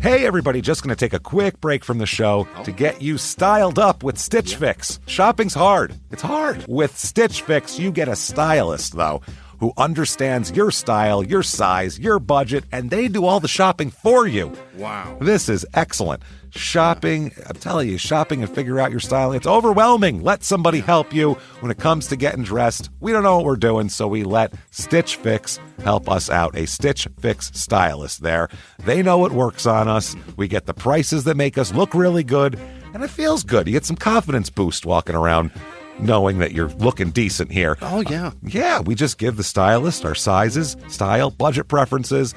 Hey everybody, just going to take a quick break from the show to get you styled up with Stitch Fix. Shopping's hard. It's hard. With Stitch Fix, you get a stylist, though, who understands your style, your size, your budget, and they do all the shopping for you. Wow. This is excellent. Shopping, I'm telling you, shopping and figure out your style, it's overwhelming. Let somebody help you when it comes to getting dressed. We don't know what we're doing, so we let Stitch Fix help us out. A Stitch Fix stylist there. They know what works on us. We get the prices that make us look really good, and it feels good. You get some confidence boost walking around knowing that you're looking decent here. Oh, yeah. Yeah, we just give the stylist our sizes, style, budget preferences.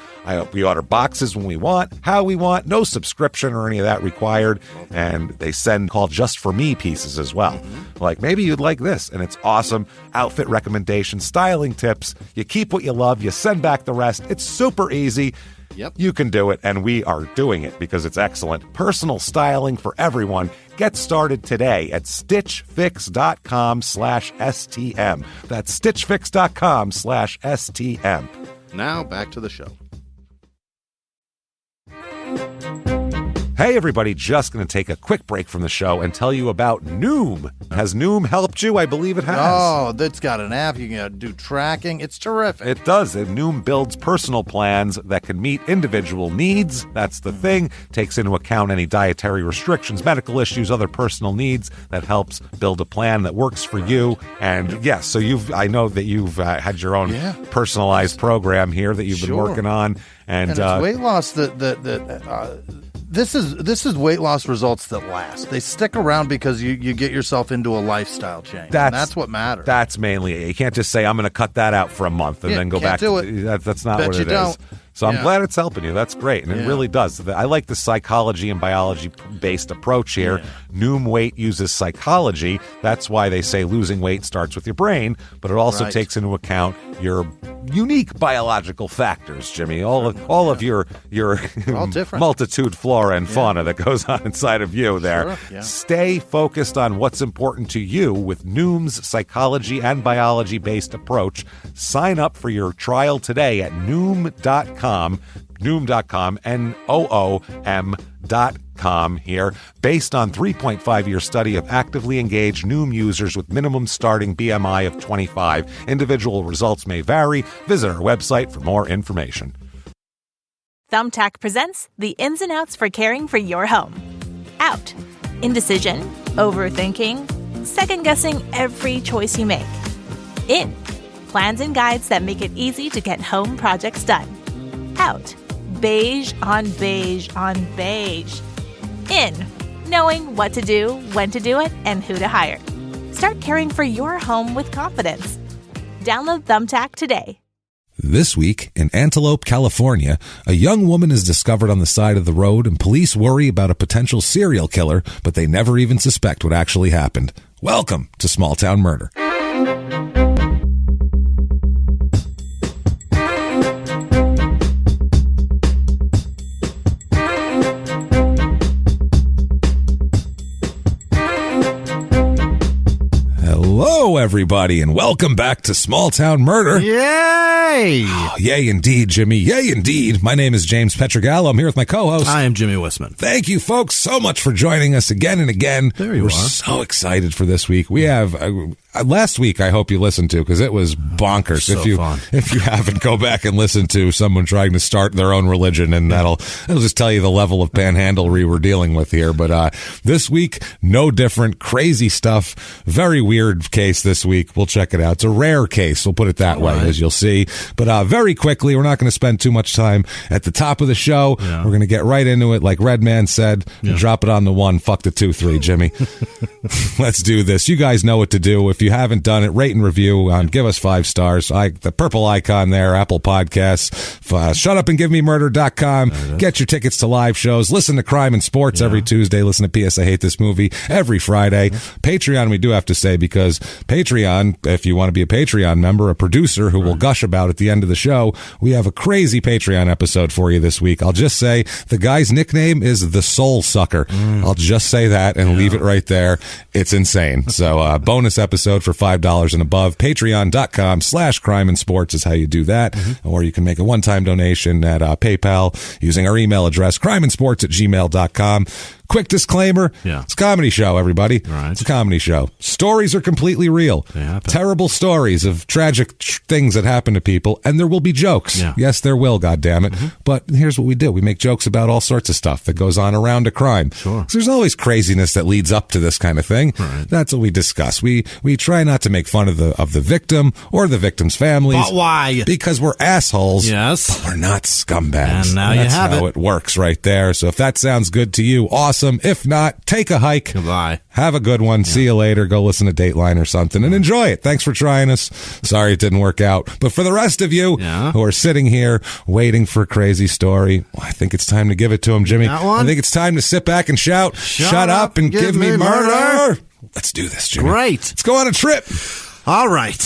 We order boxes when we want, how we want, no subscription or any of that required. And they send called Just For Me pieces as well. Mm-hmm. Like, maybe you'd like this, and it's awesome. Outfit recommendations, styling tips. You keep what you love, you send back the rest. It's super easy. Yep. You can do it, and we are doing it because it's excellent. Personal styling for everyone. Get started today at stitchfix.com/STM. That's stitchfix.com/STM. Now back to the show. Hey everybody, just going to take a quick break from the show and tell you about Noom. Has Noom helped you? I believe it has. Oh, that's got an app. You can do tracking. It's terrific. It does. And Noom builds personal plans that can meet individual needs. That's the thing. Takes into account any dietary restrictions, medical issues, other personal needs. That helps build a plan that works for you. And yes, so I know that you've had your own personalized program here that you've been working on. And it's weight loss This is weight loss results that last. They stick around because you get yourself into a lifestyle change. That's what matters. That's mainly it. You can't just say, I'm going to cut that out for a month and then go back to it. That's not what it is. So I'm glad it's helping you. That's great. And it really does. I like the psychology and biology-based approach here. Yeah. Noom Weight uses psychology. That's why they say losing weight starts with your brain, but it also takes into account your unique biological factors, Jimmy. All of your multitude flora and fauna that goes on inside of you there. Sure. Yeah. Stay focused on what's important to you with Noom's psychology and biology-based approach. Sign up for your trial today at Noom.com, Noom.com here. Based on 3.5-year study of actively engaged Noom users with minimum starting BMI of 25. Individual results may vary. Visit our website for more information. Thumbtack presents the ins and outs for caring for your home. Out. Indecision, overthinking, second-guessing every choice you make. In. Plans and guides that make it easy to get home projects done. Out. Beige on beige on beige. In. Knowing what to do, when to do it, and who to hire. Start caring for your home with confidence. Download Thumbtack today. This week, in Antelope, California, a young woman is discovered on the side of the road and police worry about a potential serial killer, but they never even suspect what actually happened. Welcome to Small Town Murder. Hello, everybody, and welcome back to Small Town Murder. Yay! Oh, yay, indeed, Jimmy. Yay, indeed. My name is James Pietragallo. I'm here with my co-host. I am Jimmy Whisman. Thank you, folks, so much for joining us again and again. There you are. We're so excited for this week. We have... last week, I hope you listened to, because it was bonkers. So fun. If you haven't, go back and listen to someone trying to start their own religion, and that'll just tell you the level of panhandlery we're dealing with here. But this week, no different. Crazy stuff. Very weird case this week. We'll check it out. It's a rare case. We'll put it that way, as you'll see. But very quickly, we're not going to spend too much time at the top of the show. Yeah. We're going to get right into it, like Redman said. Yeah. Drop it on the 1, fuck the 2, 3, Jimmy. Let's do this. You guys know what to do. If you haven't done it, rate and review. Give us 5 stars. The purple icon there, Apple Podcasts. ShutUpAndGiveMeMurder.com. Get your tickets to live shows. Listen to Crime and Sports every Tuesday. Listen to P.S. I Hate This Movie every Friday. Patreon, we do have to say, because Patreon, if you want to be a Patreon member, a producer who will gush about at the end of the show, we have a crazy Patreon episode for you this week. I'll just say the guy's nickname is the Soul Sucker. I'll just say that and leave it right there. It's insane. So bonus episode episode for $5 and above. Patreon.com/crime and sports is how you do that. Or you can make a one-time donation at PayPal using our email address, crimeandsports@gmail.com. Quick disclaimer. Yeah. It's a comedy show, everybody. Right. It's a comedy show. Stories are completely real. They happen. Terrible stories of tragic things that happen to people, and there will be jokes. Yeah. Yes, there will, goddammit. But here's what we do. We make jokes about all sorts of stuff that goes on around a crime. Sure. So there's always craziness that leads up to this kind of thing. Right. That's what we discuss. We try not to make fun of the victim or the victim's families. But why? Because we're assholes. Yes. But we're not scumbags. And now That's you have how it works right there. So if that sounds good to you, awesome. If not, take a hike. Goodbye. Have a good one. See you later. Go listen to Dateline or something and enjoy it. Thanks for trying us. Sorry it didn't work out. But for the rest of you who are sitting here waiting for a crazy story, well, I think it's time to give it to him, Jimmy. I think it's time to sit back and shout, shut up and give me murder. Let's do this, Jimmy. Great. Let's go on a trip. All right.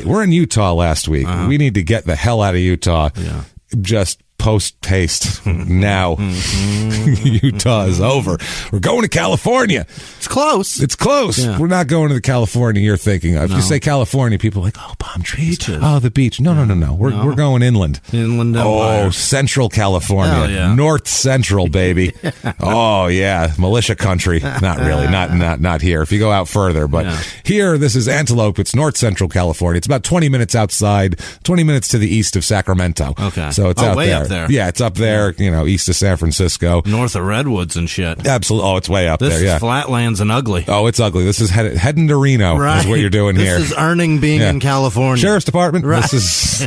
We're in Utah last week. We need to get the hell out of Utah. Yeah. Just post-haste now. Utah is over. We're going to California. It's close. It's close. Yeah. We're not going to the California you're thinking of. If you say California, people are like, oh, palm trees. Beaches. Oh, the beach. No. We're going inland. Inland Empire. Oh, Central California. Hell yeah. North Central, baby. Oh, yeah. Militia country. Not really. Not here. If you go out further. But here, this is Antelope. It's North Central California. It's about 20 minutes outside, 20 minutes to the east of Sacramento. Okay. So it's out way there. up there. Yeah, it's up there, east of San Francisco. North of Redwoods and shit. Absolutely. Oh, it's way up This there, yeah. is flatlands and ugly. Oh, it's ugly. This is heading to Reno is what you're doing here. This is earning being in California. Sheriff's Department. Right. This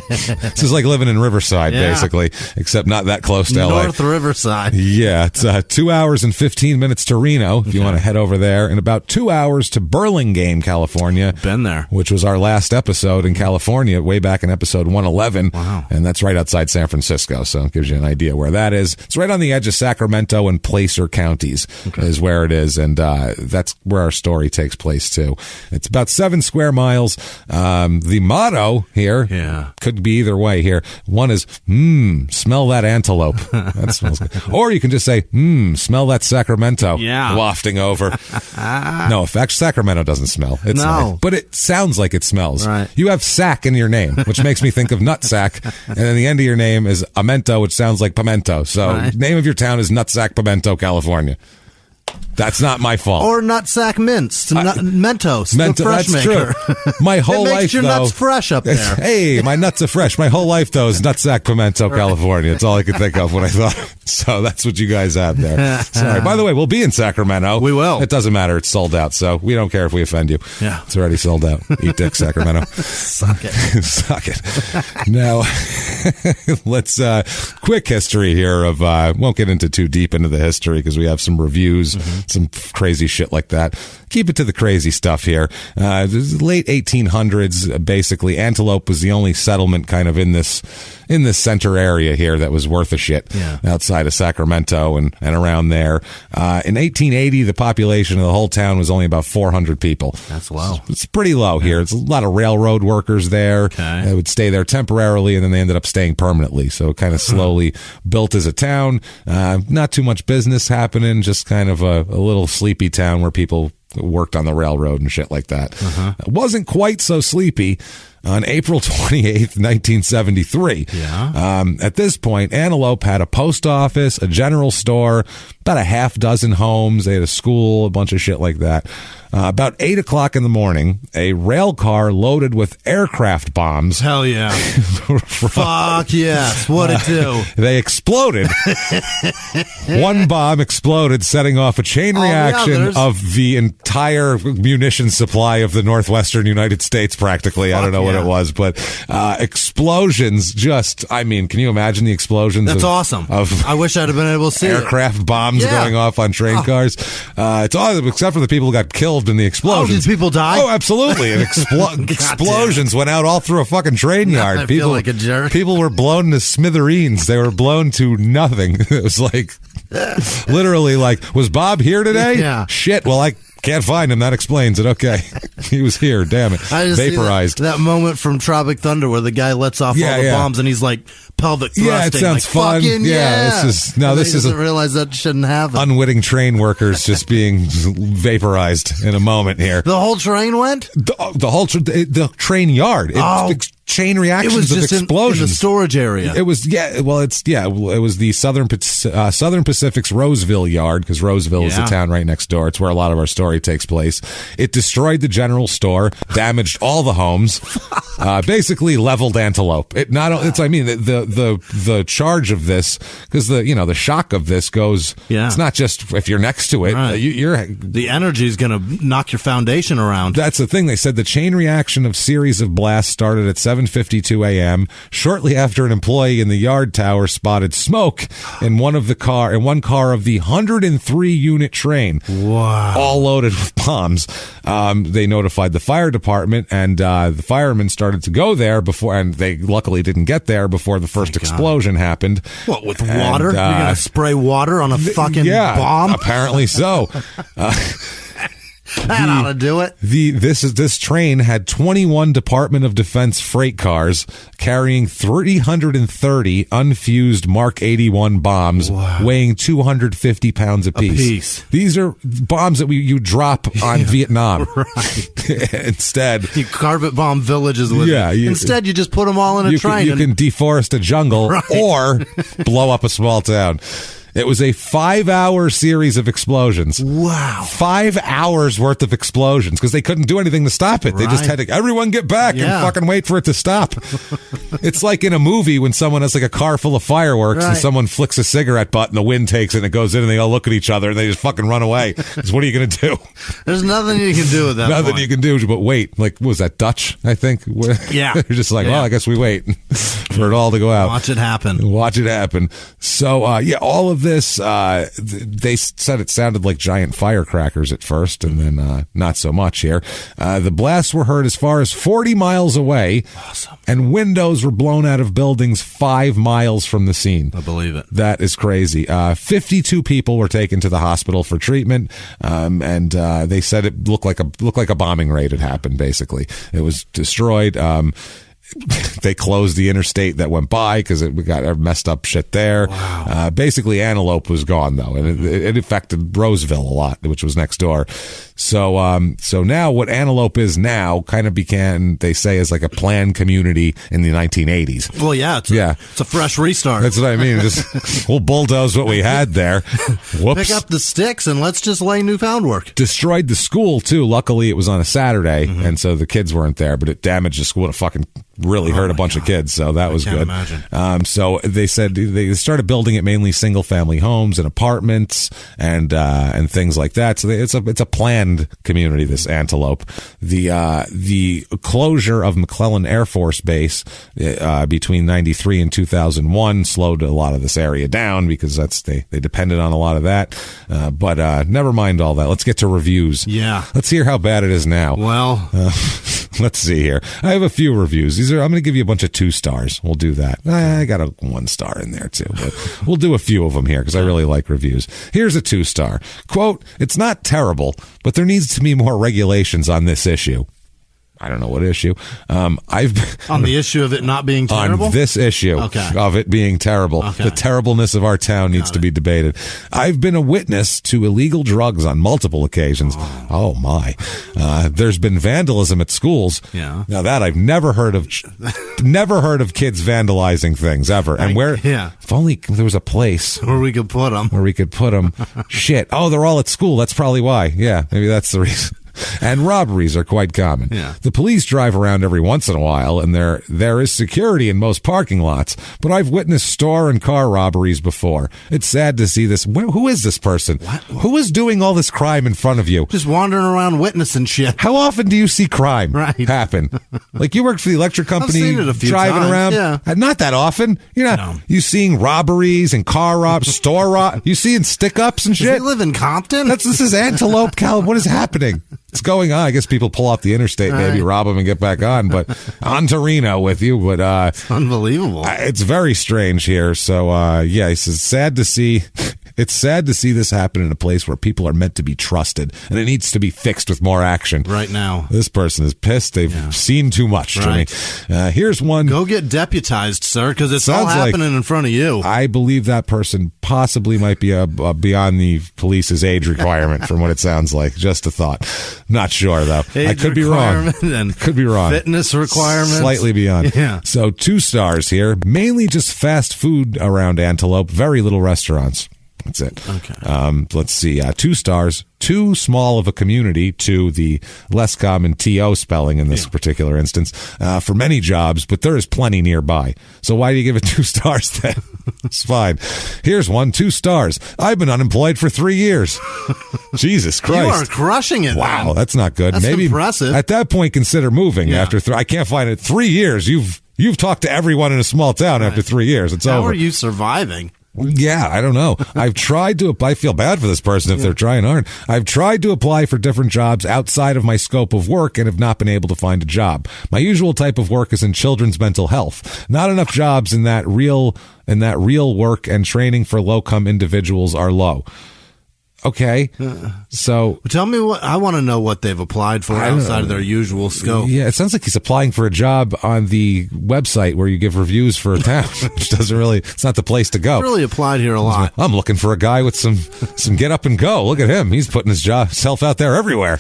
is like living in Riverside, basically, except not that close to LA. North Riverside. Yeah, it's 2 hours and 15 minutes to Reno if you want to head over there, and about 2 hours to Burlingame, California. Been there. Which was our last episode in California, way back in episode 111. Wow. And that's right outside San Francisco, so it gives you an idea where that is. It's right on the edge of Sacramento and Placer counties is where it is, and that's where our story takes place, too. It's about 7 square miles. The motto here could be either way here. One is, smell that antelope. That smells good. Or you can just say, smell that Sacramento wafting over. No, in fact, Sacramento doesn't smell. It's nice, but it sounds like it smells. Right. You have sack in your name, which makes me think of nutsack, and then the end of your name is Amento, which sounds like pimento. So name of your town is Nutsack Pimento, California. That's not my fault. Or nutsack mints, Mentos, the fresh that's maker. True. My whole life, your nuts fresh up there. Hey, my nuts are fresh. My whole life, though, is Nutsack Pimento, California. That's all I could think of when I thought. So that's what you guys have there. Sorry. By the way, we'll be in Sacramento. We will. It doesn't matter. It's sold out, so we don't care if we offend you. Yeah. It's already sold out. Eat dick, Sacramento. Suck it. Suck it. Now, let's, quick history here of, won't get into too deep into the history because we have some reviews, some crazy shit like that. Keep it to the crazy stuff here. Late 1800s, basically, Antelope was the only settlement kind of in this center area here that was worth a shit outside of Sacramento and around there. In 1880, the population of the whole town was only about 400 people. That's low. It's pretty low here. It's a lot of railroad workers there. They would stay there temporarily, and then they ended up staying permanently. So it kind of slowly built as a town. Not too much business happening, just kind of a little sleepy town where people worked on the railroad and shit like that. It wasn't quite so sleepy on April 28th, 1973. At this point, Antelope had a post office, a general store, about a half dozen homes. They had a school, a bunch of shit like that. About 8 o'clock in the morning, a rail car loaded with aircraft bombs. Hell yeah. Fuck yes. What'd it do? They exploded. One bomb exploded, setting off a chain reaction of the entire munition supply of the northwestern United States, practically. I don't know what it was, but explosions just, I mean, can you imagine the explosions? That's awesome. I wish I'd have been able to see aircraft bombs going off on train cars. It's awesome, except for the people who got killed in the explosions. Did people die? Oh, absolutely. And explosions went out all through a fucking train yard. I feel like a jerk. People were blown to smithereens. They were blown to nothing. It was like, literally like, was Bob here today? Yeah. Shit, well, I Can't find him. That explains it. Okay. He was here. Damn it. I just Vaporized. that moment from Tropic Thunder where the guy lets off all the bombs and he's like pelvic thrusting. Yeah, it sounds like, fun. This doesn't realize that shouldn't happen. Unwitting train workers just being vaporized in a moment here. The whole train went? The train yard. Chain reactions of explosions. In the storage area. It was it was the Southern Pacific's Roseville yard, because Roseville is the town right next door. It's where a lot of our story takes place. It destroyed the general store, damaged all the homes, basically leveled Antelope. The charge of this, because the shock of this goes. Yeah. It's not just if you're next to it. Right. The energy is going to knock your foundation around. That's the thing. They said the chain reaction of series of blasts started at 7:52 a.m. shortly after an employee in the yard tower spotted smoke in one car of the 103 unit train. Wow. All loaded with bombs. They notified the fire department, and the firemen started to go there before, and they luckily didn't get there before the first explosion happened. What, with water? You're going to spray water on a fucking bomb? Apparently so. That ought to do it. This train had 21 Department of Defense freight cars carrying 330 unfused Mark 81 bombs, weighing 250 pounds apiece. These are bombs that you drop on Vietnam. Right. Instead, you carpet bomb villages with them. Instead, you just put them all in a train. You can deforest a jungle or blow up a small town. It was a 5-hour series of explosions. Wow. 5 hours worth of explosions, because they couldn't do anything to stop it. They just had to, everyone get back and fucking wait for it to stop. It's like in a movie when someone has like a car full of fireworks and someone flicks a cigarette butt and the wind takes it and it goes in and they all look at each other and they just fucking run away. Because what are you going to do? There's nothing you can do with that. Nothing you can do, but wait. Like, what was that, Dutch, I think? Yeah. They're just like, well, I guess we wait for it all to go out. Watch it happen. So, all of this, they said it sounded like giant firecrackers at first, and then not so much here. The blasts were heard as far as 40 miles away, and windows were blown out of buildings 5 miles from the scene. I believe it. That is crazy. 52 people were taken to the hospital for treatment, and they said it looked like a bombing raid had happened. Basically, it was destroyed. They closed the interstate that went by because we got messed up shit there. Wow. Basically, Antelope was gone, though, and it affected Roseville a lot, which was next door. So now what Antelope is now kind of began, they say, as like a planned community in the 1980s. Well, it's a fresh restart. That's what I mean. Just we'll bulldoze what we had there. Whoops. Pick up the sticks and let's just lay newfound work. Destroyed the school too. Luckily, it was on a Saturday, and so the kids weren't there. But it damaged the school. It fucking really hurt a bunch of kids, so that was good. Imagine. So they said they started building it mainly single family homes and apartments and things like that. So it's a planned community, this Antelope. The closure of McClellan Air Force Base between 93 and 2001 slowed a lot of this area down because they depended on a lot of that. But never mind all that. Let's get to reviews. Yeah. Let's hear how bad it is now. Well, let's see here. I have a few reviews. I'm going to give you a bunch of 2 stars. We'll do that. I got a 1 star in there too, but we'll do a few of them here because I really like reviews. Here's a 2-star. Quote, "It's not terrible, but there needs to be more regulations on this issue." I don't know what issue. On the issue of it not being terrible? On this issue of it being terrible. Okay. The terribleness of our town needs to be debated. I've been a witness to illegal drugs on multiple occasions. Oh my. There's been vandalism at schools. Yeah. Now that I've never heard of kids vandalizing things ever. And if only there was a place where we could put them. Shit. Oh, they're all at school. That's probably why. Yeah. Maybe that's the reason. And robberies are quite common. Yeah. The police drive around every once in a while, and there is security in most parking lots, but I've witnessed store and car robberies before. It's sad to see this. Who is this person? What? Who is doing all this crime in front of you? Just wandering around witnessing shit. How often do you see crime happen? Like, you worked for the electric company, I've seen it a few driving times. around. Yeah. Not that often. You seeing robberies and car robs, store rob. You seeing stick-ups and shit? Does he live in Compton? This is Antelope, Cal. What is happening? It's going on. I guess people pull off the interstate, maybe rob them and get back on. But on to Reno with you. But it's unbelievable. It's very strange here. So he says, sad to see It's sad to see this happen in a place where people are meant to be trusted, and it needs to be fixed with more action. Right now. This person is pissed. They've seen too much, Jimmy. Here's one. Go get deputized, sir, because it's all happening in front of you. I believe that person possibly might be beyond the police's age requirement from what it sounds like. Just a thought. Not sure, though. I could be wrong. Could be wrong. Fitness requirements. Slightly beyond. Yeah. So 2 stars here. Mainly just fast food around Antelope. Very little restaurants. That's it. Okay. Let's see. 2 stars. Too small of a community, to the less common TO spelling in this particular instance, for many jobs, but there is plenty nearby. So why do you give it 2 stars then? It's fine. Here's one, 2 stars. I've been unemployed for 3 years. Jesus Christ. You are crushing it. Wow, man. that's not good. That's Maybe impressive. At that point, consider moving after I can't find it. 3 years. You've talked to everyone in a small town after 3 years. It's over. How are you surviving? Yeah, I don't know. I've tried to I feel bad for this person if they're trying hard. I've tried to apply for different jobs outside of my scope of work and have not been able to find a job. My usual type of work is in children's mental health. Not enough jobs in that real work, and training for low-income individuals are low. Okay, so tell me what I want to know. What they've applied for outside of their usual scope. Yeah, it sounds like he's applying for a job on the website where you give reviews for a town, which doesn't really. It's not the place to go. It's really applied here a lot. I'm looking for a guy with some get up and go. Look at him. He's putting his self out there everywhere.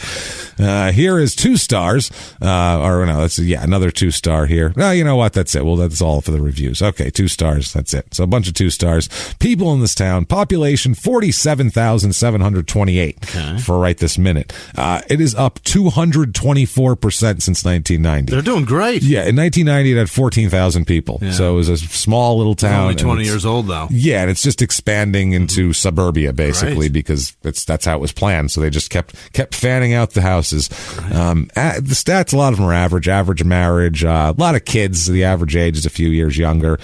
Here is 2 stars. Another 2 star here. No, you know what? That's it. Well, that's all for the reviews. Okay, 2 stars. That's it. So a bunch of 2 stars. People in this town. Population 47,728 for right this minute. It is up 224% since 1990. They're doing great. Yeah, in 1990 it had 14,000 people. Yeah. So it was a small little town. It's only 20 years old though. Yeah, and it's just expanding into suburbia basically because that's how it was planned. So they just kept fanning out the houses. The stats, a lot of them are average marriage, a lot of kids. The average age is a few years younger.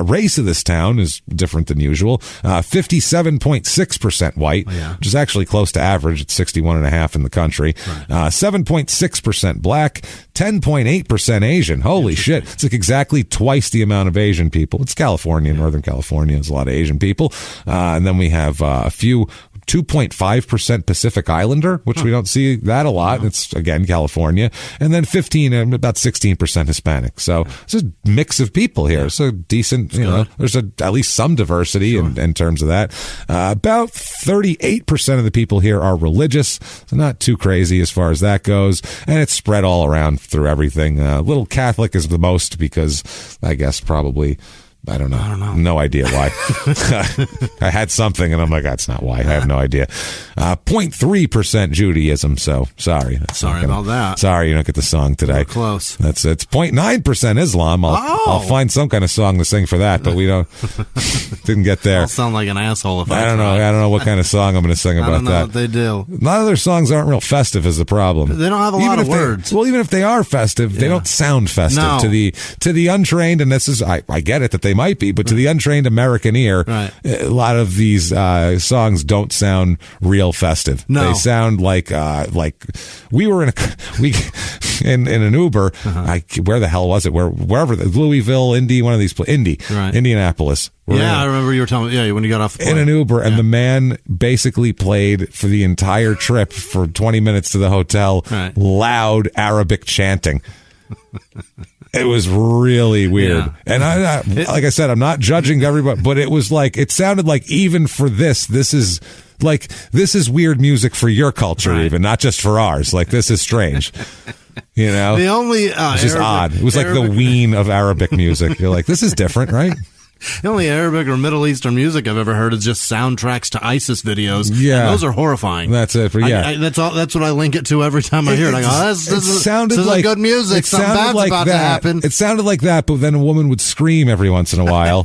Race of this town is different than usual. 57.6% white, which is actually close to average. It's 61.5% in the country. 7.6% black, 10.8% Asian. Holy shit. It's like exactly twice the amount of Asian people. It's California, Northern California. There's a lot of Asian people. And then we have a few 2.5% Pacific Islander, which we don't see that a lot. It's, again, California. And then about 16% Hispanic. So it's a mix of people here. So decent, there's at least some diversity in terms of that. About 38% of the people here are religious. So not too crazy as far as that goes. And it's spread all around through everything. Little Catholic is the most because I guess probably... I don't know. No idea why. I had something, and I'm like, that's not why. I have no idea. 0.3% Judaism, so sorry. Sorry about that. Sorry you don't get the song today. We're close. It's 0.9% Islam. I'll find some kind of song to sing for that, but we didn't get there. I'll sound like an asshole if I don't know. I don't know what kind of song I'm going to sing about that. I don't know what they do. A lot of their songs aren't real festive is the problem. They don't have a lot of words. Even if they are festive, they don't sound festive to the untrained, and this is, I get it that they might be, but to the untrained American ear, a lot of these songs don't sound real festive. No. They sound like we were in an Uber. Where the hell was it? Wherever Louisville, Indianapolis. I remember you were telling me. Yeah, when you got off the plane. In an Uber, and the man basically played for the entire trip for 20 minutes to the hotel, loud Arabic chanting. It was really weird. Yeah. And like I said, I'm not judging everybody, but it was like, it sounded like even for this is weird music for your culture, even, not just for ours. Like, this is strange. The only, it's just odd. It was like the ween of Arabic music. You're like, this is different, right? The only Arabic or Middle Eastern music I've ever heard is just soundtracks to ISIS videos. Yeah, and those are horrifying. That's it. That's all. That's what I link it to every time I hear it. I go, this is good music. Something bad's about to happen. It sounded like that, but then a woman would scream every once in a while.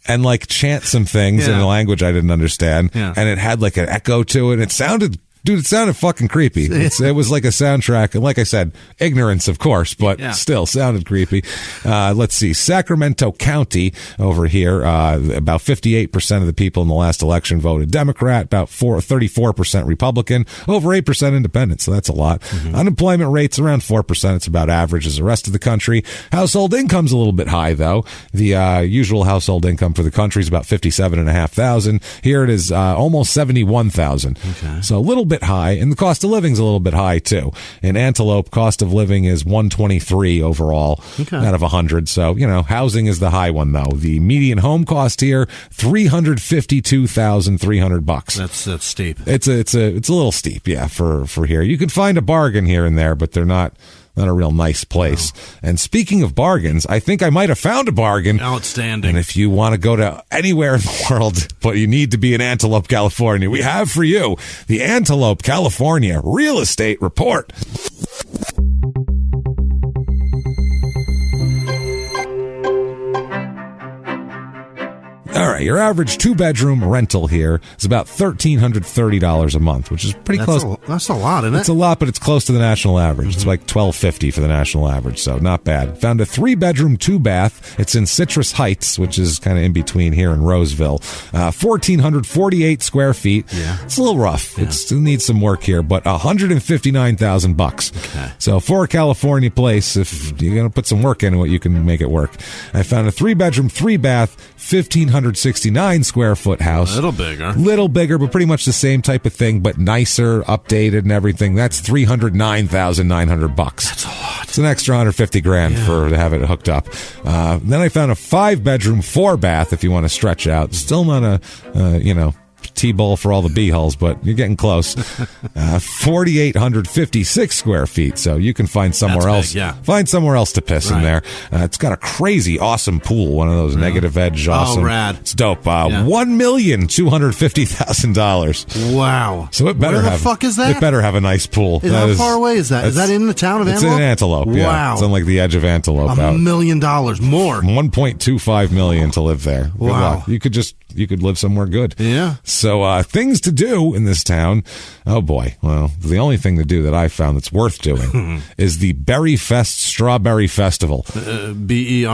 And chant some things in a language I didn't understand. And it had an echo to it. It sounded Dude, it sounded fucking creepy. It was like a soundtrack. And like I said, ignorance, of course, but still sounded creepy. Let's see. Sacramento County over here, about 58% of the people in the last election voted Democrat, about 34% Republican, over 8% independent. So that's a lot. Unemployment rate's around 4%. It's about average as the rest of the country. Household income's a little bit high, though. The usual household income for the country is about $57,500. Here it is almost $71,000. Okay. So a little bit high, and the cost of living's a little bit high too. In Antelope, cost of living is $123 overall out of 100. So housing is the high one though. The median home cost here $352,300. That's steep. It's a little steep, for here. You could find a bargain here and there, but they're not a real nice place. No. And speaking of bargains, I think I might have found a bargain. Outstanding. And if you want to go to anywhere in the world, but you need to be in Antelope, California, we have for you the Antelope, California Real Estate Report. All right, your average 2-bedroom rental here is about $1,330 a month, which is pretty close. That's a lot, isn't it? It's a lot, but it's close to the national average. It's like $1,250 for the national average, so not bad. Found a 3-bedroom, 2-bath. It's in Citrus Heights, which is kind of in between here and Roseville. 1,448 square feet. Yeah. It's a little rough. It still needs some work here, but $159,000. Okay. So for a California place, if you're going to put some work into it, you can make it work. I found a 3-bedroom, 3-bath, 1,569 square foot house. A little bigger, but pretty much the same type of thing, but nicer, updated, and everything. That's $309,900. That's a lot. It's an extra $150,000 to have it hooked up. Then I found a 5-bedroom, 4-bath. If you want to stretch out, still not a T-bowl for all the bee-holes, but you're getting close. 4,856 square feet, so you can find somewhere else. Find somewhere else to piss in there. It's got a crazy, awesome pool, one of those negative edge, awesome. Oh, rad. It's dope. $1,250,000. Wow. So it better Where the fuck is that? It better have a nice pool. How far away is that? Is that in the town of Antelope? It's in Antelope. Yeah. Wow. It's on like the edge of Antelope. $1 million more. $1.25 million to live there. Good luck. You could live somewhere good. Yeah. So things to do in this town. Oh boy. Well, the only thing to do that I found that's worth doing is the Berry Fest Strawberry Festival. Berry? Berry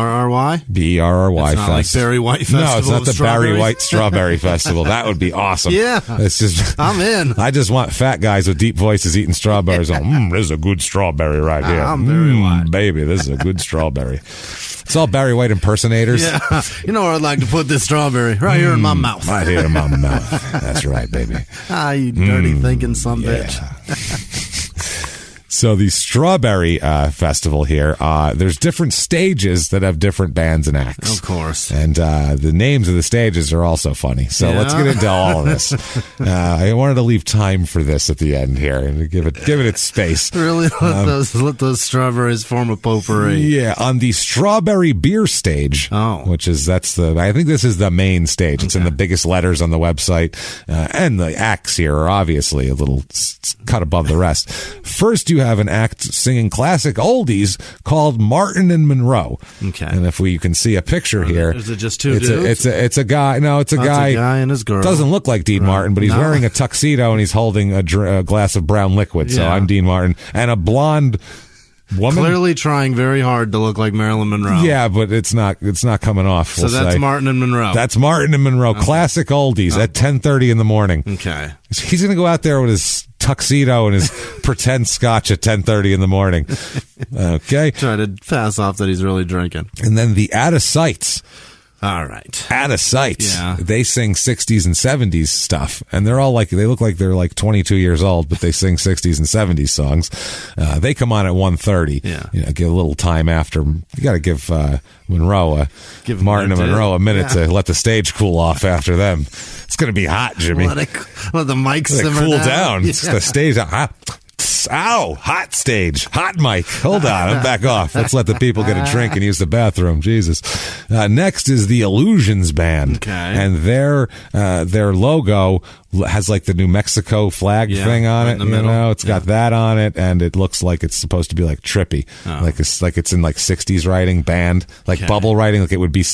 Fest. Like Barry White Festival. No, it's not the Barry White Strawberry Festival. That would be awesome. Yeah. It's just I'm in. I just want fat guys with deep voices eating strawberries. This is a good strawberry right here. I'm Barry White. Baby, this is a good strawberry. It's all Barry White impersonators. Yeah. You know where I'd like to put this strawberry? Right here in my mouth. Right here in my mouth. That's right, baby. You dirty thinking bitch. So the Strawberry Festival here, there's different stages that have different bands and acts. Of course. And the names of the stages are also funny. So let's get into all of this. I wanted to leave time for this at the end here and give it its space. Really let those strawberries form a potpourri. Yeah, on the Strawberry Beer stage, which is I think this is the main stage. It's in the biggest letters on the website. And the acts here are obviously a little cut above the rest. First, you have an act singing classic oldies called Martin and Monroe. Okay. And if you can see a picture here. Is it just two dudes? It's a guy. No, it's a guy. It's a guy and his girl. Doesn't look like Dean Martin, but he's wearing a tuxedo and he's holding a glass of brown liquid. So I'm Dean Martin. And a blonde woman. Clearly trying very hard to look like Marilyn Monroe. Yeah, but it's not coming off. So that's Martin and Monroe. That's Martin and Monroe. Okay. Classic oldies at 10:30 in the morning. Okay. He's going to go out there with his tuxedo and his pretend scotch at 10:30 in the morning. Okay. Try to pass off that he's really drinking. And then the Out of Sights. All right. Out of Sights. Yeah. They sing 60s and 70s stuff. And they're all they look like they're like 22 years old, but they sing 60s and 70s songs. They come on at 1:30. Yeah. Give a little time after. You got to give Martin and Monroe a minute to let the stage cool off after them. It's going to be hot, Jimmy. Let the mic simmer cool down. Yeah. It's the stage. Ow, hot stage, hot mic. Hold on, I'm back off. Let's let the people get a drink and use the bathroom. Jesus. Next is the Illusions Band. Okay. And their logo has like the New Mexico flag thing on it. It's got that on it, and it looks like it's supposed to be like trippy, like it's in like 60s writing, band, like bubble writing, like it would be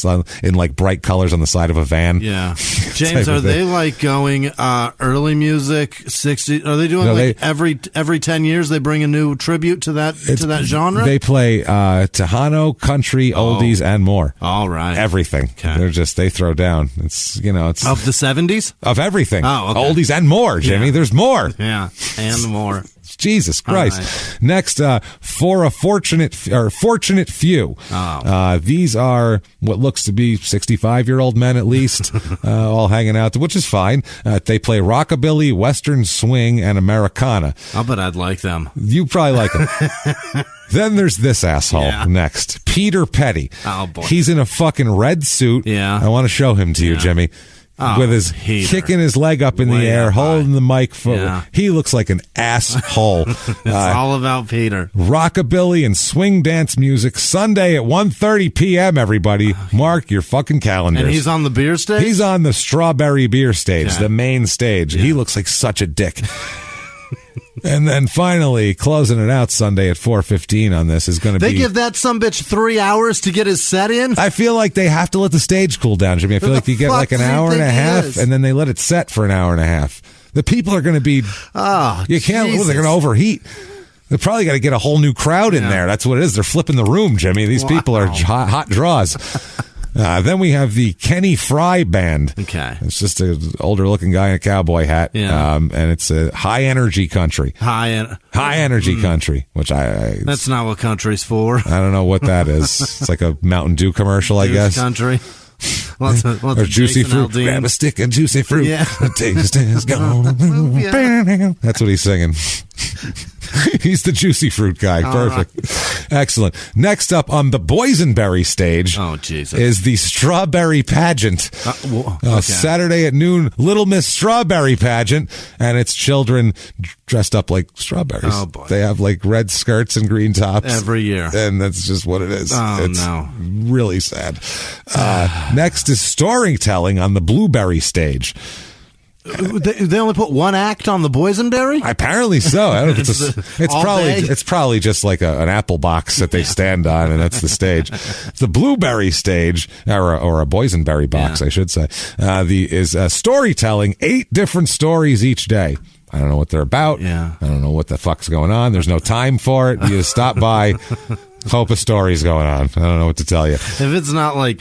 in like bright colors on the side of a van. Yeah, James, are they like going early music 60s? Are they doing every 10 years they bring a new tribute to that genre? They play Tejano, country, oldies, and more. All right, everything. Okay. They throw down. It's it's of the 70s, of everything. Oh, okay. Oldies and more, Jimmy. There's more. Yeah, and more. Jesus Christ. Right. Next, for a fortunate few. These are what looks to be 65-year-old men at least, all hanging out, which is fine. They play rockabilly, western swing, and Americana. I'll bet I'd like them. You probably like them. Then there's this asshole next. Peter Petty. Oh, boy. He's in a fucking red suit. Yeah. I want to show him to you, Jimmy. With his kicking his leg up in the air, holding the mic he looks like an asshole. It's all about Peter. Rockabilly and swing dance music Sunday at 1:30 p.m. Everybody, mark your fucking calendars. And he's on the beer stage. He's on the strawberry beer stage, the main stage. He looks like such a dick. And then finally, closing it out Sunday at 4:15 on this is going to be... They give that sumbitch 3 hours to get his set in? I feel like they have to let the stage cool down, Jimmy. I feel like you get like an hour and a half, and then they let it set for an hour and a half. The people are going to be... you can't... They're going to overheat. They probably got to get a whole new crowd in there. That's what it is. They're flipping the room, Jimmy. These people are hot draws. Then we have the Kenny Fry Band. Okay. It's just an older-looking guy in a cowboy hat. Yeah. And it's a high-energy country. High-energy country, which That's not what country's for. I don't know what that is. It's like a Mountain Dew commercial, I guess. Country. Lots of juicy Jason fruit. Aldean. Grab a stick of juicy fruit. Yeah. The taste is gonna move. That's what he's singing. He's the juicy fruit guy. Perfect. Excellent. Next up on the boysenberry stage is the Strawberry Pageant. Saturday at noon, Little Miss Strawberry Pageant, and it's children dressed up like strawberries. Oh, boy. They have like red skirts and green tops. Every year. And that's just what it is. It's no. really sad. Next is storytelling on the Blueberry stage. They only put one act on the boysenberry? Apparently so. I don't know if it's probably just like an apple box that they stand on, and that's the stage. The blueberry stage, or a boysenberry box, I should say, is storytelling, 8 different stories each day. I don't know what they're about. Yeah. I don't know what the fuck's going on. There's no time for it. You just stop by. Hope a story's going on. I don't know what to tell you. If it's not like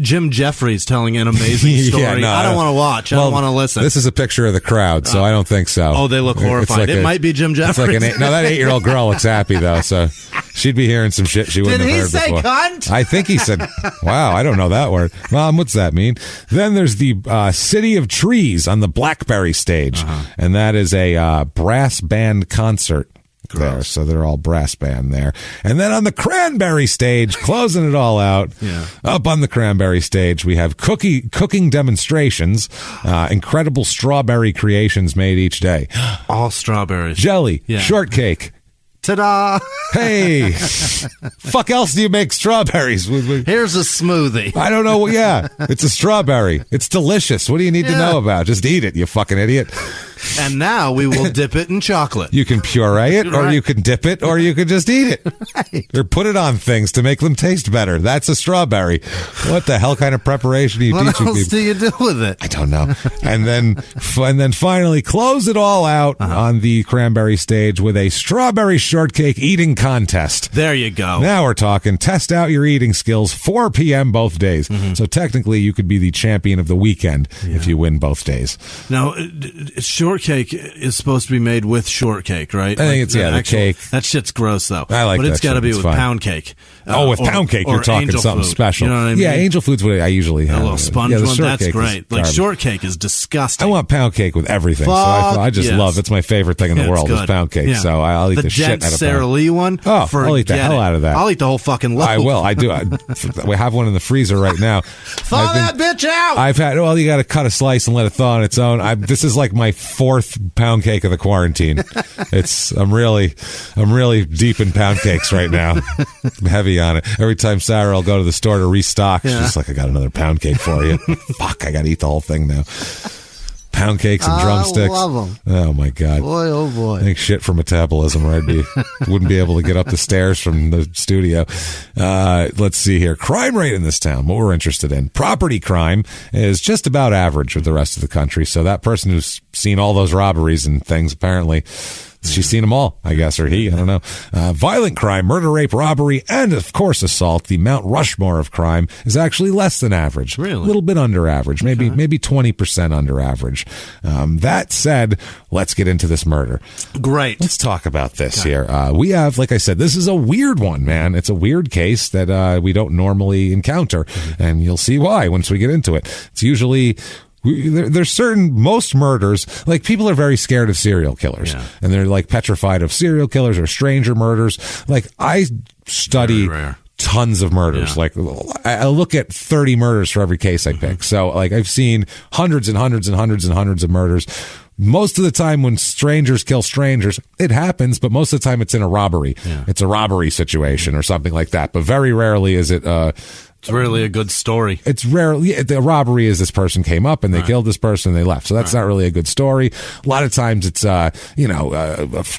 Jim Jeffries telling an amazing story, I don't want to watch. I don't want to listen. This is a picture of the crowd, so I don't think so. Oh, they look horrified. It might be Jim Jeffries. That 8-year-old girl looks happy, though, so she'd be hearing some shit she wouldn't have heard before. Did he say cunt? I think he said, wow, I don't know that word. Mom, what's that mean? Then there's the City of Trees on the Blackberry stage, and that is a brass band concert. There, so they're all brass band there. And then on the Cranberry stage, closing it all out, up on the Cranberry stage, we have cooking demonstrations, incredible strawberry creations made each day. All strawberries. Jelly, shortcake. Ta-da! Hey, fuck else do you make strawberries? Here's a smoothie. I don't know. Yeah, it's a strawberry. It's delicious. What do you need to know about? Just eat it, you fucking idiot. And now we will dip it in chocolate. You can puree it, or you can dip it, or you can just eat it. Right. Or put it on things to make them taste better. That's a strawberry. What the hell kind of preparation are you teaching people? What else do you do with it? I don't know. And then finally close it all out on the Cranberry stage with a strawberry shortcake eating contest. There you go. Now we're talking. Test out your eating skills. 4 p.m. both days. So technically, you could be the champion of the weekend if you win both days. Now, shortcake is supposed to be made with shortcake, right? I think it's the cake. That shit's gross, though. I like that. But it's got to be with pound cake. With pound cake, you're talking something special. You know what I mean? Yeah, Angel Food's what I usually have. A little sponge one. That's great. Like shortcake is disgusting. I want pound cake with everything. So I just love. It's my favorite thing in the world is pound cake. Yeah. So I'll eat the shit out of pound. The Sara Lee one. Oh, I'll eat the hell out of that. I'll eat the whole fucking loaf. I will. I do. We have one in the freezer right now. Thaw that bitch out. I've had. Well, you got to cut a slice and let it thaw on its own. This is like my 4th pound cake of the quarantine. I'm really deep in pound cakes right now. I'm heavy on it. Every time Sarah will go to the store to restock, she's just like, I got another pound cake for you. Fuck, I got to eat the whole thing now. Pound cakes and drumsticks. I love them. Oh, my God. Boy, oh, boy. I think shit for metabolism, or wouldn't be able to get up the stairs from the studio. Let's see here. Crime rate in this town, what we're interested in. Property crime is just about average with the rest of the country. So that person who's seen all those robberies and things, apparently, she's seen them all, I guess, or he, I don't know. Violent crime, murder, rape, robbery, and, of course, assault. The Mount Rushmore of crime is actually less than average. Really? A little bit under average, maybe 20% under average. That said, let's get into this murder. Great. Let's talk about this here. We have, like I said, this is a weird one, man. It's a weird case that we don't normally encounter, and you'll see why once we get into it. It's usually... There's most murders, like people are very scared of serial killers and they're like petrified of serial killers or stranger murders. Like I study tons of murders. Like I look at 30 murders for every case I pick. So like I've seen hundreds and hundreds and hundreds and hundreds of murders. Most of the time when strangers kill strangers, it happens, but most of the time it's in a robbery. It's a robbery situation or something like that. But very rarely is it, it's really a good story. It's rarely the robbery is this person came up and they killed this person and they left. So that's not really a good story. A lot of times it's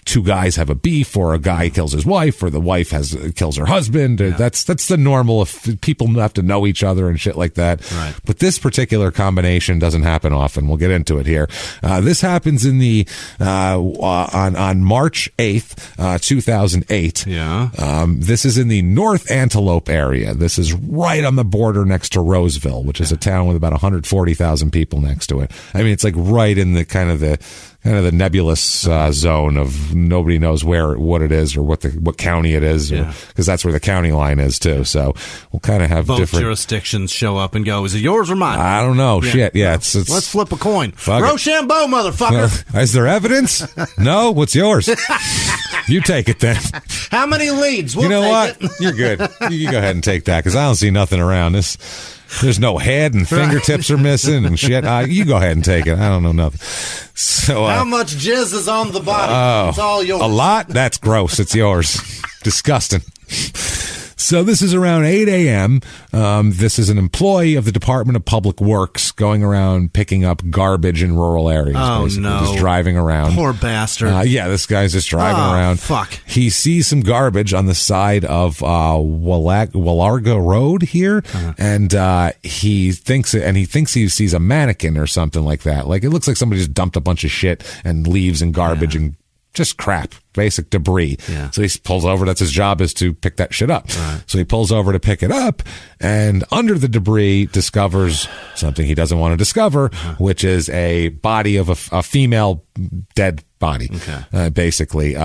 two guys have a beef, or a guy kills his wife, or the wife kills her husband. That's the normal. If people have to know each other and shit like that. Right. But this particular combination doesn't happen often. We'll get into it here. This happens in the on March 8th, 2008. This is in the North Antelope area. This is right on the border next to Roseville, which is a town with about 140,000 people next to it. I mean, it's like right in the kind of the nebulous zone of nobody knows what it is or what county it is, because that's where the county line is too. So we'll kind of have both different jurisdictions show up and go, is it yours or mine? I don't know. Shit. Yeah. It's let's flip a coin. Rochambeau, motherfucker. Is there evidence? No. What's yours? You take it then. How many leads? You know what? You're good. You go ahead and take that, because I don't see nothing around this. There's no head and fingertips are missing and shit. You go ahead and take it. I don't know nothing. So how much jizz is on the body? It's all yours. A lot? That's gross. It's yours. Disgusting. So this is around 8 a.m. This is an employee of the Department of Public Works going around picking up garbage in rural areas. Oh, basically. no. Just driving around. Poor bastard. This guy's just driving around. Fuck. He sees some garbage on the side of Wallarga Road here, and he thinks he sees a mannequin or something like that. Like, it looks like somebody just dumped a bunch of shit and leaves and garbage and just crap, basic debris. So he pulls over. That's his job, is to pick that shit up. So he pulls over to pick it up, and under the debris discovers something he doesn't want to discover, which is a body of a female dead body, basically.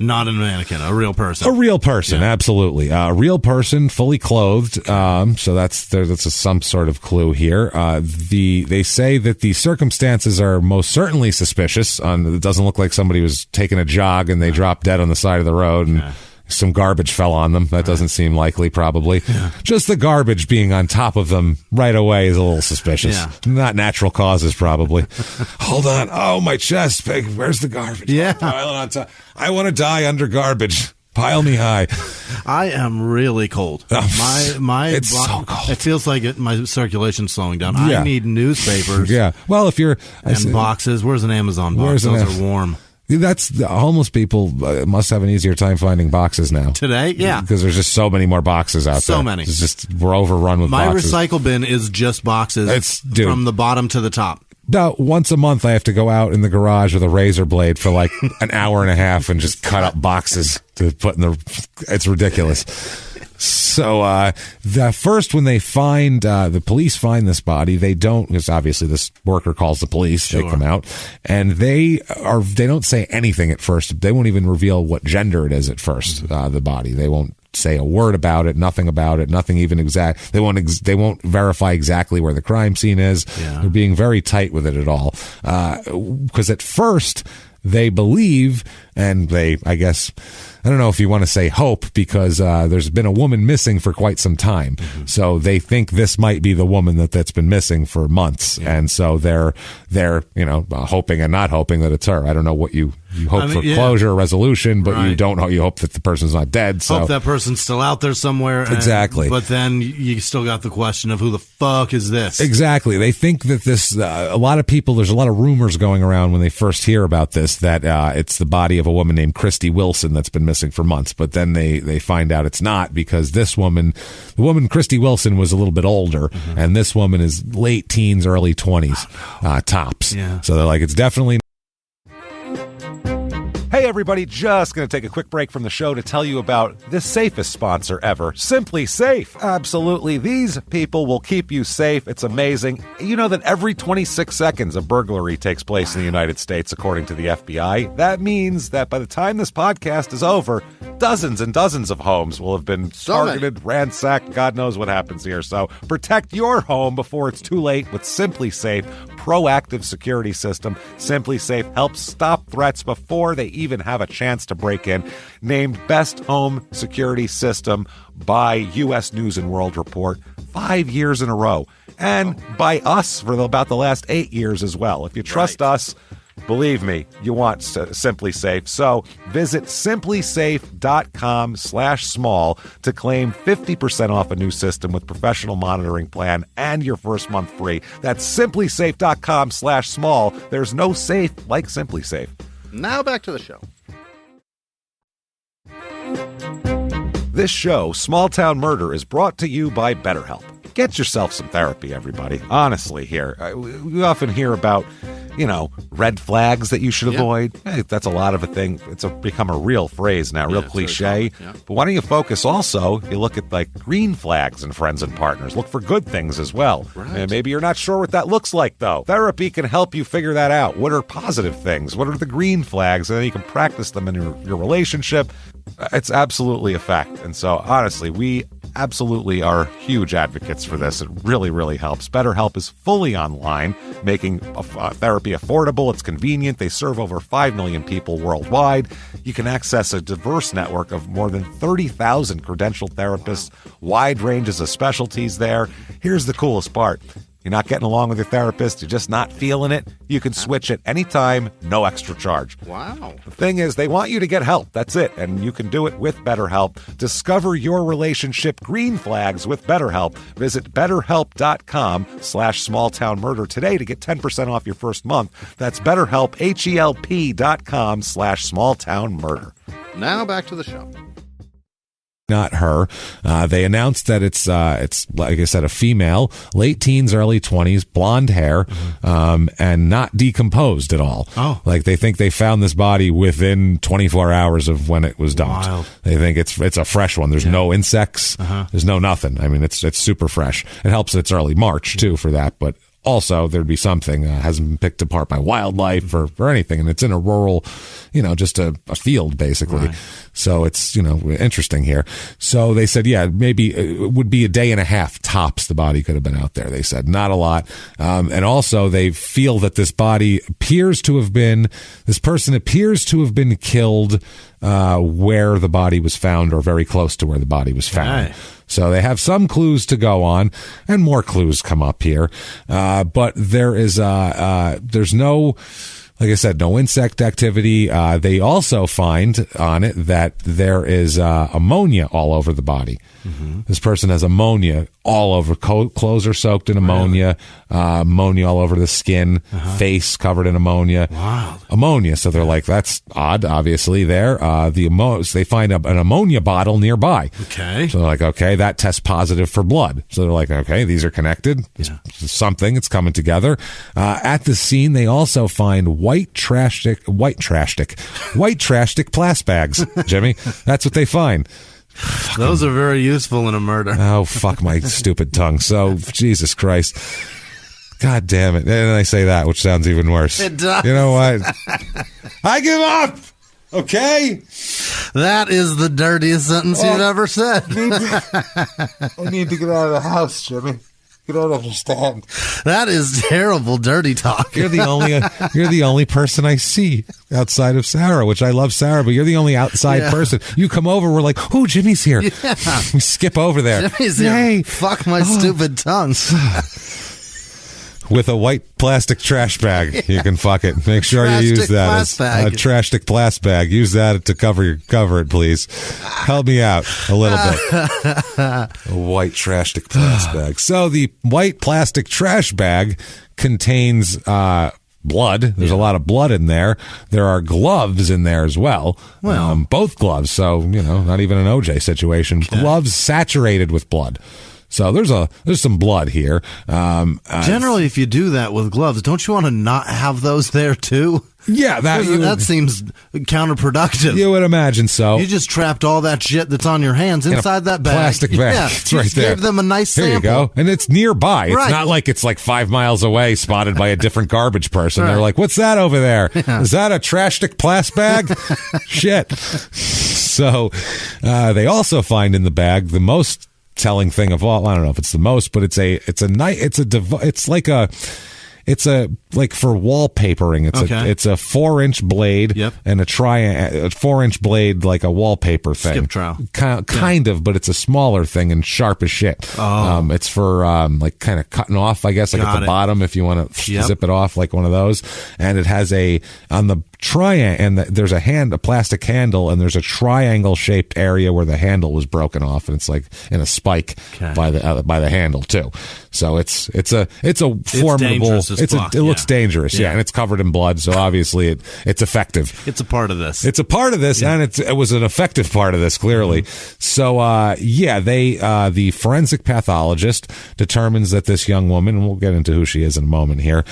Not a mannequin, a real person. A real person, absolutely. A real person, fully clothed. So that's some sort of clue here. They say that the circumstances are most certainly suspicious. It doesn't look like somebody was taking a jog and they dropped dead on the side of the road and some garbage fell on them. That doesn't seem likely, probably. Just the garbage being on top of them right away is a little suspicious. Not natural causes, probably. Hold on. Oh, my chest. Where's the garbage? Pile it on top. I want to die under garbage. Pile me high. I am really cold. It's so cold. It feels like my circulation's slowing down. I need newspapers. Well, if you're... And boxes. Where's an Amazon box? Those are warm. Homeless people must have an easier time finding boxes now. Today? Yeah. Because there's just so many more boxes out there. So many. It's just, we're overrun with boxes. My recycle bin is just boxes from the bottom to the top. About once a month, I have to go out in the garage with a razor blade for like an hour and a half and just cut up boxes to put in it's ridiculous. So when they find the police find this body, they don't, because obviously this worker calls the police. They come out and they don't say anything at first. They won't even reveal what gender it is at first. The body, they won't say a word about it, nothing even exact. They won't verify exactly where the crime scene is. They're being very tight with it at all. Because at first they believe, and I guess, I don't know if you want to say hope, because there's been a woman missing for quite some time. So they think this might be the woman that's been missing for months. And so they're hoping and not hoping that it's her. I don't know what you you hope for closure or resolution, but you don't know. You hope that the person's not dead. So hope that person's still out there somewhere. Exactly. But then you still got the question of who the fuck is this? Exactly. They think that this, a lot of people, there's a lot of rumors going around when they first hear about this, that it's the body of a woman named Christy Wilson that's been missing for months. But then they find out it's not, because this woman, the woman Christy Wilson, was a little bit older, and this woman is late teens, early 20s, tops. Yeah. So they're like, it's definitely. Hey everybody, just going to take a quick break from the show to tell you about the safest sponsor ever, Simply Safe. Absolutely, these people will keep you safe. It's amazing. You know that every 26 seconds a burglary takes place in the United States, according to the FBI. That means that by the time this podcast is over, dozens and dozens of homes will have been targeted, ransacked, God knows what happens here. So protect your home before it's too late with Simply Safe proactive security system. Simply Safe helps stop threats before they even have a chance to break in. Named Best Home Security System by U.S. News and World Report 5 years in a row. And by us for about the last 8 years as well. If you trust us, believe me, you want Simply Safe. So visit simplysafe.com/small to claim 50% off a new system with professional monitoring plan and your first month free. That's simplysafe.com/small. There's no safe like Simply Safe. Now back to the show. This show, Small Town Murder, is brought to you by BetterHelp. Get yourself some therapy, everybody. Honestly, here. We often hear about, red flags that you should avoid. Hey, that's a lot of a thing. It's become a real phrase now, real cliche. Yeah. But why don't you focus also, you look at like green flags in friends and partners. Look for good things as well. Right. And maybe you're not sure what that looks like, though. Therapy can help you figure that out. What are positive things? What are the green flags? And then you can practice them in your relationship. It's absolutely a fact. And so, honestly, we absolutely are huge advocates for this. It really, really helps. BetterHelp is fully online, making therapy affordable. It's convenient. They serve over 5 million people worldwide. You can access a diverse network of more than 30,000 credentialed therapists, wide ranges of specialties there. Here's the coolest part. You're not getting along with your therapist, you're just not feeling it, you can switch at any time, no extra charge. Wow. The thing is, they want you to get help. That's it. And you can do it with BetterHelp. Discover your relationship green flags with BetterHelp. Visit BetterHelp.com/smalltownmurder today to get 10% off your first month. That's BetterHelp, HELP.com/smalltownmurder. Now back to the show. Not her. They announced that it's like I said, a female, late teens, early 20s, blonde hair, and not decomposed at all. Oh, like they think they found this body within 24 hours of when it was dumped. Wild. They think it's a fresh one. There's no insects. There's no nothing. I mean, it's super fresh. It helps that it's early March too for that, but also there'd be something hasn't been picked apart by wildlife or anything, and it's in a rural, just a field basically. Right. So it's interesting here. So they said, maybe it would be a day and a half tops the body could have been out there. They said not a lot, and also they feel that this person appears to have been killed where the body was found or very close to where the body was found. Right. So they have some clues to go on, and more clues come up here. But there's no, like I said, no insect activity. They also find on it that there is ammonia all over the body. Mm-hmm. This person has ammonia all over. Clothes are soaked in ammonia. Really? Ammonia all over the skin. Face covered in ammonia. Wow. Ammonia. So they're like, that's odd. Obviously, there. They find an ammonia bottle nearby. Okay. So they're like, okay, that tests positive for blood. So they're like, okay, these are connected. Yeah. Something. It's coming together. At the scene, they also find white trash stick plastic bags. Jimmy, that's what they find. Those are very useful in a murder. Oh, fuck my stupid tongue. So, Jesus Christ. God damn it. And I say that, which sounds even worse. It does. You know what? I give up! Okay? That is the dirtiest sentence you've ever said. I need to get out of the house, Jimmy. You don't understand. That is terrible, dirty talk. You're the only person I see outside of Sarah, which I love Sarah, but you're the only outside person. You come over, we're like, oh, Jimmy's here. Yeah. We skip over there. Jimmy's here. Yay. Fuck my stupid tongue. with a white plastic trash bag. You can fuck it. Make sure you use that as a trashtic plastic bag. Use that to cover it, please. Help me out a little bit. A white trashtic plastic bag. So the white plastic trash bag contains blood. There's a lot of blood in there. There are gloves in there as well. Both gloves. So, not even an OJ situation. Okay. Gloves saturated with blood. So there's some blood here. Generally, if you do that with gloves, don't you want to not have those there too? Yeah, that seems counterproductive. You would imagine so. You just trapped all that shit that's on your hands inside that bag. Plastic bag. Yeah, it's right there. Gave them a nice sample. Here you go. And it's nearby. It's not like it's like 5 miles away, spotted by a different garbage person. Right. They're like, "What's that over there? Yeah. Is that a trashtic plastic bag?" Shit. So they also find in the bag the most telling thing of all. I don't know if it's the most, but it's like for wallpapering. It's a 4-inch blade and a 4-inch blade, like a wallpaper thing. Skip trowel. Kind of, but it's a smaller thing and sharp as shit. Oh. It's for like kind of cutting off, I guess, like at the bottom if you want to zip it off, like one of those. And it has on the triangle, and there's a plastic handle, and there's a triangle shaped area where the handle was broken off, and it's like in a spike by the handle too. So it's a formidable. It looks dangerous, and it's covered in blood. So obviously it's effective. It's a part of this. And it was an effective part of this, clearly. Mm-hmm. So the forensic pathologist determines that this young woman, and we'll get into who she is in a moment here,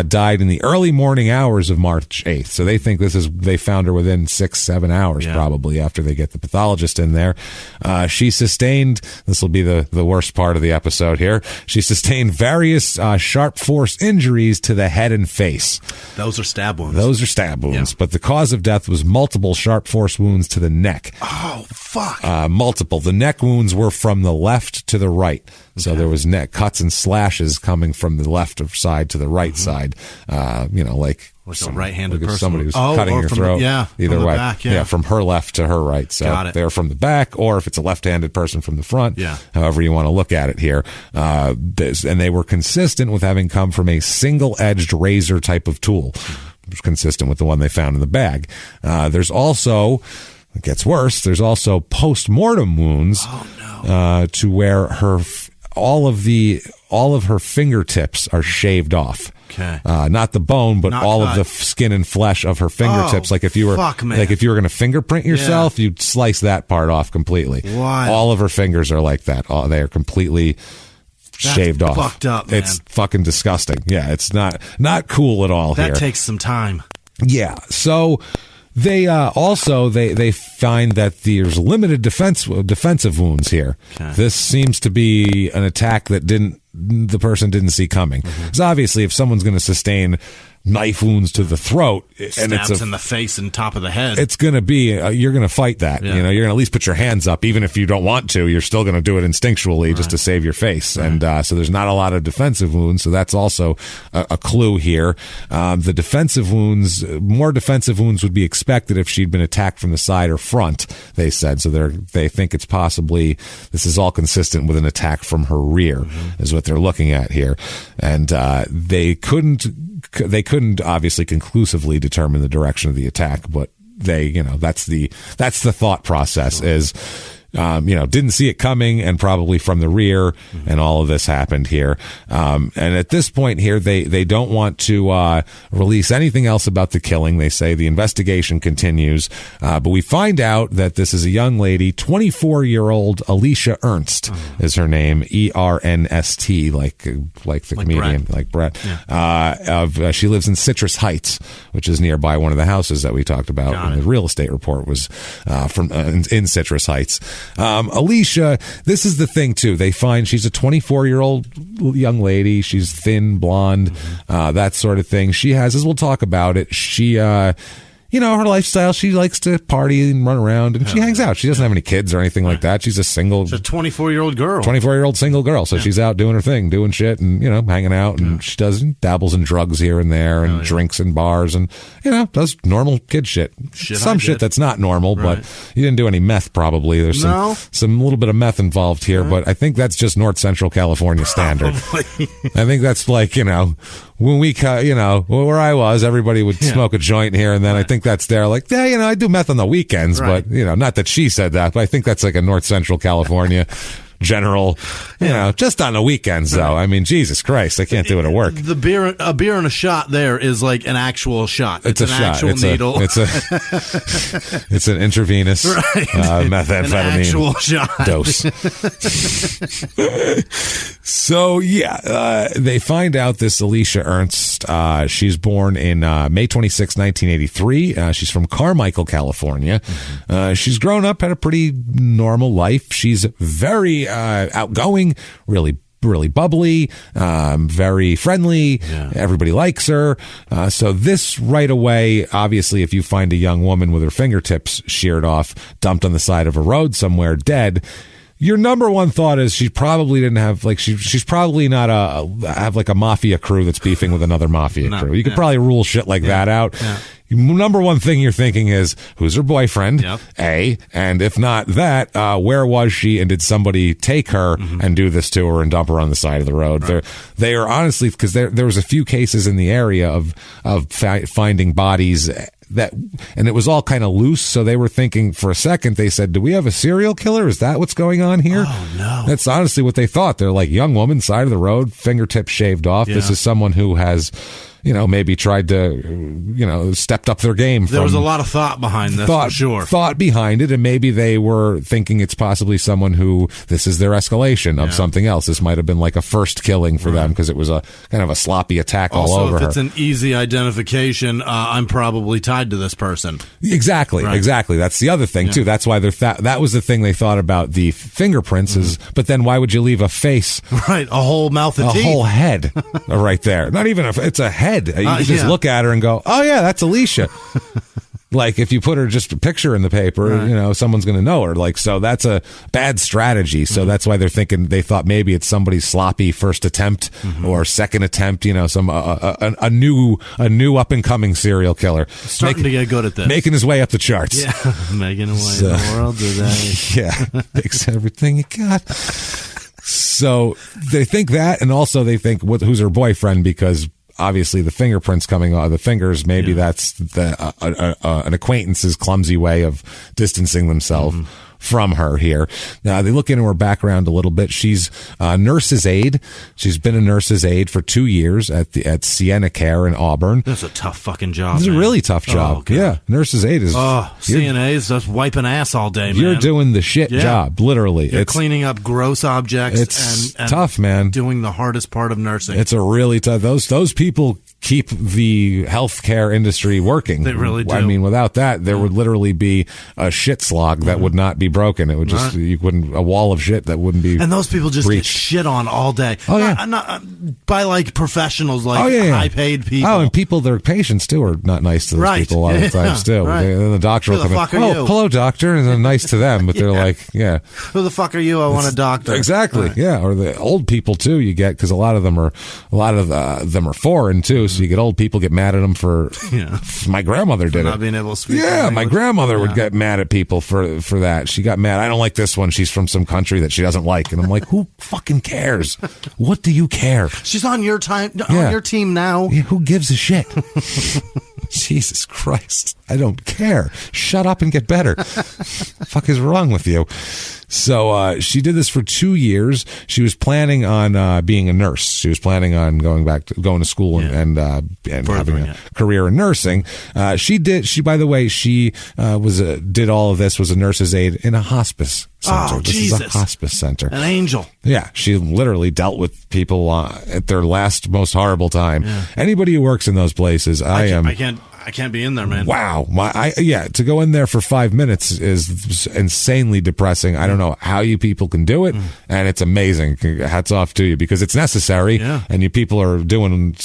died in the early morning hours of March 8th. So they think they found her within 6-7 hours probably after they get the pathologist in there. She sustained, this will be the worst part of the episode here, she sustained various sharp force injuries to the head and face. Those are stab wounds. But the cause of death was multiple sharp force wounds to the neck. Oh, fuck. Multiple. The neck wounds were from the left to the right. So there was neck cuts and slashes coming from the left side to the right side. Like a right-handed person. Somebody was cutting your throat. Either way. Back, from her left to her right. So they're from the back, or if it's a left-handed person from the front, however you want to look at it here. And they were consistent with having come from a single-edged razor type of tool. It was consistent with the one they found in the bag. There's also, it gets worse, there's also post-mortem wounds to where all of her fingertips are shaved off. Okay. Not the bone, but all of the skin and flesh of her fingertips. Like if you were going to fingerprint yourself, you'd slice that part off completely. Wild. All of her fingers are like that. They are completely shaved off. Fucked up, man. It's fucking disgusting. Yeah, it's not cool at all. That takes some time. Yeah. So they also find that there's limited defensive wounds here. Okay. This seems to be an attack that the person didn't see coming. Because obviously, if someone's going to sustain knife wounds to the throat, and it's in the face and top of the head, it's going to be you're going to fight that. You're going to at least put your hands up, even if you don't want to. You're still going to do it instinctually just to save your face. Right. And so there's not a lot of defensive wounds. So that's also a clue here. The defensive wounds, more defensive wounds would be expected if she'd been attacked from the side or front. They said so. They think it's possibly this is all consistent with an attack from her rear, is what they're looking at here, and they couldn't obviously conclusively determine the direction of the attack, but that's the thought process is didn't see it coming and probably from the rear, and all of this happened here. And at this point here, they don't want to release anything else about the killing. They say the investigation continues, but we find out that this is a young lady, 24-year-old Alicia Ernst is her name, Ernst, like the comedian, Brett. like Brett. Yeah. She lives in Citrus Heights, which is nearby one of the houses that we talked about. The real estate report was from in Citrus Heights. Alicia, this is the thing too. They find she's a 24-year-old young lady. She's thin, blonde, that sort of thing. She has, as we'll talk about it, she, her lifestyle, she likes to party and run around, and she hangs out. She doesn't have any kids or anything like that. She's a single... She's a 24-year-old girl. 24-year-old single girl. So she's out doing her thing, doing shit, and, hanging out, and she dabbles in drugs here and there, and drinks in bars, and, does normal kid shit. Some shit that's not normal, but you didn't do any meth, probably. There's some little bit of meth involved here, but I think that's just North Central California standard. I think that's like, when we, where I was, everybody would smoke a joint here, and then I think that's there, like, I do meth on the weekends, but, not that she said that, but I think that's like a North Central California general, just on the weekends, though. I mean, Jesus Christ, I can't do it at work. A beer and a shot there is like an actual shot. It's an actual needle. It's an intravenous methamphetamine an actual shot. Dose. So, they find out this Alicia Ernst, she's born in May 26, 1983. She's from Carmichael, California. She's grown up, had a pretty normal life. She's very outgoing, really bubbly, very friendly. Everybody likes her. So this right away, obviously, if you find a young woman with her fingertips sheared off, dumped on the side of a road somewhere dead, your number one thought is she probably didn't have, like, she's probably not have like a mafia crew that's beefing with another mafia crew. You could probably rule shit like that out. Number one thing you're thinking is, who's her boyfriend? A, and if not that, where was she, and did somebody take her and do this to her and dump her on the side of the road? They are honestly, because there was a few cases in the area of finding bodies and it was all kind of loose, so they were thinking for a second, they said, do we have a serial killer? Is that what's going on here? Oh, no. That's honestly what they thought. They're like, young woman, side of the road, fingertips shaved off. This is someone who has, maybe tried to, stepped up their game. There was a lot of thought behind this, for sure. Thought behind it, and maybe they were thinking it's possibly someone who, this is their escalation of something else. This might have been like a first killing for them, because it was a kind of a sloppy attack all over her. Also, if it's an easy identification, I'm probably tied to this person. Exactly. That's the other thing, too. That's why that was the thing they thought about the fingerprints is, but then why would you leave a face? Right, a whole mouth of teeth. A whole head right there. Not even it's a head. You can just look at her and go, oh, yeah, that's Alicia. Like, if you put her just a picture in the paper, someone's going to know her. Like, so that's a bad strategy. So that's why they thought maybe it's somebody's sloppy first attempt or second attempt, some a new up and coming serial killer. Starting to get good at this. Making his way up the charts. Yeah, making his way in the world today. Takes everything you got. So they think that, and also they think who's her boyfriend, because obviously the fingerprints coming out of the fingers, maybe that's an acquaintance's clumsy way of distancing themselves from her here. Now, they look into her background a little bit. She's a nurse's aide. She's been a nurse's aide for 2 years at Sienna Care in Auburn. That's a tough fucking job. It's a really tough job. Nurse's aide is... CNA's just wiping ass all day, man. You're doing the shit job, literally. You're cleaning up gross objects and tough, man. Doing the hardest part of nursing. It's a really tough... Those people keep the healthcare industry working. They really do. I mean, without that, there would literally be a shit slog that would not be broken. It would just a wall of shit that wouldn't be. And those people just breached. get shit on all day. Oh yeah, not by like professionals, like high paid people. Oh, and their patients too are not nice to those people a lot of times too. And the doctor will come in. Oh, hello, doctor, and they're nice to them, but they're like, who the fuck are you? I want a doctor. Exactly. Right. Yeah, or the old people too. You get, because a lot of them are foreign too. So you get old people get mad at them for. My grandmother did not being able to speak. Yeah, my grandmother would get mad at people for that. She got mad. I don't like this one. She's from some country that she doesn't like, and I'm like, who fucking cares? What do you care? She's on your on your team now. Yeah, who gives a shit? Jesus Christ. I don't care. Shut up and get better. The fuck is wrong with you? So she did this for 2 years. She was planning on being a nurse. She was planning on going to school and having a career in nursing. She by the way, did all of this, was a nurse's aide in a hospice center. Oh, this Jesus. is a hospice center. An angel. Yeah, she literally dealt with people at their last, most horrible time. Yeah. Anybody who works in those places, I can't be in there, man. Wow. To go in there for 5 minutes is insanely depressing. I don't know how you people can do it, and it's amazing. Hats off to you, because it's necessary, and you people are doing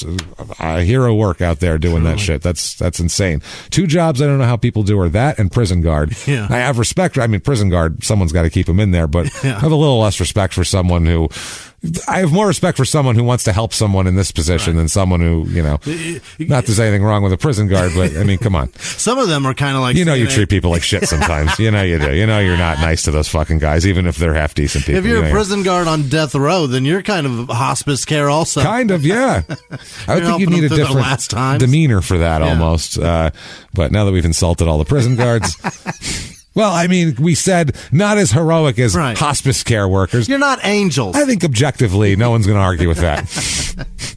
hero work out there doing that shit. That's insane. 2 jobs I don't know how people do are that and prison guard. Yeah. I have respect. I mean, prison guard, someone's got to keep him in there, but I have a little less respect for someone who... I have more respect for someone who wants to help someone in this position than someone who, not that there's anything wrong with a prison guard, but I mean, come on. Some of them are kind of like... you treat people like shit sometimes. You do. You're not nice to those fucking guys, even if they're half decent people. If you're a prison guard on death row, then you're kind of hospice care also. Kind of, yeah. I would think you need a different demeanor for that almost. But now that we've insulted all the prison guards... Well, I mean, we said not as heroic as hospice care workers. You're not angels. I think objectively, no one's going to argue with that.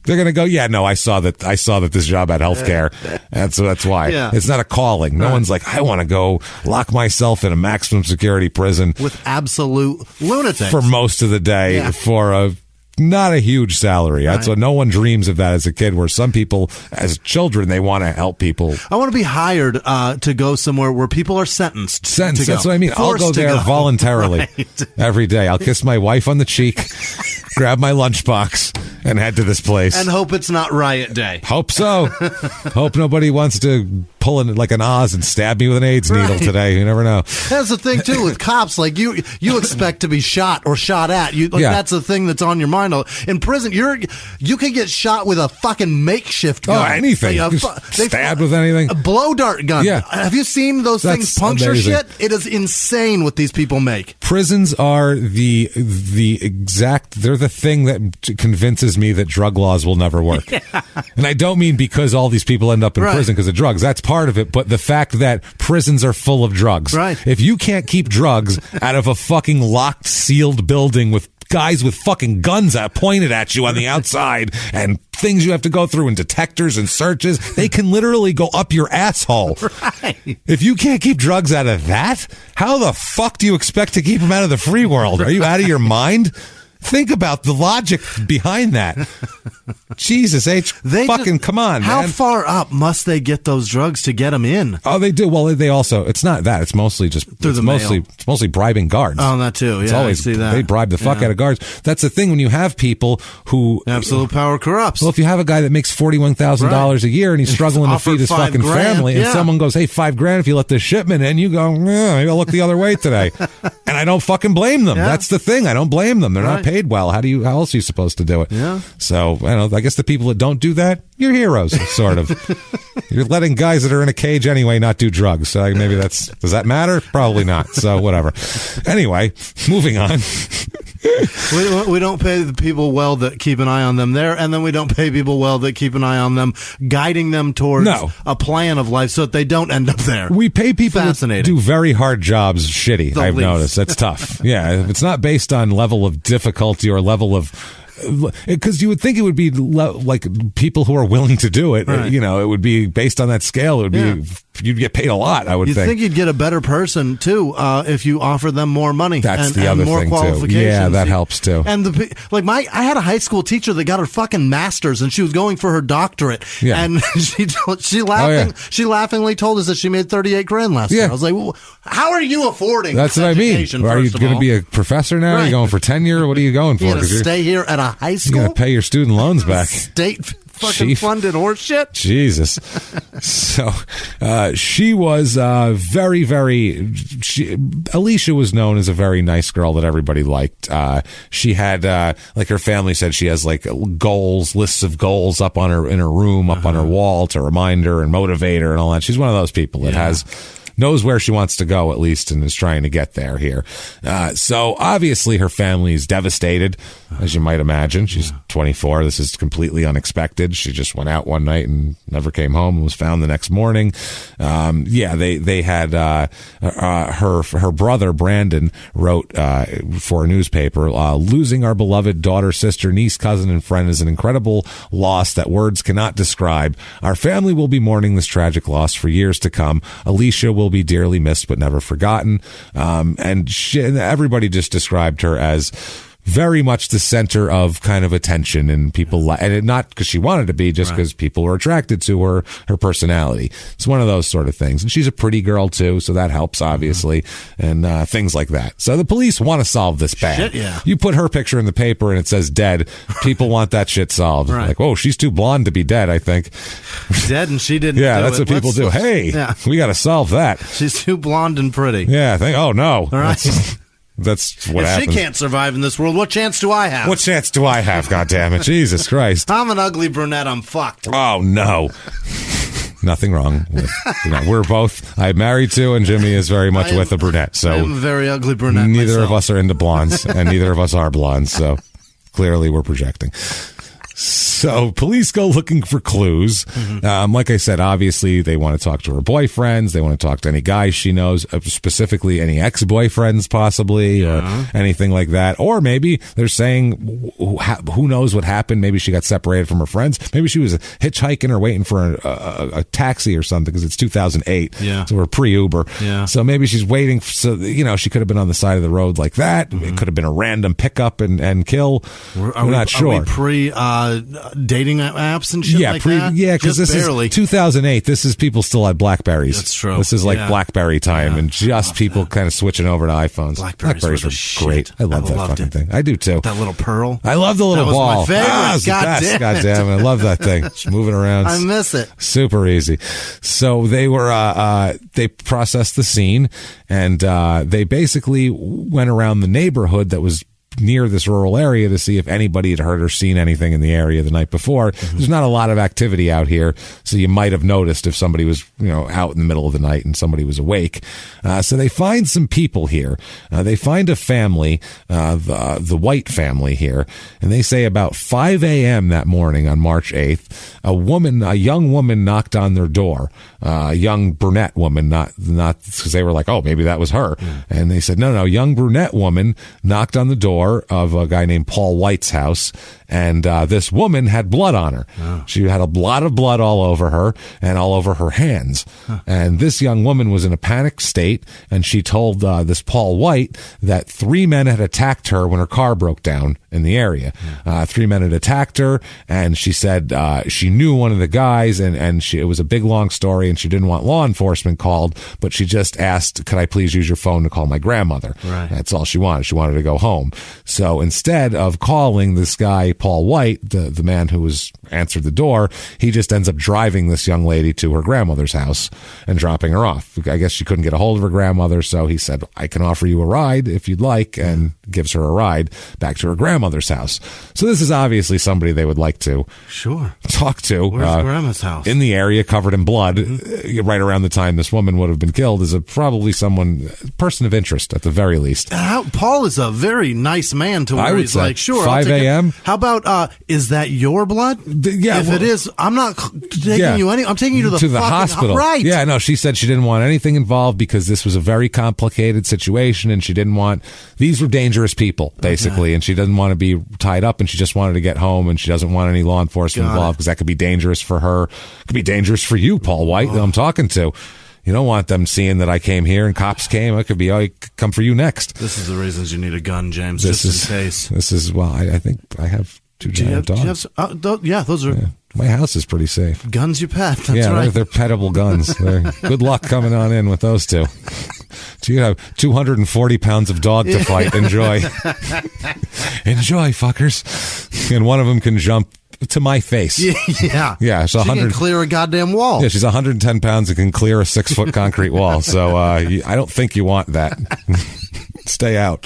They're going to go, yeah, no, I saw that this job had health care. That's why. Yeah. It's not a calling. No one's like, I want to go lock myself in a maximum security prison. With absolute lunatics. For most of the day for not a huge salary. That's what no one dreams of that as a kid, where some people as children, they want to help people. I want to be hired to go somewhere where people are sentenced. That's what I mean. I'll go there voluntarily every day. I'll kiss my wife on the cheek, grab my lunchbox, and head to this place. And hope it's not riot day. Hope so. Hope nobody wants to pull in like an Oz and stab me with an AIDS needle today. You never know. That's the thing too with cops. Like you expect to be shot or shot at. That's the thing that's on your mind. In prison, you can get shot with a fucking makeshift gun. Oh, anything. Stabbed with anything. A blow dart gun. Yeah. Have you seen those things puncture amazing. Shit? It is insane what these people make. Prisons are the exact. They're the thing that convinces me that drug laws will never work. And I don't mean because all these people end up in prison because of drugs. That's part of it. But the fact that prisons are full of drugs. Right. If you can't keep drugs out of a fucking locked, sealed building with guys with fucking guns pointed at you on the outside and things you have to go through and detectors and searches, they can literally go up your asshole. Right. If you can't keep drugs out of that, how the fuck do you expect to keep them out of the free world? Are you out of your mind? Think about the logic behind that. Jesus H. Come on, how man. far up must they get those drugs to get them in? Oh, they do. Well, they also, it's not that. It's mostly just, through the mail. It's mostly bribing guards. Oh, that too. Yeah, I see that. They bribe the fuck out of guards. That's the thing when you have people who... Absolute power corrupts. Well, if you have a guy that makes $41,000 a year and he's struggling to feed his fucking family, and someone goes, hey, $5,000 if you let this shipment in, you go, maybe I'll look the other way today. And I don't fucking blame them. Yeah. That's the thing. I don't blame them. They're not paid well. How else are you supposed to do it? Yeah. So, I guess the people that don't do that, you're heroes, sort of. You're letting guys that are in a cage anyway not do drugs. So maybe does that matter? Probably not. So whatever. Anyway, moving on. We don't pay the people well that keep an eye on them there, and then we don't pay people well that keep an eye on them, guiding them towards a plan of life so that they don't end up there. We pay people that do very hard jobs shitty, I've noticed. That's tough. Yeah, if it's not based on level of difficulty or level of... Because you would think it would be like people who are willing to do it. Right. It would be based on that scale. It would be you'd get paid a lot. I would think. You'd think you'd get a better person too if you offer them more money. That's the other more thing qualifications. Too. Yeah, that helps too. And I had a high school teacher that got her fucking master's and she was going for her doctorate. Yeah. And she laughingly told us that she made $38,000 last year. I was like, well, how are you affording? That's what I mean. Are you going to be a professor now? Right. Are you going for tenure? What are you going for? You're going to stay here at a high school. You're going to pay your student loans back. State fucking funded horse shit. Jesus. So she was very, very... Alicia was known as a very nice girl that everybody liked. She had, like her family said, she has like lists of goals up in her room, up on her wall to remind her and motivate her and all that. She's one of those people that knows where she wants to go, at least, and is trying to get there here. So obviously her family is devastated, as you might imagine. She's 24. This is completely unexpected. She just went out one night and never came home and was found the next morning. They had her brother Brandon wrote for a newspaper, losing our beloved daughter, sister, niece, cousin, and friend is an incredible loss that words cannot describe. Our family will be mourning this tragic loss for years to come. Alicia will be dearly missed but never forgotten. And everybody just described her as very much the center of kind of attention, and people, and not because she wanted to be, just because people were attracted to her personality. It's one of those sort of things. And she's a pretty girl too, so that helps, obviously, and things like that. So the police want to solve this bad. Shit, yeah. You put her picture in the paper and it says dead, people want that shit solved. Right. Like, oh, she's too blonde to be dead, I think. Dead and she didn't Yeah, do that's it. what people do. Hey, we got to solve that. She's too blonde and pretty. Yeah, I think, oh no. All right. That's what if happens. She can't survive in this world, what chance do I have? What chance do I have, goddammit? Jesus Christ. I'm an ugly brunette, I'm fucked. Oh, no. Nothing wrong with, we're both, I'm married to, and Jimmy is very much with a brunette. So I'm a very ugly brunette neither myself. of us are into blondes, and neither of us are blondes, so clearly we're projecting. So police go looking for clues. Like I said, obviously they want to talk to her boyfriends. They want to talk to any guys she knows, specifically any ex-boyfriends possibly, or anything like that. Or maybe they're saying, who knows what happened? Maybe she got separated from her friends. Maybe she was hitchhiking or waiting for a taxi or something, because it's 2008. Yeah. So we're pre-Uber. Yeah. So maybe she's waiting. So, she could have been on the side of the road like that. It could have been a random pickup and kill. We're not sure. Are we dating apps and shit like that? Yeah, because this barely. is 2008. This is people still had Blackberries. That's true. This is like Blackberry time, and just people that. kind of switching over to iPhones. Blackberries were great. I love that fucking thing. I do too. That little pearl. I love the little that was ball. My favorite. God damn it. I love that thing. Just moving around. I miss it. Super easy. So they were they processed the scene, and they basically went around the neighborhood that was near this rural area to see if anybody had heard or seen anything in the area the night before. There's not a lot of activity out here, so you might have noticed if somebody was, out in the middle of the night and somebody was awake. So they find some people here. They find a family, the White family here, and they say about 5 a.m. that morning on March 8th, a young woman knocked on their door. A young brunette woman, not because they were like, oh, maybe that was her. And they said, no, young brunette woman knocked on the door of a guy named Paul White's house, and this woman had blood on her. She had a lot of blood all over her and all over her hands. And this young woman was in a panicked state, and she told this Paul White that 3 men had attacked her when her car broke down in the area. 3 men had attacked her, and she said she knew one of the guys, and it was a big long story, and she didn't want law enforcement called, but she just asked, could I please use your phone to call my grandmother? Right. That's all she wanted. She wanted to go home. So instead of calling this guy, Paul White, the man who was answered the door, he just ends up driving this young lady to her grandmother's house and dropping her off. I guess she couldn't get a hold of her grandmother, so he said, I can offer you a ride if you'd like, and gives her a ride back to her grandmother's house. So this is obviously somebody they would like to talk to. Where's grandma's house? In the area, covered in blood, right around the time this woman would have been killed, is probably person of interest at the very least. Paul is a very nice man to where he's like, sure, 5 a.m. How about, is that your blood? Yeah. If it is, I'm not taking you I'm taking you to the hospital. Right. Yeah, no, she said she didn't want anything involved because this was a very complicated situation, and she didn't want, these were dangerous people, basically, and she doesn't want to be tied up, and she just wanted to get home, and she doesn't want any law enforcement involved because that could be dangerous for her. It could be dangerous for you, Paul White, that I'm talking to. You don't want them seeing that I came here and cops came. It could be, I come for you next. This is the reasons you need a gun, James, just in case. This is, I think I have two giant dogs. Those are... Yeah. My house is pretty safe. Guns you pet. That's right. They're petable guns. Good luck coming on in with those two. You have 240 pounds of dog to fight. Enjoy. Enjoy, fuckers. And one of them can jump to my face. Yeah. Yeah. So she can clear a goddamn wall. Yeah, she's 110 pounds and can clear a 6-foot concrete wall. So I don't think you want that. Stay out.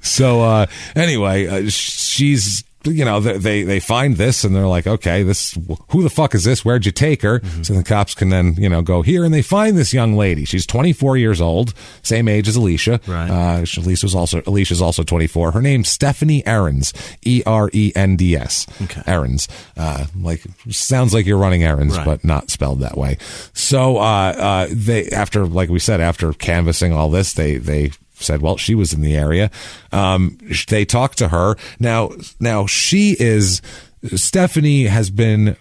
So anyway, she's... they find this and they're like, okay, who the fuck is this? Where'd you take her? So the cops can then, go here, and they find this young lady. She's 24 years old, same age as Alicia. Right. Alicia's also 24. Her name's Stephanie Ahrens, Erends. Okay. Ahrens. Sounds like you're running errands, but not spelled that way. So, after canvassing all this, they said, well, she was in the area. They talked to her. Now she is Stephanie has been,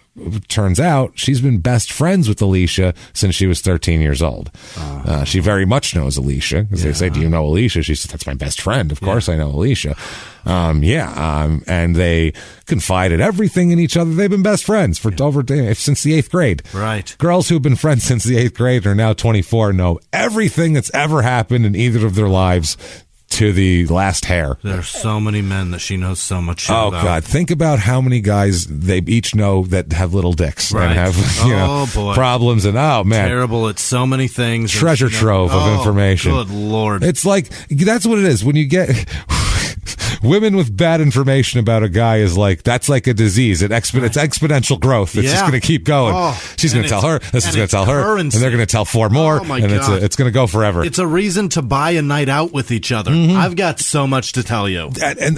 turns out, she's been best friends with Alicia since she was 13 years old. She very much knows Alicia, because they say, do you know Alicia? She said, that's my best friend. Of course I know Alicia. And they confided everything in each other. They've been best friends for since the 8th grade. Right. Girls who've been friends since the 8th grade are now 24, know everything that's ever happened in either of their lives to the last hair. There's so many men that she knows so much about. Oh, God. Think about how many guys they each know that have little dicks and have problems. And, oh, man. Terrible at so many things. Treasure trove of information. Good Lord. It's like, that's what it is. When you get... Women with bad information about a guy is like, that's like a disease. It's exponential growth. It's just going to keep going. She's going to tell her, this is going to tell her, and they're going to tell 4 more, and it's going to go forever. It's a reason to buy a night out with each other. I've got so much to tell you.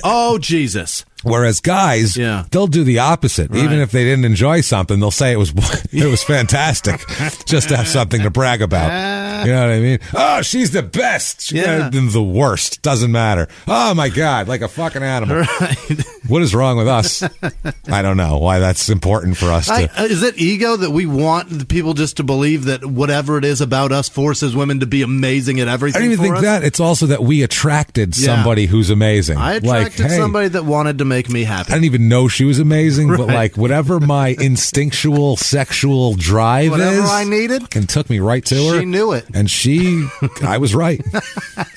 Oh, Jesus. Whereas guys, they'll do the opposite. Right. Even if they didn't enjoy something, they'll say it was fantastic, just to have something to brag about. You know what I mean? Oh, she's the best. She's the worst. Doesn't matter. Oh, my God, like a fucking animal. Right. What is wrong with us? I don't know why that's important for us. Is it ego that we want the people just to believe that whatever it is about us forces women to be amazing at everything? I don't even think that. It's also that we attracted somebody who's amazing. I attracted somebody that wanted to make me happy. I didn't even know she was amazing, but like whatever my instinctual sexual drive whatever I needed, and took me right to her. She knew it. And I was right.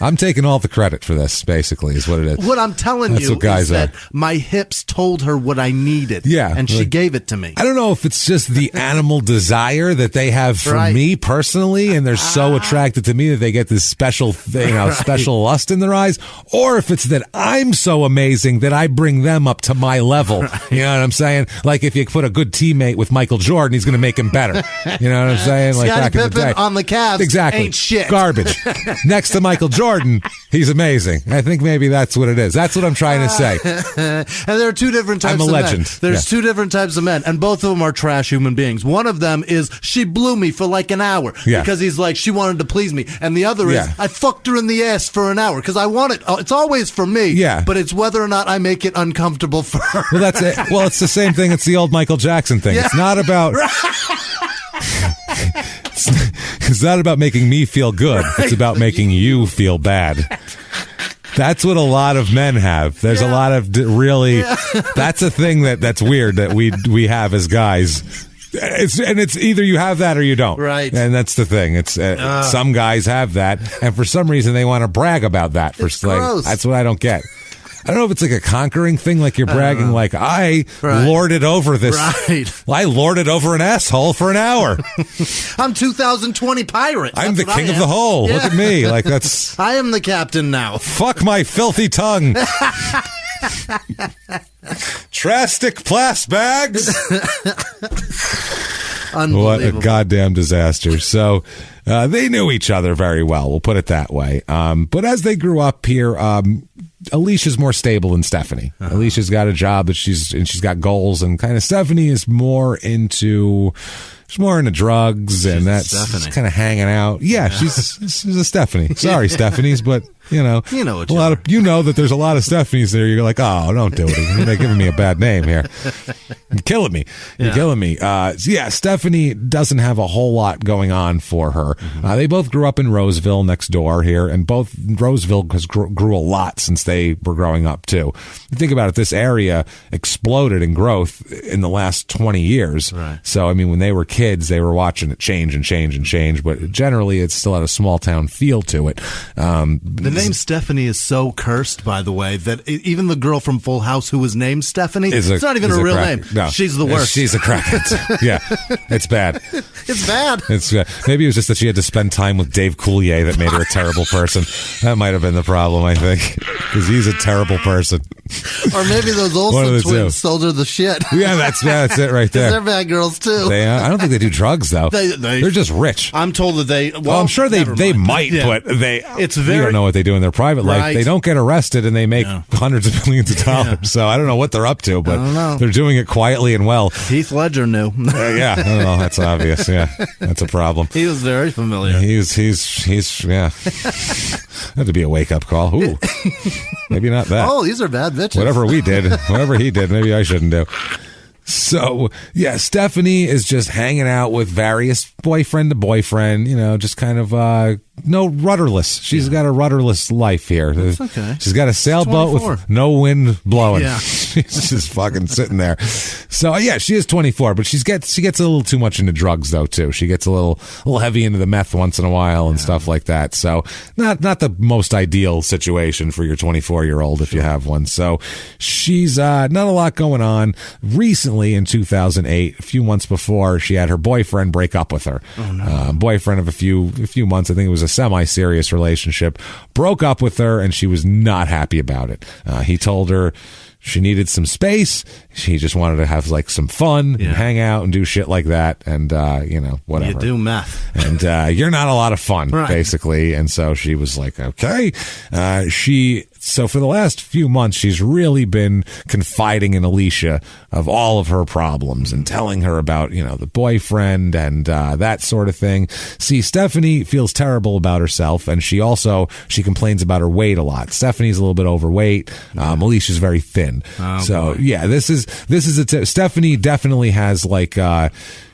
I'm taking all the credit for this, basically, is what it is. What I'm telling you is that my hips told her what I needed. Yeah. And she gave it to me. I don't know if it's just the animal desire that they have for me personally, and they're so attracted to me that they get this special thing, special lust in their eyes, or if it's that I'm so amazing that I bring them up to my level. Right. You know what I'm saying? Like if you put a good teammate with Michael Jordan, he's going to make him better. You know what I'm saying? Like Scottie back in the day. On the Cavs, exactly. Ain't shit. Garbage. Next to Michael Jordan, he's amazing. I think maybe that's what it is. That's what I'm trying to say. And there are 2 different types of men. I'm a legend. There's 2 different types of men, and both of them are trash human beings. One of them is, she blew me for like an hour because he's like, she wanted to please me. And the other is, I fucked her in the ass for an hour because I want it. It's always for me, but it's whether or not I make it uncomfortable for her. Well, that's it. Well, it's the same thing. It's the old Michael Jackson thing. It's not about... It's not about making me feel good. It's about making you feel bad. That's what a lot of men have. There's a lot of really... That's a thing that's weird that we have as guys. It's either you have that or you don't. Right. And that's the thing. It's some guys have that, and for some reason they want to brag about that. That's what I don't get. I don't know if it's like a conquering thing, like you're bragging, like, I lorded over this. Right. I lorded over an asshole for an hour. I'm 2020 pirate. I'm the king of the hole. Look at me. Like, that's... I am the captain now. Fuck my filthy tongue. Trastic plas bags. What a goddamn disaster. So they knew each other very well, we'll put it that way. But as they grew up here, Alicia's more stable than Stephanie. Alicia's got a job that she's got goals, and kind of Stephanie is more into... She's more into drugs, and that's kind of hanging out. Yeah, she's a Stephanie. Sorry, Stephanies, but you know what that there's a lot of Stephanies there. You're like, oh, don't do it. You're giving me a bad name here. You're killing me. You're killing me. Stephanie doesn't have a whole lot going on for her. They both grew up in Roseville next door here, and both Roseville grew a lot since they were growing up too. You think about it, this area exploded in growth in the last 20 years. Right. So I mean, when they were kids, they were watching it change and change and change, but generally it still had a small town feel to it. The name Stephanie is so cursed, by the way, that even the girl from Full House who was named Stephanie, it's not even her real name. No, she's the worst. She's a crackhead. Yeah, it's bad. It's bad. Maybe it was just that she had to spend time with Dave Coulier that made her a terrible person. That might have been the problem, I think, because he's a terrible person. Or maybe those Olsen twins sold her the shit. Yeah, that's it right there. They're bad girls too. I don't think they do drugs though. They're just rich. I'm told that they. Well, I'm sure they might, but they. You don't know what they do in their private life. They don't get arrested, and they make hundreds of millions of dollars. Yeah. So I don't know what they're up to, but they're doing it quietly and well. Heath Ledger knew. Yeah, I don't know. That's obvious. Yeah, that's a problem. He was very familiar. He's yeah. Had to be a wake up call. Ooh, maybe not that. Oh, these are bad bitches. Whatever he did, maybe I shouldn't do. So, yeah, Stephanie is just hanging out with various boyfriend to boyfriend, just kind of no rudderless. She's got a rudderless life here. That's okay. She's got a sailboat with no wind blowing. Yeah. She's just fucking sitting there. So, yeah, she is 24, but she gets a little too much into drugs, though, too. She gets a little heavy into the meth once in a while and stuff like that. So, not the most ideal situation for your 24-year-old if you have one. So, she's not a lot going on. Recently, in 2008, a few months before, she had her boyfriend break up with her. Oh, no. Boyfriend of a few months. I think it was a semi-serious relationship. Broke up with her, and she was not happy about it. He told her she needed some space. She just wanted to have like some fun and hang out and do shit like that. And, whatever. You do meth. And you're not a lot of fun, right. Basically. And so she was like, okay. So for the last few months, she's really been confiding in Alicia of all of her problems and telling her about, the boyfriend and that sort of thing. See, Stephanie feels terrible about herself, and she complains about her weight a lot. Stephanie's a little bit overweight. Alicia's very thin. Oh, so, boy. Yeah, this is Stephanie definitely has like, a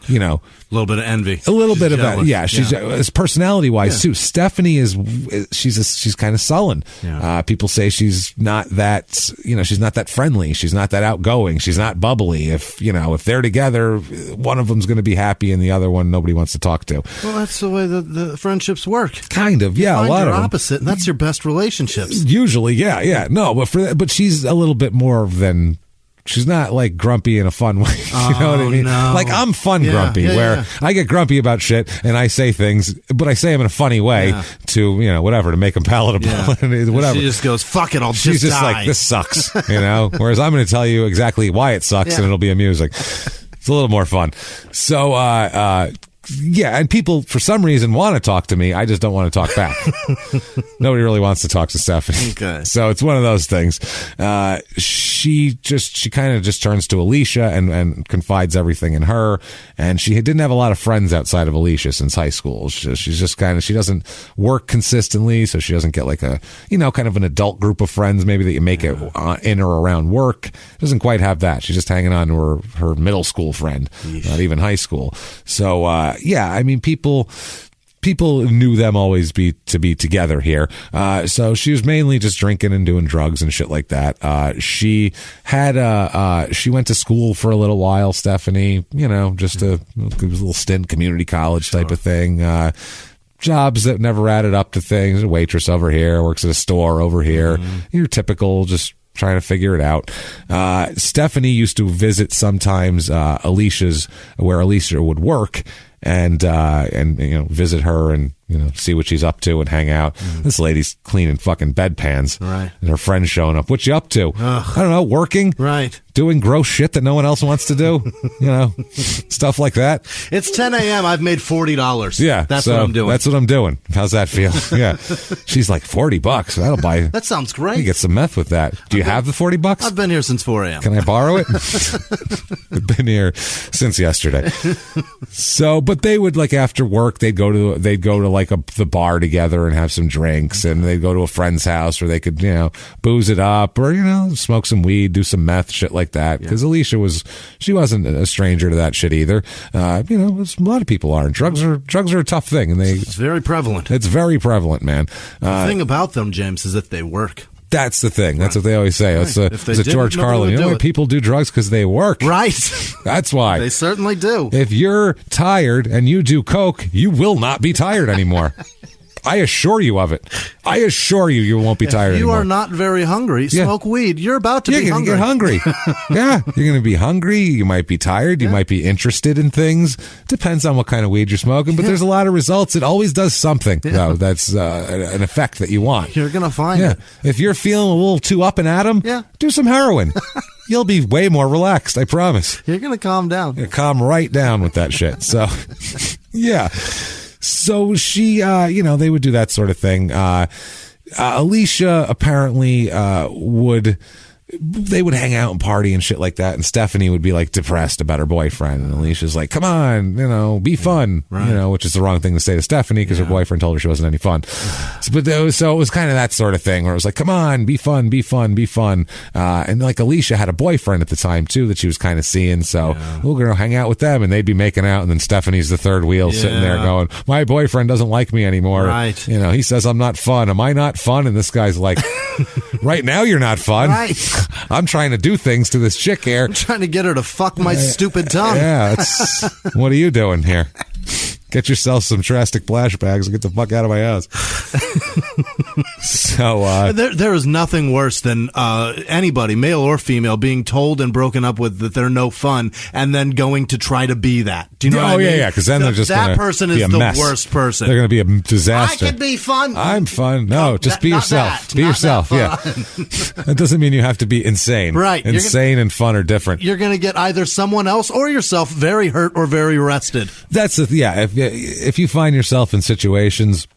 little bit of envy. A little bit jealous. Of that. Yeah, she's personality wise too. Stephanie she's kind of sullen. Yeah. People say she's not that, she's not that friendly. She's not that outgoing. She's not bubbly. If they're together, one of them's going to be happy and the other one nobody wants to talk to. Well, that's the way the friendships work. Kind of. Yeah. You a lot your of them. opposite, and that's your best relationships. Usually. Yeah. Yeah. No, but she's a little bit more than. She's not like grumpy in a fun way. You know what I mean? No. Like I'm fun grumpy, where I get grumpy about shit and I say things, but I say them in a funny way to, whatever, to make them palatable. Yeah. Whatever. She just goes, fuck it, She's just die. like, this sucks, Whereas I'm going to tell you exactly why it sucks and it'll be amusing. It's a little more fun. So, and people, for some reason, want to talk to me. I just don't want to talk back. Nobody really wants to talk to Stephanie. Okay. So it's one of those things. She kind of just turns to Alicia and confides everything in her. And she didn't have a lot of friends outside of Alicia since high school. She's just she doesn't work consistently, so she doesn't get like a, kind of an adult group of friends maybe that you make it in or around work. Doesn't quite have that. She's just hanging on to her middle school friend, not even high school. So, people knew them always to be together here. So she was mainly just drinking and doing drugs and shit like that. She went to school for a little while, Stephanie, just a little stint, community college type of thing. Jobs that never added up to things. A waitress over here, works at a store over here. Your typical, just trying to figure it out. Stephanie used to visit sometimes Alicia's, where Alicia would work, and visit her and see what she's up to and hang out. This lady's cleaning fucking bedpans. Right. And her friend's showing up. What you up to? Ugh. I don't know, working. Right. Doing gross shit that no one else wants to do. Stuff like that. It's 10 a.m. I've made $40. Yeah. That's what I'm doing. That's what I'm doing. How's that feel? Yeah. She's like, $40. That'll buy. That sounds great. You get some meth with that. Do you have the $40? I've been here since 4 a.m. Can I borrow it? I've been here since yesterday. So, but they would, like, after work, they'd go to like the bar together and have some drinks, and they'd go to a friend's house where they could, booze it up or, smoke some weed, do some meth, shit like that. Because Alicia wasn't a stranger to that shit either. A lot of people are. Drugs are a tough thing, and it's very prevalent. It's very prevalent, man. The thing about them, James, is that they work. That's the thing. That's what they always say. Right. It's a George Carlin. Why people do drugs? Because they work. Right. That's why. They certainly do. If you're tired and you do coke, you will not be tired anymore. I assure you of it. I assure you won't be tired anymore. You are not very hungry. Smoke weed. You're about to be hungry. You're going to get hungry. Yeah. You're going to be hungry. You might be tired. You might be interested in things. Depends on what kind of weed you're smoking, but there's a lot of results. It always does something, though. That's an effect that you want. You're going to find it. If you're feeling a little too up and at 'em, do some heroin. You'll be way more relaxed, I promise. You're going to calm down. You're calm right down with that shit. So, yeah. So she, they would do that sort of thing. Alicia apparently would they would hang out and party and shit like that, and Stephanie would be like depressed about her boyfriend, and Alicia's like, come on, be fun, which is the wrong thing to say to Stephanie because her boyfriend told her she wasn't any fun. So it was kind of that sort of thing where it was like, come on, be fun, and like Alicia had a boyfriend at the time too that she was kind of seeing, so we're gonna hang out with them, and they'd be making out, and then Stephanie's the third wheel sitting there going, my boyfriend doesn't like me anymore, he says I'm not fun. Am I not fun? And this guy's like, right now you're not fun. I'm trying to do things to this chick here. I'm trying to get her to fuck my stupid tongue. Yeah, what are you doing here? Get yourself some drastic flashbacks and get the fuck out of my house. So there is nothing worse than anybody, male or female, being told and broken up with that they're no fun, and then going to try to be that. Do you know what I mean? Yeah, because then they're just that person is the worst person. They're going to be a disaster. I can be fun. I'm fun. No, just be yourself. Be yourself. Yeah. That doesn't mean you have to be insane. Right. Insane and fun are different. You're going to get either someone else or yourself very hurt or very arrested. That's if you find yourself in situations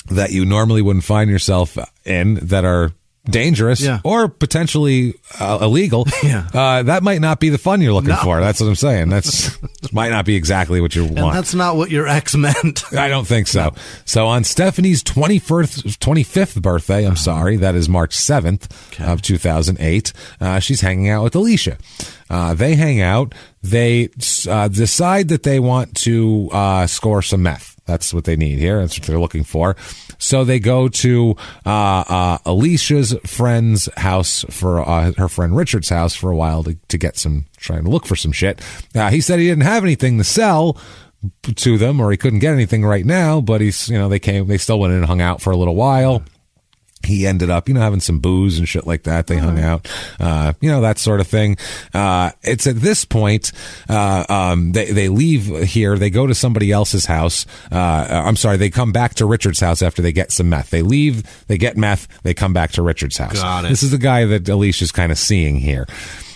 that you normally wouldn't find yourself in that are dangerous or potentially illegal, that might not be the fun you're looking for. That's what I'm saying. That's might not be exactly what you want. And that's not what your ex meant. I don't think so. No. So on Stephanie's 25th birthday, that is March 7th of 2008, she's hanging out with Alicia. They hang out. They decide that they want to score some meth. That's what they need here. That's what they're looking for. So they go to Alicia's friend's house for her friend Richard's house for a while to get trying to look for some shit. He said he didn't have anything to sell to them, or he couldn't get anything right now, but they still went in and hung out for a little while. He ended up, having some booze and shit like that. They hung out, that sort of thing. It's at this point, they leave here. They go to somebody else's house. They come back to Richard's house after they get some meth. They leave, they get meth, they come back to Richard's house. Got it. This is the guy that Alicia's kind of seeing here.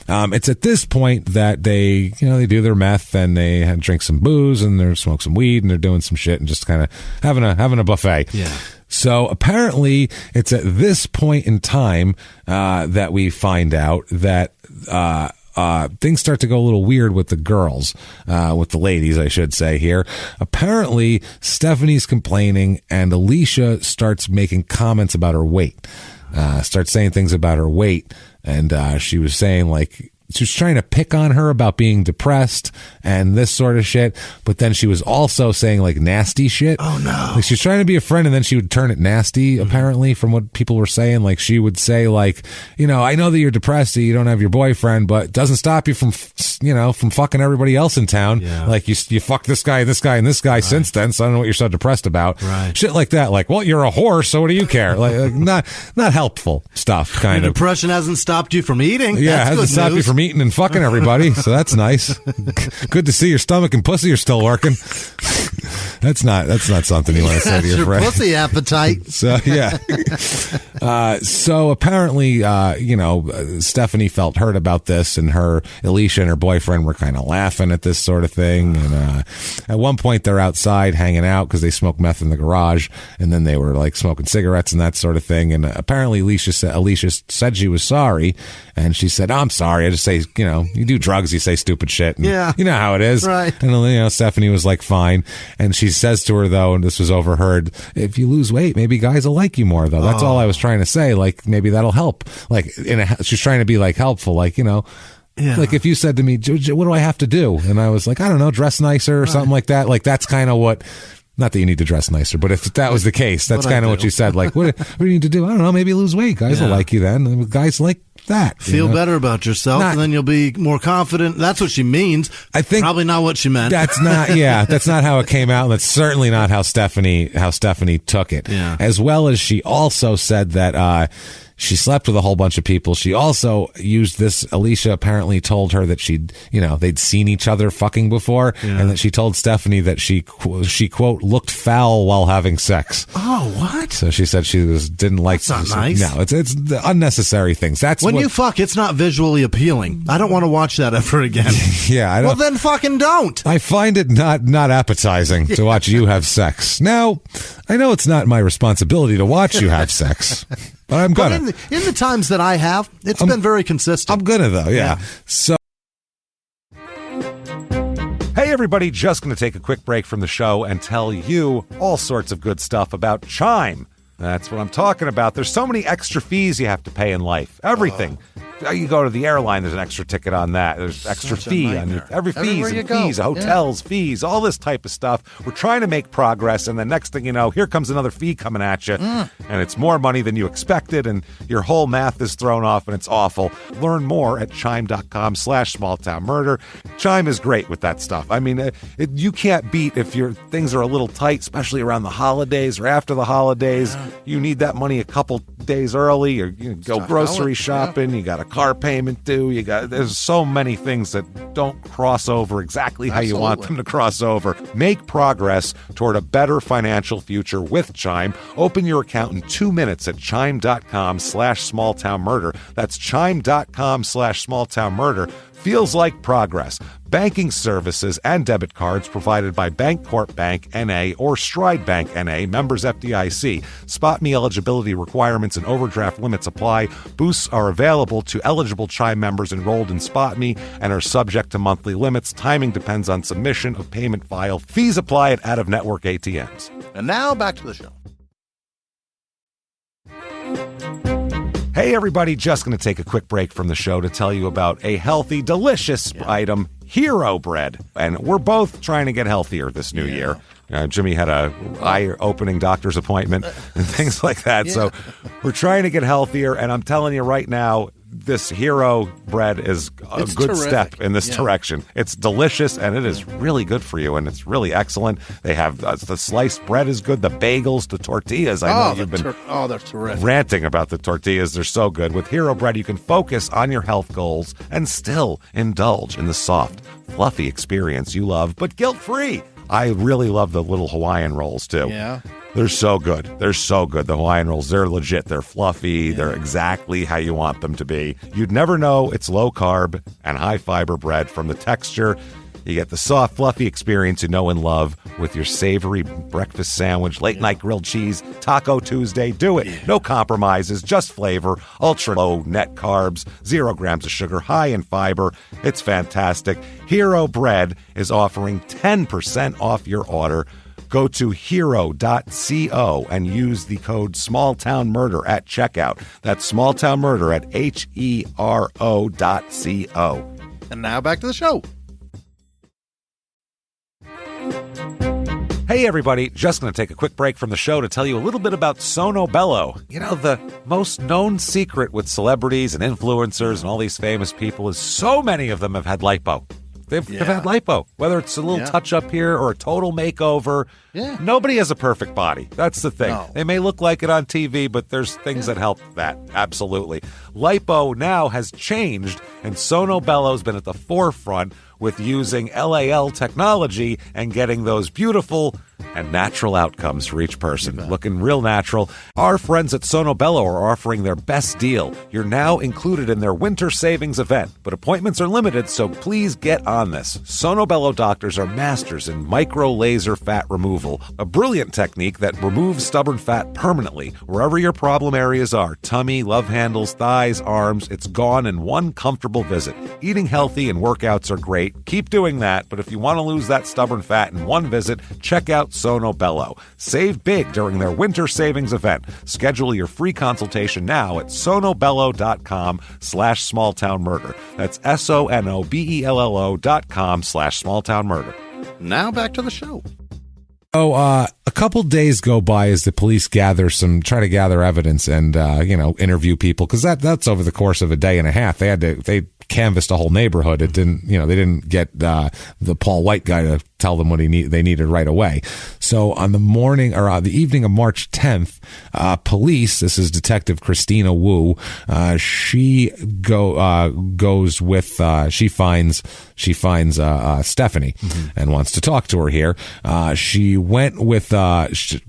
It's at this point that they do their meth and they drink some booze and they smoke some weed and they're doing some shit and just kind of having a buffet. Yeah. So apparently it's at this point in time that we find out that things start to go a little weird with the girls, with the ladies, I should say here. Apparently Stephanie's complaining and Alicia starts making comments about her weight, starts saying things about her weight. And she was saying, like, she was trying to pick on her about being depressed and this sort of shit. But then she was also saying, like, nasty shit. Oh, no. Like, she was trying to be a friend, and then she would turn it nasty, apparently, from what people were saying. Like, she would say, like, I know that you're depressed, you don't have your boyfriend, but it doesn't stop you from fucking everybody else in town. Yeah. Like, you fuck this guy, and this guy, and this guy since then, so I don't know what you're so depressed about. Right. Shit like that. Like, well, you're a whore, so what do you care? Like not helpful stuff, kind of. Depression hasn't stopped you from eating. Yeah, that's it hasn't stopped you from eating and fucking everybody, so that's nice. Good to see your stomach and pussy are still working. That's not something you want to say to your friend. Pussy appetite. So yeah. So apparently, Stephanie felt hurt about this, and Alicia and her boyfriend were kind of laughing at this sort of thing. And at one point, they're outside hanging out because they smoke meth in the garage, and then they were like smoking cigarettes and that sort of thing. And apparently, Alicia said she was sorry, and she said, "I'm sorry. I just say, you do drugs, you say stupid shit. And yeah. You know how it is." Right. And, Stephanie was like, fine. And she says to her, though, and this was overheard, if you lose weight, maybe guys will like you more, though. That's all I was trying to say. Like, maybe that'll help. Like, she's trying to be, like, helpful. Like, Yeah. Like if you said to me, what do I have to do? And I was like, I don't know, dress nicer or something like that. Like, that's kind of what... Not that you need to dress nicer, but if that was the case, that's kind of what you said. Like, what do you need to do? I don't know, maybe lose weight. Guys will like you then. Guys like that. Feel better about yourself, and then you'll be more confident. That's what she means. I think probably not what she meant. That's not. Yeah, that's not how it came out, and that's certainly not how Stephanie took it. Yeah. As well as she also said that she slept with a whole bunch of people. She also used this. Alicia apparently told her that they'd seen each other fucking before, and that she told Stephanie that she quote looked foul while having sex. Oh, what? So she said she didn't like. That's not nice. No, it's the unnecessary things. That's when you fuck. It's not visually appealing. I don't want to watch that ever again. Yeah, I don't. Well, then fucking don't. I find it not appetizing to watch you have sex. Now, I know it's not my responsibility to watch you have sex. But I'm gonna. In the times that I have, it's been very consistent. I'm gonna, though, yeah. So. Hey, everybody, just going to take a quick break from the show and tell you all sorts of good stuff about Chime. That's what I'm talking about. There's so many extra fees you have to pay in life. Everything. You go to the airline, there's an extra ticket on that. There's extra fee on every fees and fees, hotels, fees, all this type of stuff. We're trying to make progress, and the next thing you know, here comes another fee coming at you, and it's more money than you expected, and your whole math is thrown off, and it's awful. Learn more at chime.com/smalltownmurder. Chime is great with that stuff. I mean, you can't beat if your things are a little tight, especially around the holidays or after the holidays. Yeah. You need that money a couple days early, or you go grocery shopping. You got a car payment due. There's so many things that don't cross over exactly how you want them to cross over. Make progress toward a better financial future with Chime. Open your account in 2 minutes at chime.com/smalltownmurder. That's chime.com/smalltownmurder. Feels like progress. Banking services and debit cards provided by Bancorp Bank N.A. or Stride Bank N.A., members FDIC. Spot me eligibility requirements and overdraft limits apply. Boosts are available to eligible Chime members enrolled in Spot Me and are subject to monthly limits. Timing depends on submission of payment file. Fees apply at out-of-network ATMs. And now back to the show. Hey, everybody, just going to take a quick break from the show to tell you about a healthy, delicious item, Hero Bread. And we're both trying to get healthier this new year. Jimmy had a eye-opening doctor's appointment and things like that. So we're trying to get healthier, and I'm telling you right now, this Hero Bread is a good step in this direction. It's delicious, and it is really good for you, and it's really excellent. They have the sliced bread is good, the bagels, the tortillas. I know you've been they're terrific. Ranting about the tortillas. They're so good. With Hero Bread, you can focus on your health goals and still indulge in the soft, fluffy experience you love, but guilt-free. I really love the little Hawaiian rolls, too. Yeah. They're so good. They're so good. The Hawaiian rolls, they're legit. They're fluffy. They're exactly how you want them to be. You'd never know it's low-carb and high-fiber bread from the texture. You get the soft, fluffy experience you know and love with your savory breakfast sandwich, late-night grilled cheese, Taco Tuesday. Do it. No compromises, just flavor, ultra-low net carbs, 0 grams of sugar, high in fiber. It's fantastic. Hero Bread is offering 10% off your order. Go to hero.co and use the code SmallTownMurder at checkout. That's SmallTownMurder at HERO.co. And now back to the show. Hey, everybody, just going to take a quick break from the show to tell you a little bit about Sono Bello. You know, the most known secret with celebrities and influencers and all these famous people is so many of them have had lipo. They've had lipo, whether it's a little touch-up here or a total makeover. Yeah. Nobody has a perfect body. That's the thing. No. They may look like it on TV, but there's things that help that. Absolutely. Lipo now has changed, and Sono Bello's been at the forefront with using LAL technology and getting those beautiful and natural outcomes for each person. Looking real natural. Our friends at Sono Bello are offering their best deal. You're now included in their winter savings event, but appointments are limited, so please get on this. Sono Bello doctors are masters in micro-laser fat removal, a brilliant technique that removes stubborn fat permanently wherever your problem areas are. Tummy, love handles, thighs, arms, it's gone in one comfortable visit. Eating healthy and workouts are great. Keep doing that, but if you want to lose that stubborn fat in one visit, check out Sono Bello. Save big during their winter savings event. Schedule your free consultation now at sonobello.com/smalltownmurder. That's SONOBELLO.com/smalltownmurder. Now back to the show. So a couple days go by as the police try to gather evidence and interview people, because that's over the course of a day and a half. They canvassed a whole neighborhood. It didn't, they didn't get the Paul White guy to tell them what they needed right away. So on the morning or the evening of March 10th, police, this is Detective Christina Wu, she goes with, she finds Stephanie and wants to talk to her here. She went with,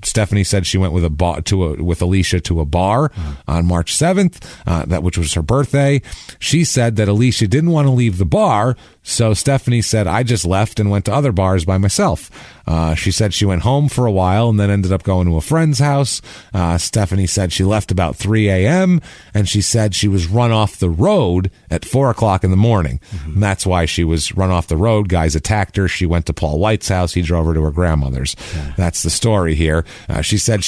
Stephanie said she went with with Alicia to a bar on March 7th, which was her birthday. She said that Alicia didn't want to leave the bar, so Stephanie said, I just left and went to other bars by myself. She said she went home for a while and then ended up going to a friend's house. Stephanie said she left about 3 a.m. and she said she was run off the road at 4 o'clock in the morning. And that's why she was run off the road. Guys attacked her. She went to Paul White's house. He drove her to her grandmother's. That's the story here. She said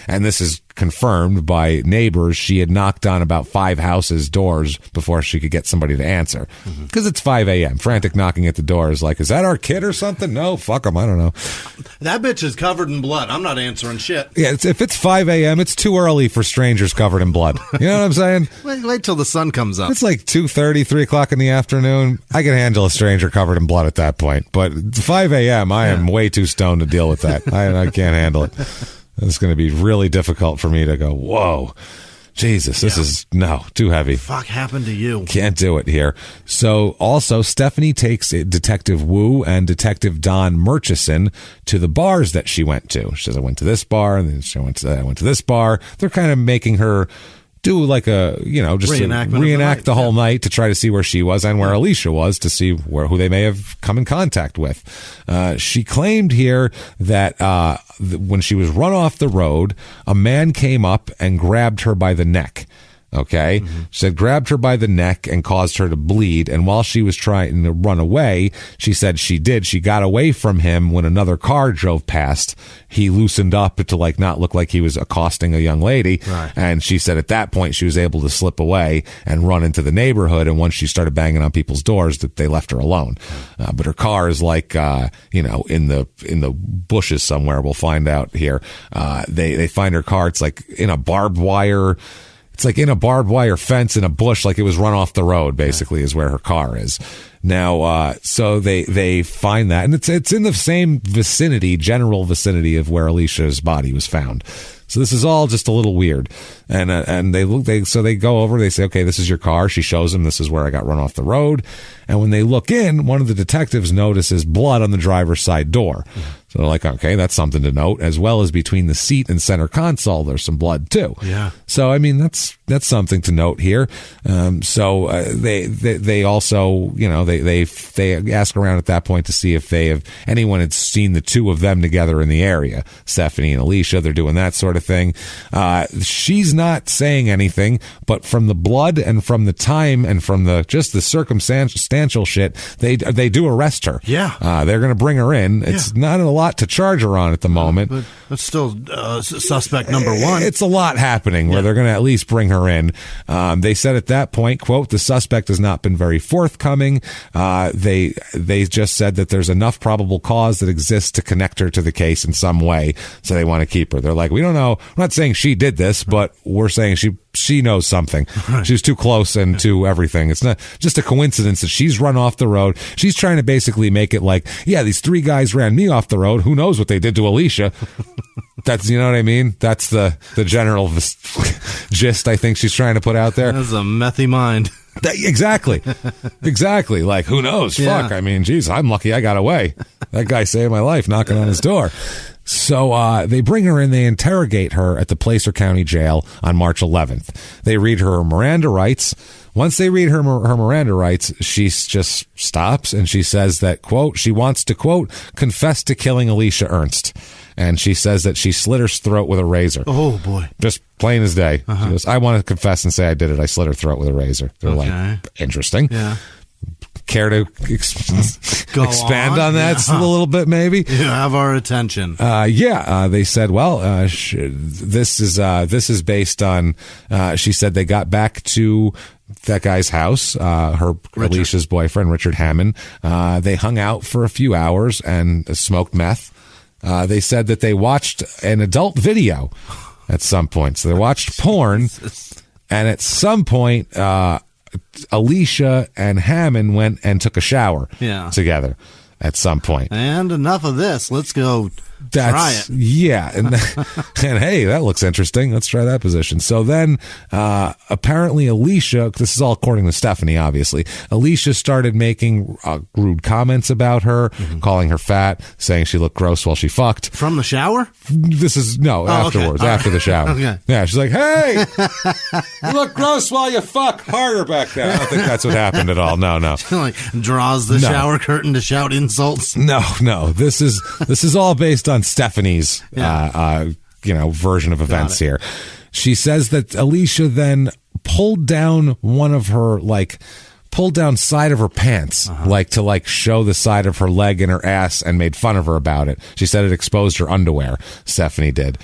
and this is confirmed by neighbors, she had knocked on about 5 houses' doors before she could get somebody to answer. Because it's 5 a.m. Frantic knocking at the door is like, is that our kid or something? No, fuck them. I don't know. That bitch is covered in blood. I'm not answering shit. Yeah, if it's 5 a.m., it's too early for strangers covered in blood. You know what I'm saying? Wait till the sun comes up. It's like 2:30, 3 o'clock in the afternoon. I can handle a stranger covered in blood at that point. But 5 a.m., I am way too stoned to deal with that. I can't handle it. It's going to be really difficult for me to go, whoa, Jesus, this is, no, too heavy. Fuck happened to you? Can't do it here. So also, Stephanie takes Detective Wu and Detective Don Murchison to the bars that she went to. She says, I went to this bar, and then I went to this bar. They're kind of making her do like a, just reenact the whole night to try to see where she was and where Alicia was to see who they may have come in contact with. She claimed here that when she was run off the road, a man came up and grabbed her by the neck. Okay. She said grabbed her by the neck and caused her to bleed. And while she was trying to run away, she said she got away from him when another car drove past. He loosened up to not look like he was accosting a young lady. Right. And she said at that point she was able to slip away and run into the neighborhood. And once she started banging on people's doors, that they left her alone. But her car is in the bushes somewhere. We'll find out here. They find her car. It's like in a barbed wire. It's like in a barbed wire fence in a bush, like it was run off the road, basically, is where her car is. Now, so they find that, and it's in the same general vicinity of where Alicia's body was found. So this is all just a little weird. And they go over, they say, okay, this is your car. She shows them, this is where I got run off the road. And when they look in, one of the detectives notices blood on the driver's side door. So they're like, okay, that's something to note, as well as between the seat and center console, there's some blood too. Yeah. So, I mean, that's something to note here. They also, they ask around at that point to see if anyone had seen the two of them together in the area. Stephanie and Alicia, they're doing that sort of thing. She's not saying anything, but from the blood and from the time and from the circumstantial shit, they do arrest her. Yeah. They're going to bring her in. It's not a lot to charge her on at the moment. But that's still suspect number one. It's a lot happening where they're going to at least bring her in. They said at that point, quote, the suspect has not been very forthcoming. They just said that there's enough probable cause that exists to connect her to the case in some way. So they want to keep her. They're like, we don't know. I'm not saying she did this, but we're saying she knows something. Right. She's too close and to everything. It's not just a coincidence that she's run off the road. She's trying to basically make it like, yeah, these 3 guys ran me off the road. Who knows what they did to Alicia? That's, you know what I mean? That's the general gist I think she's trying to put out there. That's a methy mind. Exactly. Like, who knows? Yeah. Fuck. I mean, geez, I'm lucky I got away. That guy saved my life knocking on his door. So they bring her in, they interrogate her at the Placer County Jail on March 11th. They read her Miranda rights. Once they read her Miranda rights, she just stops and she says that, quote, she wants to, quote, confess to killing Alicia Ernst. And she says that she slit her throat with a razor. Oh, boy. Just plain as day. She goes, I want to confess and say I did it. I slit her throat with a razor. They're like, interesting. Yeah. Care to expand on that a little bit, maybe? You have our attention. They said, well, this is based on, she said they got back to that guy's house, Alicia's boyfriend, Richard Hammond. They hung out for a few hours and smoked meth. They said that they watched an adult video at some point. So they watched porn, and at some point, Alicia and Hammond went and took a shower together at some point. And enough of this. Let's go Try it. Yeah. And hey, that looks interesting. Let's try that position. So then apparently Alicia, this is all according to Stephanie, obviously, Alicia started making rude comments about her, calling her fat, saying she looked gross while she fucked. From the shower? This is, afterwards, okay. after the shower. Okay. Yeah, she's like, hey, you look gross while you fuck. Harder back there. I don't think that's what happened at all. No. She like draws the shower curtain to shout insults. No. This is all based on Stephanie's version of events here. She says that Alicia then pulled down side of her pants, to show the side of her leg and her ass, and made fun of her about it. She said it exposed her underwear. Stephanie did.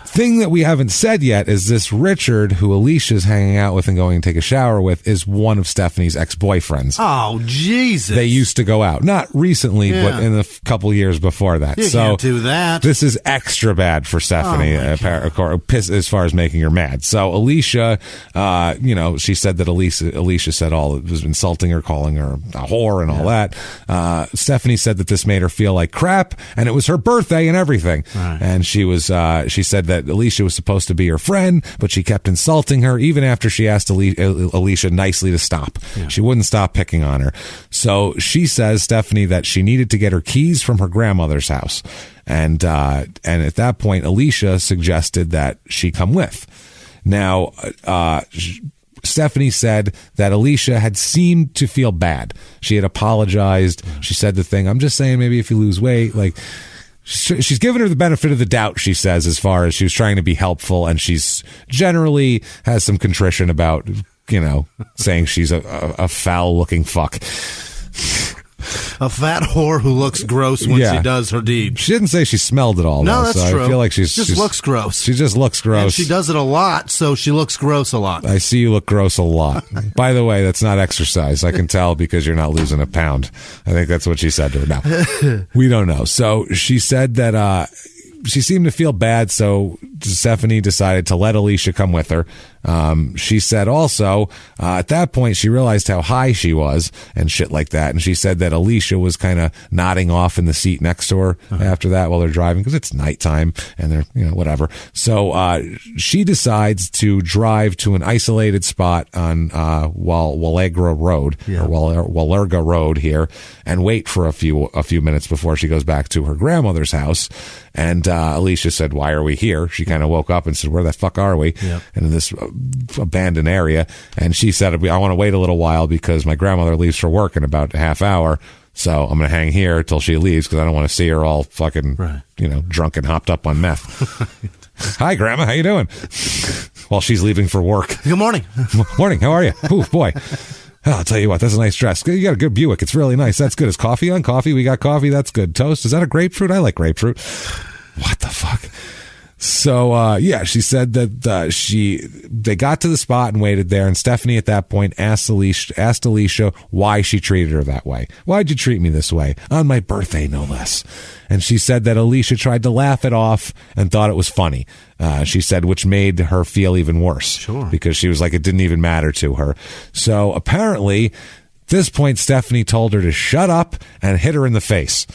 Thing that we haven't said yet is this Richard, who Alicia's hanging out with and going to take a shower with, is one of Stephanie's ex-boyfriends. Oh, Jesus. They used to go out. Not recently, but in a couple years before that. You can't do that. This is extra bad for Stephanie, as far as making her mad. So Alicia, she said that Alicia said it was insulting her, calling her a whore and all that. Stephanie said that this made her feel like crap, and it was her birthday and everything. Right. And she said that Alicia was supposed to be her friend, but she kept insulting her even after she asked Alicia nicely to stop. Yeah. She wouldn't stop picking on her. So she says, Stephanie, that she needed to get her keys from her grandmother's house. And at that point, Alicia suggested that she come with. Now, Stephanie said that Alicia had seemed to feel bad. She had apologized. She said the thing, I'm just saying maybe if you lose weight, she's given her the benefit of the doubt, she says, as far as she was trying to be helpful, and she's generally has some contrition about, saying she's a foul-looking fuck. A fat whore who looks gross when she does her deed. She didn't say she smelled at all. No, that's true. I feel like she just looks gross. She just looks gross. And she does it a lot, so she looks gross a lot. I see you look gross a lot. By the way, that's not exercise. I can tell because you're not losing a pound. I think that's what she said to her. No, we don't know. So she said that she seemed to feel bad, so Stephanie decided to let Alicia come with her. She said also, at that point, she realized how high she was and shit like that. And she said that Alicia was kind of nodding off in the seat next to her after that while they're driving, because it's nighttime and they're, whatever. So she decides to drive to an isolated spot on Wallerga Road here, and wait for a few minutes before she goes back to her grandmother's house. And Alicia said, "Why are we here?" She kind of woke up and said, "Where the fuck are we?" Yep. And in this abandoned area. And she said, "I want to wait a little while because my grandmother leaves for work in about a half hour. So I'm going to hang here till she leaves because I don't want to see her all fucking, drunk and hopped up on meth." "Hi, Grandma. How you doing?" While she's leaving for work. "Good morning." "Morning. How are you?" "Ooh, boy. Oh, I'll tell you what, that's a nice dress. You got a good Buick. It's really nice. That's good. Is coffee on? Coffee? We got coffee. That's good. Toast? Is that a grapefruit? I like grapefruit." What the fuck? So, she said that they got to the spot and waited there, and Stephanie at that point asked Alicia why she treated her that way. "Why'd you treat me this way? On my birthday, no less." And she said that Alicia tried to laugh it off and thought it was funny. She said, which made her feel even worse. Sure. Because she was like, it didn't even matter to her. So apparently, at this point, Stephanie told her to shut up and hit her in the face.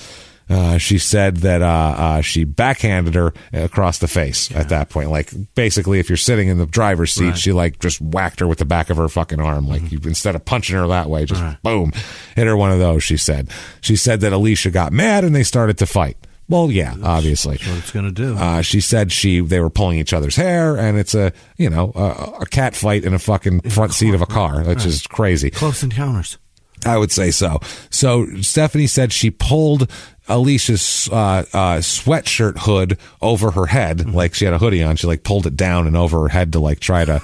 She said that she backhanded her across the face at that point. Like, basically, if you're sitting in the driver's seat, she just whacked her with the back of her fucking arm. Like, instead of punching her that way, just boom, hit her one of those, she said. She said that Alicia got mad and they started to fight. Well, yeah, obviously. That's what it's going to do. She said they were pulling each other's hair, and it's a cat fight in a fucking front seat of a car, which is crazy. Close encounters. I would say so. So Stephanie said she pulled Alicia's sweatshirt hood over her head, like she had a hoodie on. She pulled it down and over her head to try to,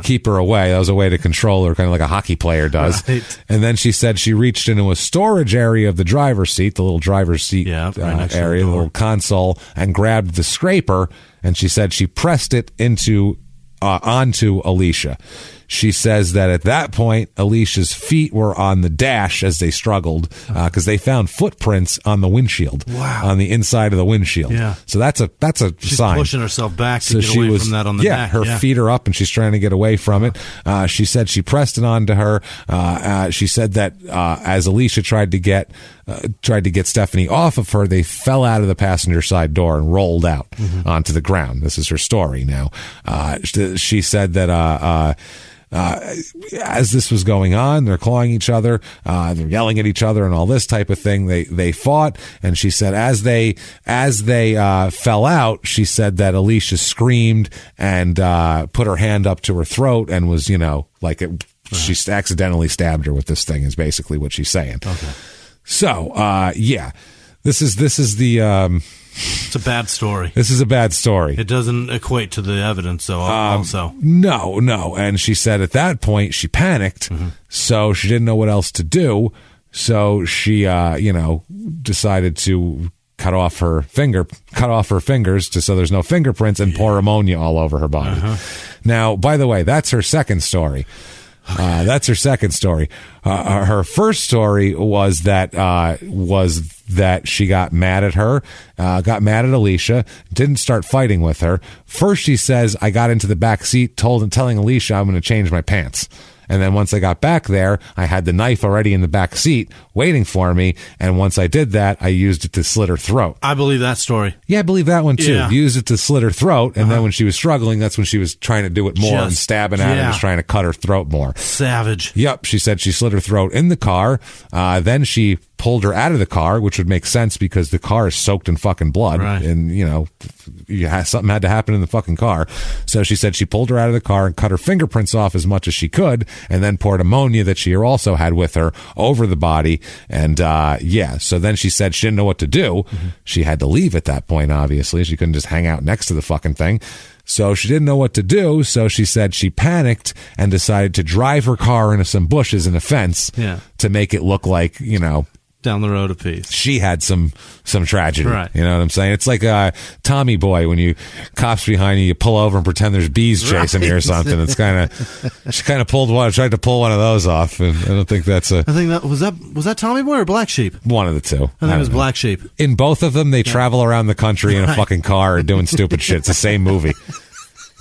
keep her away. That was a way to control her, kind of like a hockey player does. Right. And then she said she reached into a storage area of the driver's seat, the little driver's seat area, the little console, and grabbed the scraper. And she said she pressed it onto Alicia. She says that at that point, Alicia's feet were on the dash as they struggled because they found footprints on the windshield, on the inside of the windshield. Yeah. So that's a She's sign. pushing herself back to get away from that on the neck. Her feet are up and she's trying to get away from it. She said she pressed it onto her. She said that as Alicia tried to get Stephanie off of her, they fell out of the passenger side door and rolled out onto the ground. This is her story now. She said that as this was going on, they're clawing each other, they're yelling at each other and all this type of thing. They fought, and she said as they fell out, she said that Alicia screamed and put her hand up to her throat and was, she accidentally stabbed her with this thing is basically what she's saying. Okay. So, this is the, it's a bad story. This is a bad story. It doesn't equate to the evidence, though, also. No. And she said at that point she panicked, so she didn't know what else to do. So she, decided to cut off her fingers so there's no fingerprints and pour ammonia all over her body. Now, by the way, that's her second story. That's her second story. Her first story was that she got mad at her, got mad at Alicia, didn't start fighting with her. First, she says, I got into the back seat, telling Alicia I'm going to change my pants. And then once I got back there, I had the knife already in the back seat waiting for me. And once I did that, I used it to slit her throat. I believe that story. Yeah, I believe that one too. Yeah. Used it to slit her throat. And then when she was struggling, that's when she was trying to do it more and stabbing at her and was trying to cut her throat more. Savage. Yep. She said she slit her throat in the car. Then she pulled her out of the car, which would make sense because the car is soaked in fucking blood. Right. And, something had to happen in the fucking car. So she said she pulled her out of the car and cut her fingerprints off as much as she could and then poured ammonia that she also had with her over the body. And, so then she said she didn't know what to do. She had to leave at that point, obviously. She couldn't just hang out next to the fucking thing. So she didn't know what to do. So she said she panicked and decided to drive her car into some bushes and a fence to make it look like, down the road a piece. She had some tragedy. Right. You know what I'm saying? It's like Tommy Boy when cops behind you pull over and pretend there's bees chasing you or something. It's she tried to pull one of those off, and I don't think that's I think that was that Tommy Boy or Black Sheep? One of the two. I think it was Black Sheep. In both of them, they travel around the country in a fucking car doing stupid shit. It's the same movie.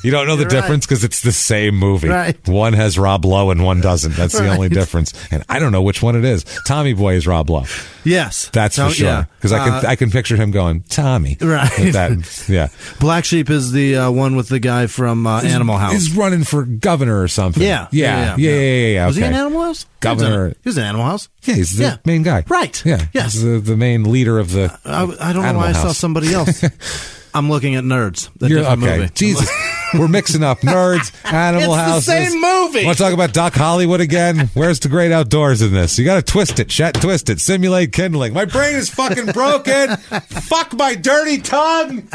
You don't know the difference because it's the same movie. Right. One has Rob Lowe and one doesn't. That's the only difference. And I don't know which one it is. Tommy Boy is Rob Lowe. Yes. That's for sure. Because I can picture him going, Tommy. Right. Yeah. Black Sheep is the one with the guy from Animal House. He's running for governor or something. Yeah. Okay. Was he in Animal House? Governor. He was in Animal House. Yeah, he's the main guy. Right. Yeah. Yes. He's the main leader of the I don't know why I saw somebody else. I'm looking at Nerds. Okay. Movie. Jesus. We're mixing up Nerds, Animal House. It's the same movie. Want to talk about Doc Hollywood again? Where's the great outdoors in this? You got to twist it. Twist it. Simulate kindling. My brain is fucking broken. Fuck my dirty tongue.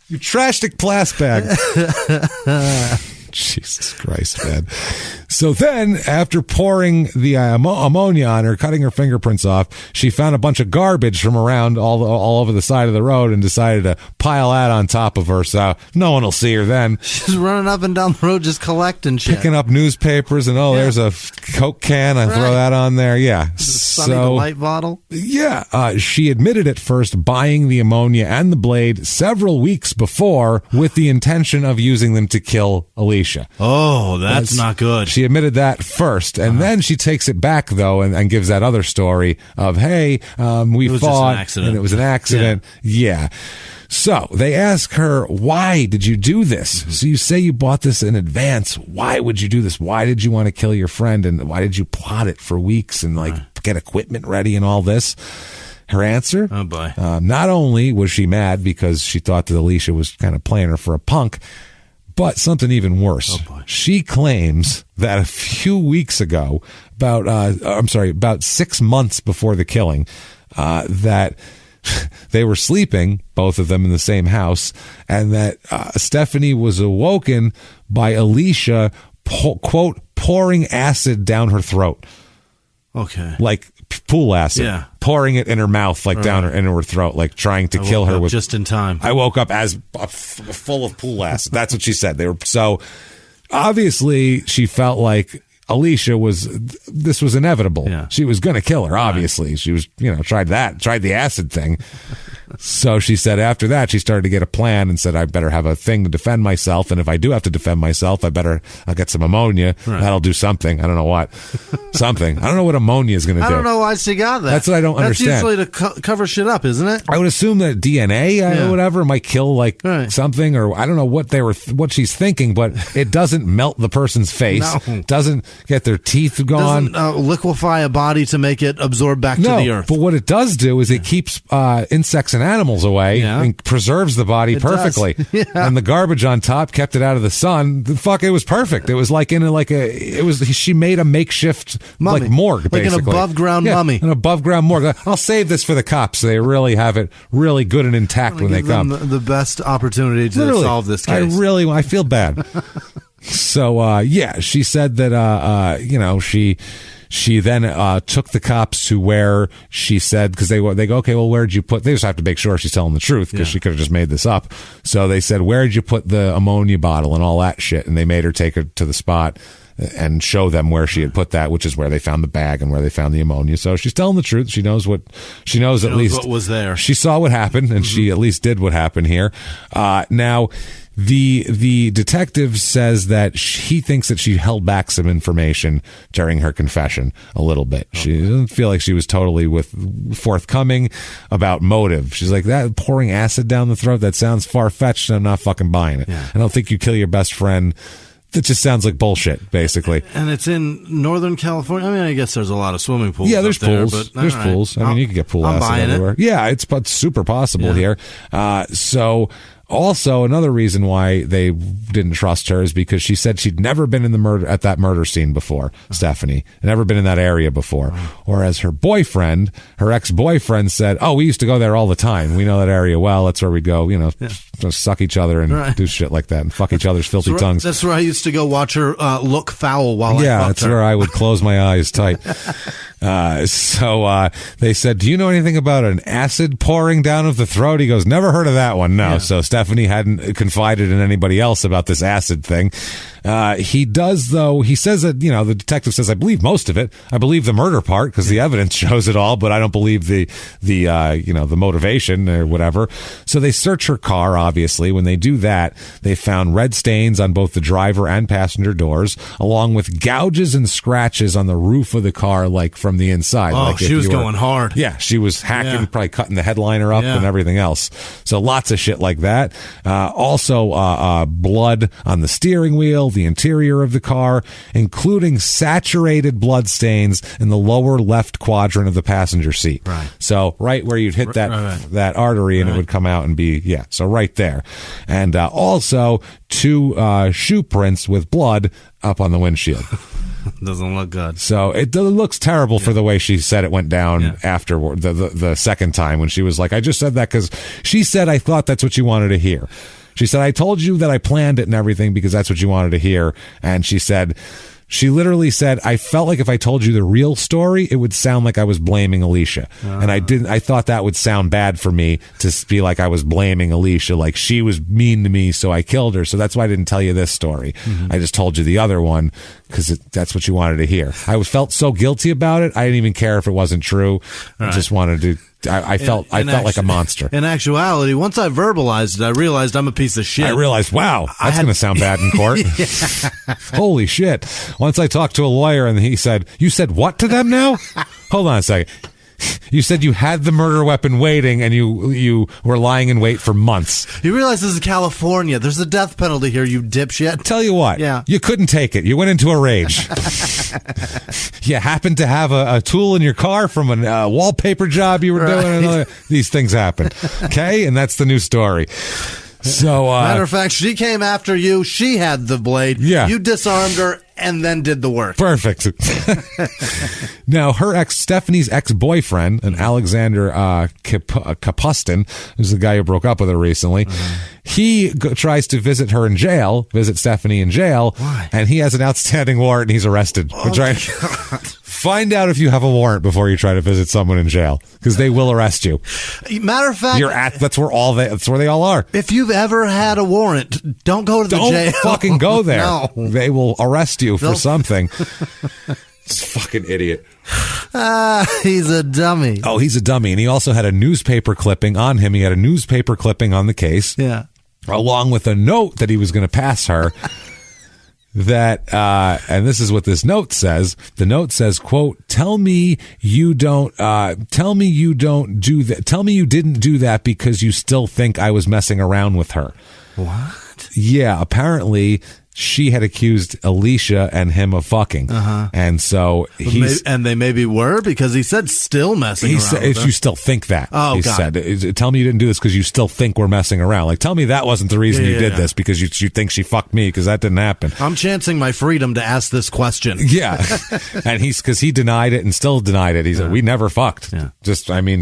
You trashed plastic bag. Jesus Christ, man. So then, after pouring the ammonia on her, cutting her fingerprints off, she found a bunch of garbage from around all over the side of the road and decided to pile that on top of her so no one will see her then. She's running up and down the road just collecting shit. Picking up newspapers and, there's a Coke can. I throw that on there. Yeah. Sunny Delight bottle. Yeah. She admitted at first buying the ammonia and the blade several weeks before with the intention of using them to kill Alicia. Oh, that's not good. She admitted that first, and then she takes it back, though, and gives that other story of, hey, we fought, and it was an accident. Yeah. So they ask her, why did you do this? So you say you bought this in advance. Why would you do this? Why did you want to kill your friend? And why did you plot it for weeks and get equipment ready and all this? Her answer? Oh, boy. Not only was she mad because she thought that Alicia was kind of playing her for a punk, but something even worse. Oh, boy. She claims that a few weeks ago, about 6 months before the killing, that they were sleeping, both of them in the same house, and that Stephanie was awoken by Alicia, quote, pouring acid down her throat. Okay. Like pool acid. Yeah. Pouring it in her mouth, down into her throat, trying to kill her with. Just in time. I woke up as full of pool acid. That's what she said. obviously she felt like Alicia this was inevitable. Yeah. She was going to kill her, obviously. Right. She was, tried the acid thing. So she said after that, she started to get a plan and said, I better have a thing to defend myself. And if I do have to defend myself, I'll get some ammonia. Right. That'll do something. I don't know what. Something. I don't know what ammonia is going to do. I don't know why she got that. That's what I don't understand. That's usually to cover shit up, isn't it? I would assume that DNA or whatever might kill something, or I don't know what she's thinking, but it doesn't melt the person's face. No. Doesn't get their teeth gone. Doesn't liquefy a body to make it absorb back to the earth. But what it does do is it keeps insects and animals away and preserves the body perfectly. Yeah. And the garbage on top kept it out of the sun. It was perfect. It was she made a makeshift mummy. Morgue, basically. Like an above ground mummy. An above ground morgue. I'll save this for the cops. They really have it really good and intact when they come. The best opportunity to solve this case. I feel bad. So, she said that, she then took the cops to where she said, because they go, okay, well, where'd you put, they just have to make sure she's telling the truth, because she could have just made this up. So they said, where'd you put the ammonia bottle and all that shit? And they made her take her to the spot and show them where she had put that, which is where they found the bag and where they found the ammonia. So she's telling the truth. She knows what was there. She saw what happened, and she at least did what happened here. Now, the detective says that he thinks that she held back some information during her confession a little bit. She doesn't feel like she was totally forthcoming about motive. She's like, that pouring acid down the throat, that sounds far-fetched, and I'm not fucking buying it. Yeah. I don't think you kill your best friend. That just sounds like bullshit, basically. And it's in Northern California. I mean, I guess there's a lot of swimming pools. Yeah, there's pools. There's pools. I mean, you can get pool acid everywhere. Yeah, it's super possible here. So also, another reason why they didn't trust her is because she said she'd never been in at that murder scene before, Stephanie. Never been in that area before. Whereas her ex-boyfriend said, oh, we used to go there all the time. We know that area well. That's where we go, just suck each other and do shit like that and fuck each other's filthy tongues. That's where I used to go watch her look foul while I fucked her. Yeah, that's where I would close my eyes tight. So they said, do you know anything about an acid pouring down of the throat? He goes, never heard of that one. No. Yeah. So Stephanie hadn't confided in anybody else about this acid thing. He does, though. He says that, the detective says, I believe most of it. I believe the murder part because the evidence shows it all, but I don't believe the motivation or whatever. So they search her car, obviously. When they do that, they found red stains on both the driver and passenger doors, along with gouges and scratches on the roof of the car, like from the inside. Oh, she was going hard. Yeah, she was hacking, probably cutting the headliner up and everything else. So lots of shit like that. Also, blood on the steering wheel, the interior of the car, including saturated blood stains in the lower left quadrant of the passenger seat. Right. So right where you'd hit that artery and it would come out and be, so right there. And also 2 shoe prints with blood up on the windshield. Doesn't look good. So it looks terrible for the way she said it went down after the second time when she was like, I just said that because she said, I thought that's what you wanted to hear. She said, I told you that I planned it and everything because that's what you wanted to hear. And she literally said, I felt like if I told you the real story, it would sound like I was blaming Alicia. And I thought that would sound bad for me to be like I was blaming Alicia, like she was mean to me, so I killed her. So that's why I didn't tell you this story. Mm-hmm. I just told you the other one because that's what you wanted to hear. I felt so guilty about it. I didn't even care if it wasn't true. I just wanted to. I felt like a monster. In actuality, once I verbalized it, I realized I'm a piece of shit. I realized, wow, that's going to sound bad in court. Holy shit. Once I talked to a lawyer and he said, you said what to them now? Hold on a second. You said you had the murder weapon waiting and you were lying in wait for months. You realize this is California. There's a death penalty here, you dipshit. Tell you what, you couldn't take it. You went into a rage. You happened to have a tool in your car from a wallpaper job you were doing. These things happen. Okay? And that's the new story. So, matter of fact, she came after you. She had the blade. Yeah. You disarmed her and then did the work. Perfect. Now, Stephanie's ex-boyfriend, an Alexander Kapustin, who's the guy who broke up with her recently, he tries to visit Stephanie in jail. Why? And he has an outstanding warrant and he's arrested. Find out if you have a warrant before you try to visit someone in jail, because they will arrest you. Matter of fact, that's where they all are. If you've ever had a warrant, don't go to the jail. Don't fucking go there. No. They will arrest you for something. It's a fucking idiot. He's a dummy. Oh, he's a dummy. And he also had a newspaper clipping on him. He had a newspaper clipping on the case. Yeah. Along with a note that he was going to pass her. That and this is what this note says. The note says, quote, tell me you didn't do that because you still think I was messing around with her. What? Yeah, apparently she had accused Alicia and him of fucking. And so and they maybe were, because he said still messing around. He said, you still think that. Oh, he God. said, tell me you didn't do this because you still think we're messing around. Like, tell me that wasn't the reason you did this, because you think she fucked me, because that didn't happen. I'm chancing my freedom to ask this question. Yeah. And because he denied it and still denied it. He said, we never fucked. Yeah.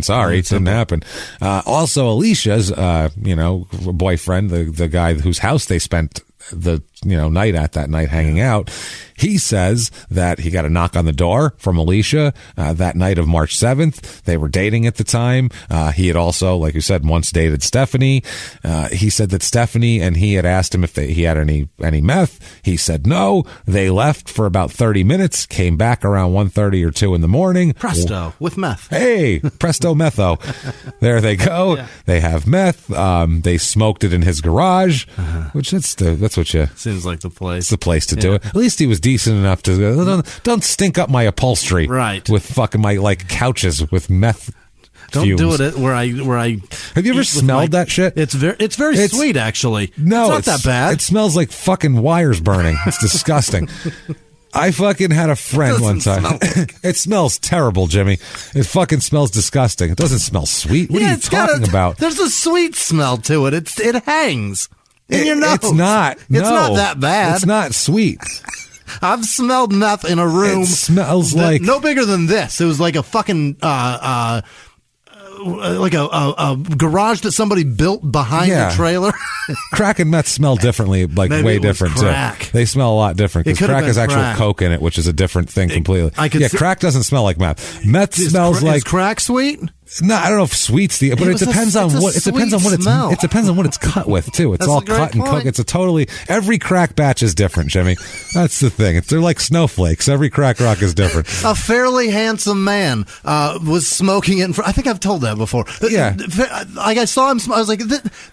Sorry, it didn't happen. Also, Alicia's, boyfriend, the guy whose house they spent the night at that night hanging out, he says that he got a knock on the door from Alicia that night of March 7th. They were dating at the time. He had also, like you said, once dated Stephanie. He said that Stephanie and he had asked him if he had any meth. He said no. They left for about 30 minutes, came back around 1:30 or 2 in the morning. Presto, with meth. Hey, presto metho. There they go. Yeah. They have meth. They smoked it in his garage, which that's what you... Seems like the place. It's the place to do it. At least he was decent enough to don't stink up my upholstery, right? With fucking my couches with meth. Don't fumes. do it where I. Have you ever smelled that shit? It's very sweet, actually. No, it's not that bad. It smells like fucking wires burning. It's disgusting. I fucking had a friend one time. It smells terrible, Jimmy. It fucking smells disgusting. It doesn't smell sweet. What are you talking about? There's a sweet smell to it. It hangs in your nose. It's not. No, it's not that bad. It's not sweet. I've smelled meth in a room. It smells like no bigger than this. It was like a fucking like a garage that somebody built behind the trailer. Crack and meth smell differently, Maybe way different crack. too. They smell a lot different because crack has actual coke in it, which is a different thing completely. Crack doesn't smell like meth. Meth smells like... Is crack sweet? No, I don't know if sweet's but it depends on what it's cut with too. It's all cut and cooked. It's every crack batch is different, Jimmy. That's the thing. They're like snowflakes. Every crack rock is different. A fairly handsome man was smoking it. I think I've told that before. Yeah. Like I saw him. I was like,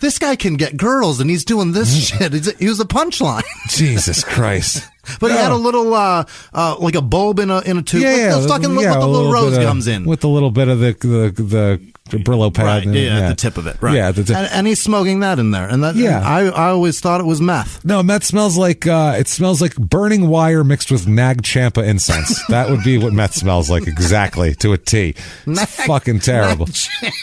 this guy can get girls, and he's doing this shit. He was a punchline. Jesus Christ. But he had a little, like a bulb in a tube. Yeah, with the little rose gums in. With a little bit of the Brillo pad. Right, the tip of it. Right. Yeah, and he's smoking that in there. And I always thought it was meth. No, meth smells like, it smells like burning wire mixed with Nag Champa incense. That would be what meth smells like exactly, to a T. It's fucking terrible.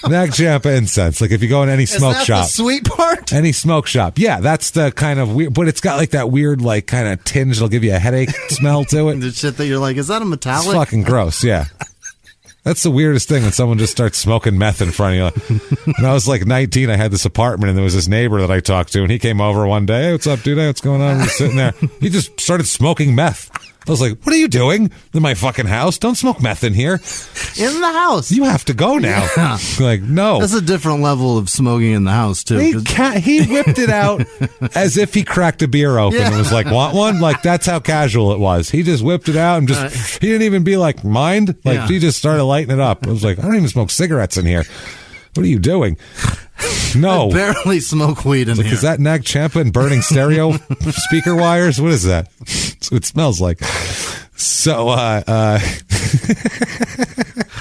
Nag Champa incense. Like if you go in any smoke shop. Is that the sweet part? Any smoke shop. Yeah, that's the kind of weird, but it's got like that weird, like kind of tinge that'll give you a headache smell to it. The shit that you're like, is that a metallic? It's fucking gross, yeah. That's the weirdest thing when someone just starts smoking meth in front of you. When I was like 19, I had this apartment, and there was this neighbor that I talked to, and he came over one day. Hey, what's up, dude? Hey, what's going on? We're sitting there. He just started smoking meth. I was like, what are you doing in my fucking house? Don't smoke meth in here. In the house. You have to go now. Yeah. Like, no. That's a different level of smoking in the house, too. He whipped it out as if he cracked a beer open and was like, want one? Like, that's how casual it was. He just whipped it out and he didn't even be like, mind? Like, he just started lighting it up. I was like, I don't even smoke cigarettes in here. What are you doing? No. I barely smoke weed in here. Is that Nag Champa and burning stereo speaker wires? What is that? That's what it smells like. So,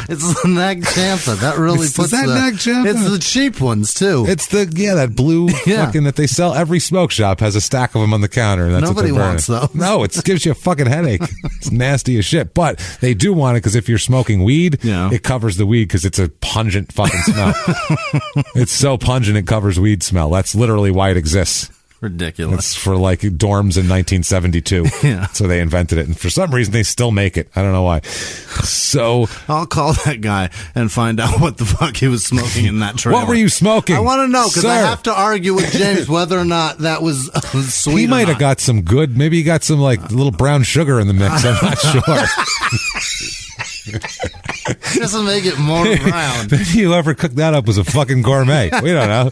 it's the Nag Champa. That really puts Nag Champa? It's the cheap ones, too. It's that blue fucking that they sell. Every smoke shop has a stack of them on the counter. And that's Nobody wants those. No, it gives you a fucking headache. It's nasty as shit. But they do want it because if you're smoking weed, it covers the weed because it's a pungent fucking smell. It's so pungent it covers weed smell. That's literally why it exists. Ridiculous. It's for like dorms in 1972. Yeah. So they invented it. And for some reason, they still make it. I don't know why. So I'll call that guy and find out what the fuck he was smoking in that trailer. What were you smoking? I want to know because I have to argue with James whether or not that was sweet. He might have got some good. Maybe he got some like little brown sugar in the mix. I'm not sure. Just to make it more round. Maybe whoever cooked that up was a fucking gourmet. We don't know.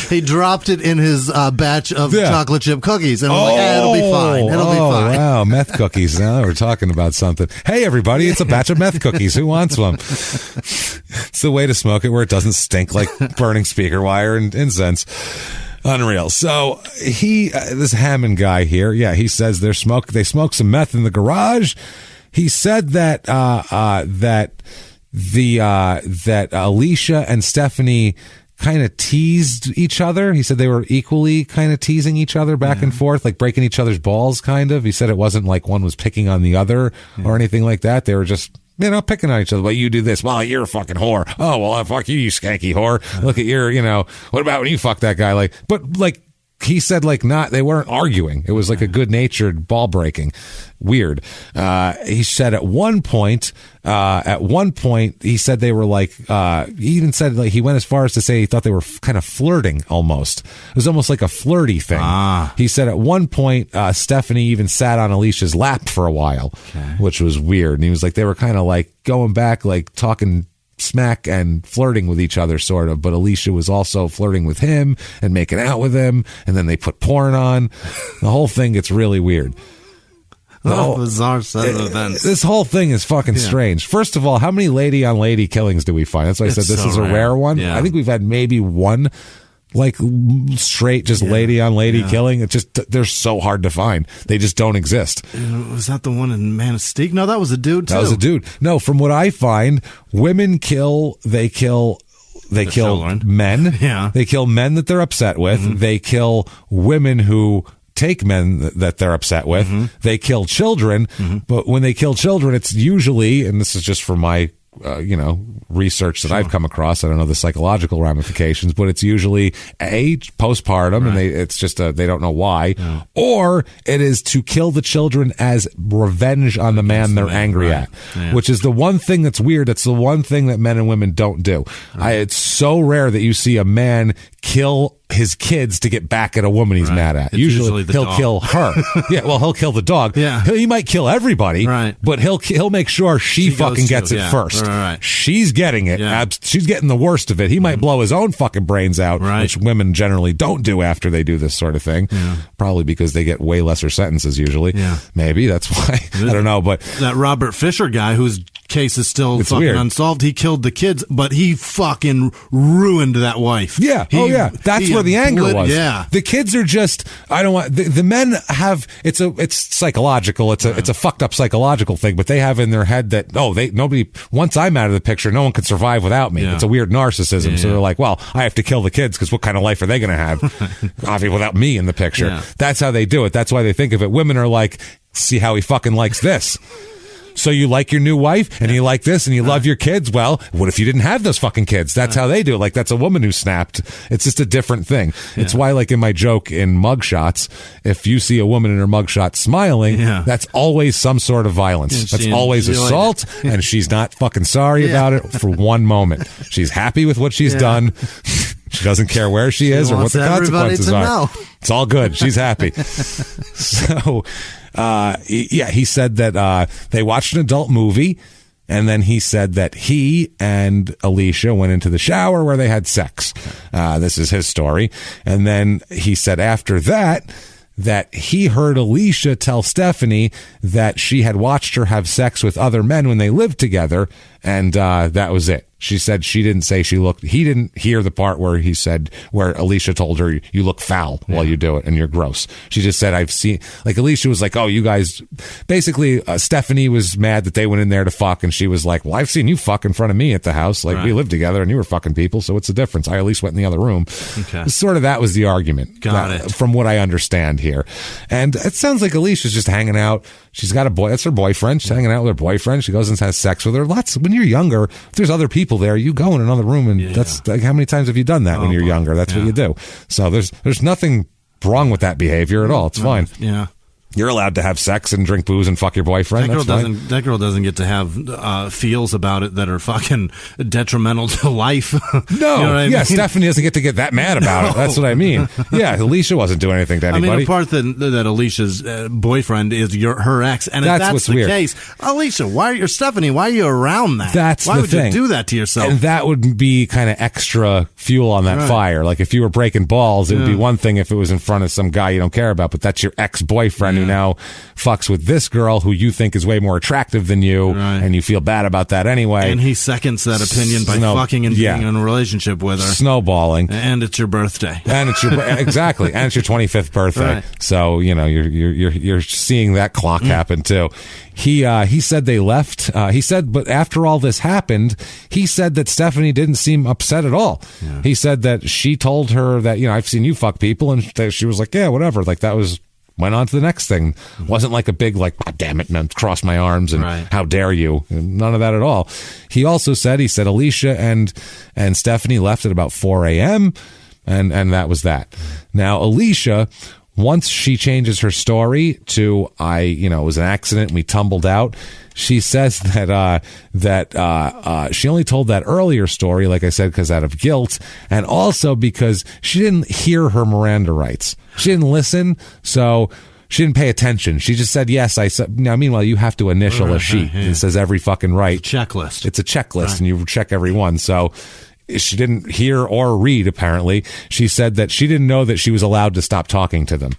He dropped it in his batch of chocolate chip cookies, and was like, it'll be fine. It'll be fine. Wow, meth cookies. Now we're talking about something. Hey, everybody, it's a batch of meth cookies. Who wants one? It's the way to smoke it where it doesn't stink like burning speaker wire and incense. Unreal. So this Hammond guy here, he says they smoke some meth in the garage. He said that that Alicia and Stephanie kind of teased each other. He said they were equally kind of teasing each other back and forth, like breaking each other's balls, kind of. He said it wasn't like one was picking on the other or anything like that. They were just, picking on each other. Well, you do this. Well, you're a fucking whore. Oh, well, fuck you, you skanky whore. Look at your, what about when you fuck that guy? He said, they weren't arguing. It was like a good-natured ball breaking. Weird. He said at one point, he said they were he even said, he went as far as to say he thought they were kind of flirting almost. It was almost like a flirty thing. He said at one point, Stephanie even sat on Alicia's lap for a while, which was weird. And he was like, they were kind of going back, talking smack and flirting with each other, sort of, but Alicia was also flirting with him and making out with him, and then they put porn on. The whole thing gets really weird. Bizarre set of events. This whole thing is fucking strange. First of all, how many lady-on-lady killings do we find? That's why I said this is a rare one. I think we've had maybe one straight just lady-on-lady killing. It's just, they're so hard to find. They just don't exist. Was that the one in Man of Steel? No, that was a dude, too. That was a dude. No, from what I find, women kill children. Men. Yeah. They kill men that they're upset with. Mm-hmm. They kill women who take men that they're upset with. Mm-hmm. They kill children. Mm-hmm. But when they kill children, it's usually, and this is just from my research that I've come across. I don't know the psychological ramifications, but it's usually postpartum, and it's just they don't know why, or it is to kill the children as revenge on the man they're angry at, which is the one thing that's weird. It's the one thing that men and women don't do. It's so rare that you see a man kill his kids to get back at a woman he's mad at. Usually he'll kill her. He'll kill the dog. Yeah. He might kill everybody, but he'll make sure she fucking gets it first. Right. She's getting it. Yeah. She's getting the worst of it. He might blow his own fucking brains out, which women generally don't do after they do this sort of thing. Yeah. Probably because they get way lesser sentences usually. Yeah. Maybe that's why. I don't know. But that Robert Fisher guy whose case is still fucking unsolved. He killed the kids, but he fucking ruined that wife. Yeah. That's where the anger was. Yeah. The kids are just, I don't want, the men have, it's psychological. It's a fucked up psychological thing, but they have in their head that, nobody, once I'm out of the picture, no one can survive without me. Yeah. It's a weird narcissism. Yeah. So they're like, well, I have to kill the kids because what kind of life are they going to have? Obviously without me in the picture. Yeah. That's how they do it. That's why they think of it. Women are like, see how he fucking likes this. So you like your new wife and you like this and you love your kids. Well, what if you didn't have those fucking kids? That's how they do it. Like, that's a woman who snapped. It's just a different thing. Yeah. It's why, like in my joke in mugshots, if you see a woman in her mugshot smiling, that's always some sort of violence. That's always assault, and she's not fucking sorry about it for one moment. She's happy with what she's done. She doesn't care where she is or what the consequences are. It's all good. She's happy. So, he said that they watched an adult movie, and then he said that he and Alicia went into the shower where they had sex. This is his story. And then he said after that he heard Alicia tell Stephanie that she had watched her have sex with other men when they lived together, and that was it. She said she didn't say she looked. He didn't hear the part where he said, where Alicia told her, you look foul while you do it and you're gross. She just said, I've seen, like, Alicia was like, oh, you guys, basically, Stephanie was mad that they went in there to fuck, and she was like, well, I've seen you fuck in front of me at the house. Like, we lived together and you were fucking people, so what's the difference? I at least went in the other room. Okay. Sort of that was the argument. Got it. From what I understand here. And it sounds like Alicia's just hanging out. She's got a boy. That's her boyfriend. She's hanging out with her boyfriend. She goes and has sex with her. When you're younger, if there's other people there, you go in another room, and that's like, how many times have you done that when you're younger? That's what you do. So there's nothing wrong with that behavior at all. It's fine. Yeah. You're allowed to have sex and drink booze and fuck your boyfriend. That girl doesn't get to have feels about it that are fucking detrimental to life. No, you know what I mean? Stephanie doesn't get that mad about it. That's what I mean. Yeah, Alicia wasn't doing anything to anybody. I mean, apart that Alicia's boyfriend is her ex, and if that's the weird case, Alicia, Stephanie, why are you around that? Why would you do that to yourself? And that would be kind of extra fuel on that fire. Like if you were breaking balls, it would be one thing if it was in front of some guy you don't care about, but that's your ex-boyfriend who now fucks with this girl who you think is way more attractive than you, and you feel bad about that anyway. And he seconds that opinion by fucking and being in a relationship with her. Snowballing. And it's your birthday. And it's your exactly. And it's your 25th birthday. Right. So, you're seeing that clock happen too. He said they left. He said, but after all this happened, he said that Stephanie didn't seem upset at all. Yeah. He said that she told her that, I've seen you fuck people, and she was like, yeah, whatever. Like went on to the next thing. Wasn't like a big, like, oh, damn it, man, cross my arms and how dare you. None of that at all. He also said, Alicia and Stephanie left at about 4 a.m. and that was that. Now, Alicia, once she changes her story to, it was an accident, we tumbled out, she says that she only told that earlier story, like I said, because out of guilt, and also because she didn't hear her Miranda rights. She didn't listen, so she didn't pay attention. She just said, yes, I said. Now, meanwhile, you have to initial a sheet. It says every fucking right. It's a checklist. It's a checklist, and you check every one, so... She didn't hear or read, apparently. She said that she didn't know that she was allowed to stop talking to them.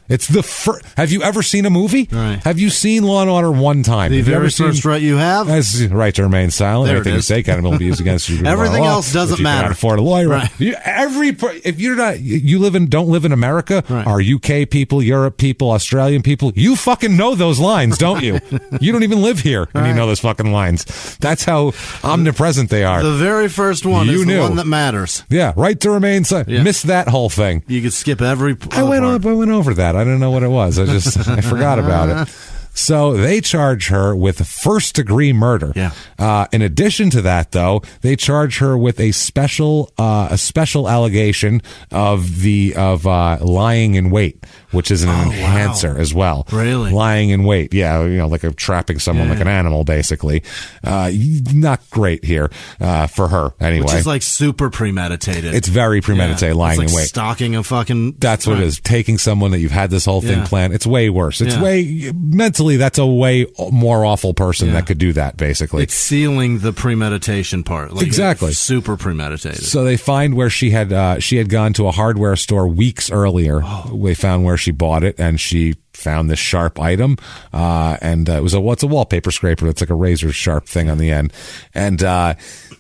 It's the first... Have you ever seen a movie? Right. Have you seen Law & Order one time? The very first right you have? That's right to remain silent. Everything you say can be used against you. Everything else doesn't matter. If you afford a lawyer. Right. If you're not... don't live in America, are UK people, Europe people, Australian people, you fucking know those lines, don't you? You don't even live here, and you know those fucking lines. That's how omnipresent they are. The very first one is the one that matters. Yeah, right to remain silent. Yeah. Missed that whole thing. You could skip every part. I went over that. I didn't know what it was. I forgot about it. So they charge her with first-degree murder. Yeah. In addition to that, though, they charge her with a special allegation of lying in wait, which is an enhancer as well. Really? Lying in wait. Yeah, like trapping someone like an animal, basically. Not great here for her, anyway. Which is like super premeditated. It's very premeditated, lying in wait. Stalking a fucking... That's what it is. Taking someone that you've had this whole thing planned. It's way worse. It's way... Mentally, that's a way more awful person that could do that, basically. It's sealing the premeditation part. Like exactly. Super premeditated. So they find where she had gone to a hardware store weeks earlier. They found where she bought it, and she found this sharp item, and it was a wallpaper scraper. It's like a razor sharp thing on the end. And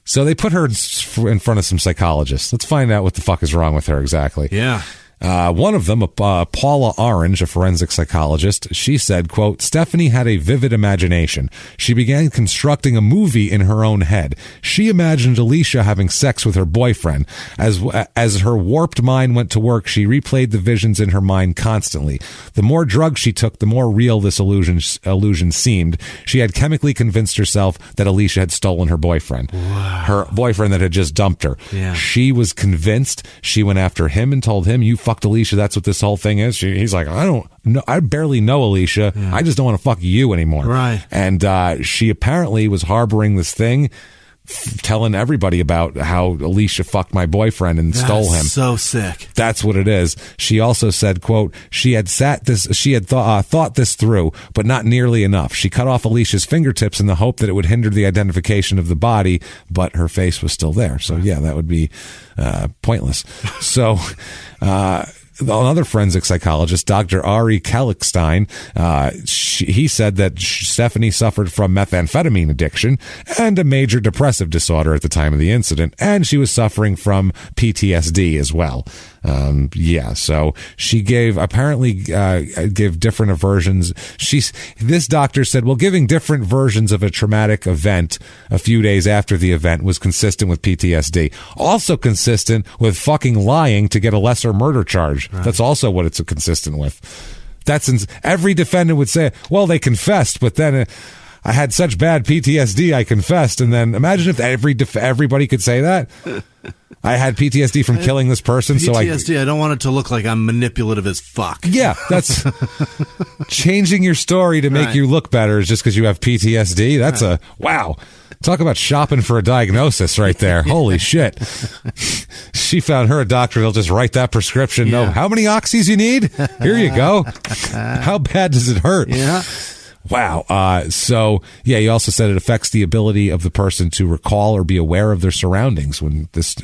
so they put her in front of some psychologists. Let's find out what the fuck is wrong with her exactly. Yeah. One of them, Paula Orange, a forensic psychologist, she said, quote, Stephanie had a vivid imagination. She began constructing a movie in her own head. She imagined Alicia having sex with her boyfriend. As her warped mind went to work, she replayed the visions in her mind constantly. The more drugs she took, the more real this illusion seemed. She had chemically convinced herself that Alicia had stolen her boyfriend. Wow. Her boyfriend that had just dumped her. Yeah. She was convinced. She went after him and told him, you fucked Alicia, that's what this whole thing is. He's like, I don't know, I barely know Alicia. I just don't want to fuck you anymore. Right. And she apparently was harboring this thing, telling everybody about how Alicia fucked my boyfriend and stole him. So sick. That's what it is. She also said, quote, she had thought this through, but not nearly enough. She cut off Alicia's fingertips in the hope that it would hinder the identification of the body, but her face was still there. So yeah, that would be pointless. So another forensic psychologist, Dr. Ari Kallichstein, he said that Stephanie suffered from methamphetamine addiction and a major depressive disorder at the time of the incident, and she was suffering from PTSD as well. So she gave different versions. This doctor said, well, giving different versions of a traumatic event a few days after the event was consistent with PTSD. Also consistent with fucking lying to get a lesser murder charge. Right. That's also what it's consistent with. Every defendant would say, well, they confessed, but then I had such bad PTSD, I confessed. And then imagine if everybody could say that. I had PTSD from killing this person. PTSD, I don't want it to look like I'm manipulative as fuck. Yeah, that's changing your story to make you look better is just because you have PTSD. That's wow. Talk about shopping for a diagnosis right there. Holy shit. She found her a doctor. They'll just write that prescription. No, how many oxys you need? Here you go. How bad does it hurt? Yeah. Wow. So, you also said it affects the ability of the person to recall or be aware of their surroundings when this,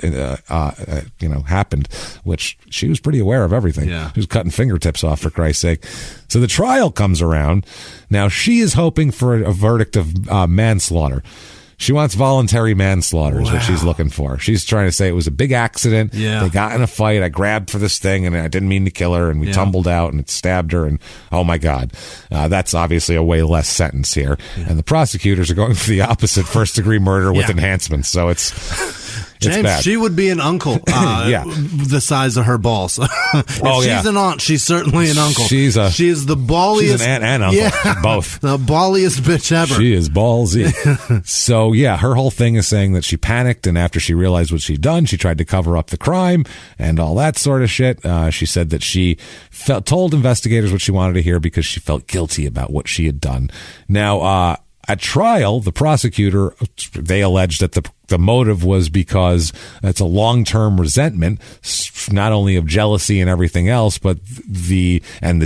happened, which she was pretty aware of everything. Yeah. She was cutting fingertips off, for Christ's sake. So the trial comes around. Now, she is hoping for a verdict of manslaughter. She wants voluntary manslaughter is what she's looking for. She's trying to say it was a big accident. Yeah. They got in a fight. I grabbed for this thing, and I didn't mean to kill her, and we tumbled out, and it stabbed her, and oh, my God. That's obviously a way less sentence here. Yeah. And the prosecutors are going for the opposite, first-degree murder with enhancements. So it's James, bad. she would be an uncle the size of her balls. If she's an aunt, she's certainly an uncle. She is the balliest. She's an aunt and uncle. Yeah. Both. The balliest bitch ever. She is ballsy. So, her whole thing is saying that she panicked, and after she realized what she'd done, she tried to cover up the crime and all that sort of shit. She said that she told investigators what she wanted to hear because she felt guilty about what she had done. Now, at trial, the prosecutor, they alleged that the motive was because it's a long-term resentment, not only of jealousy and everything else, but the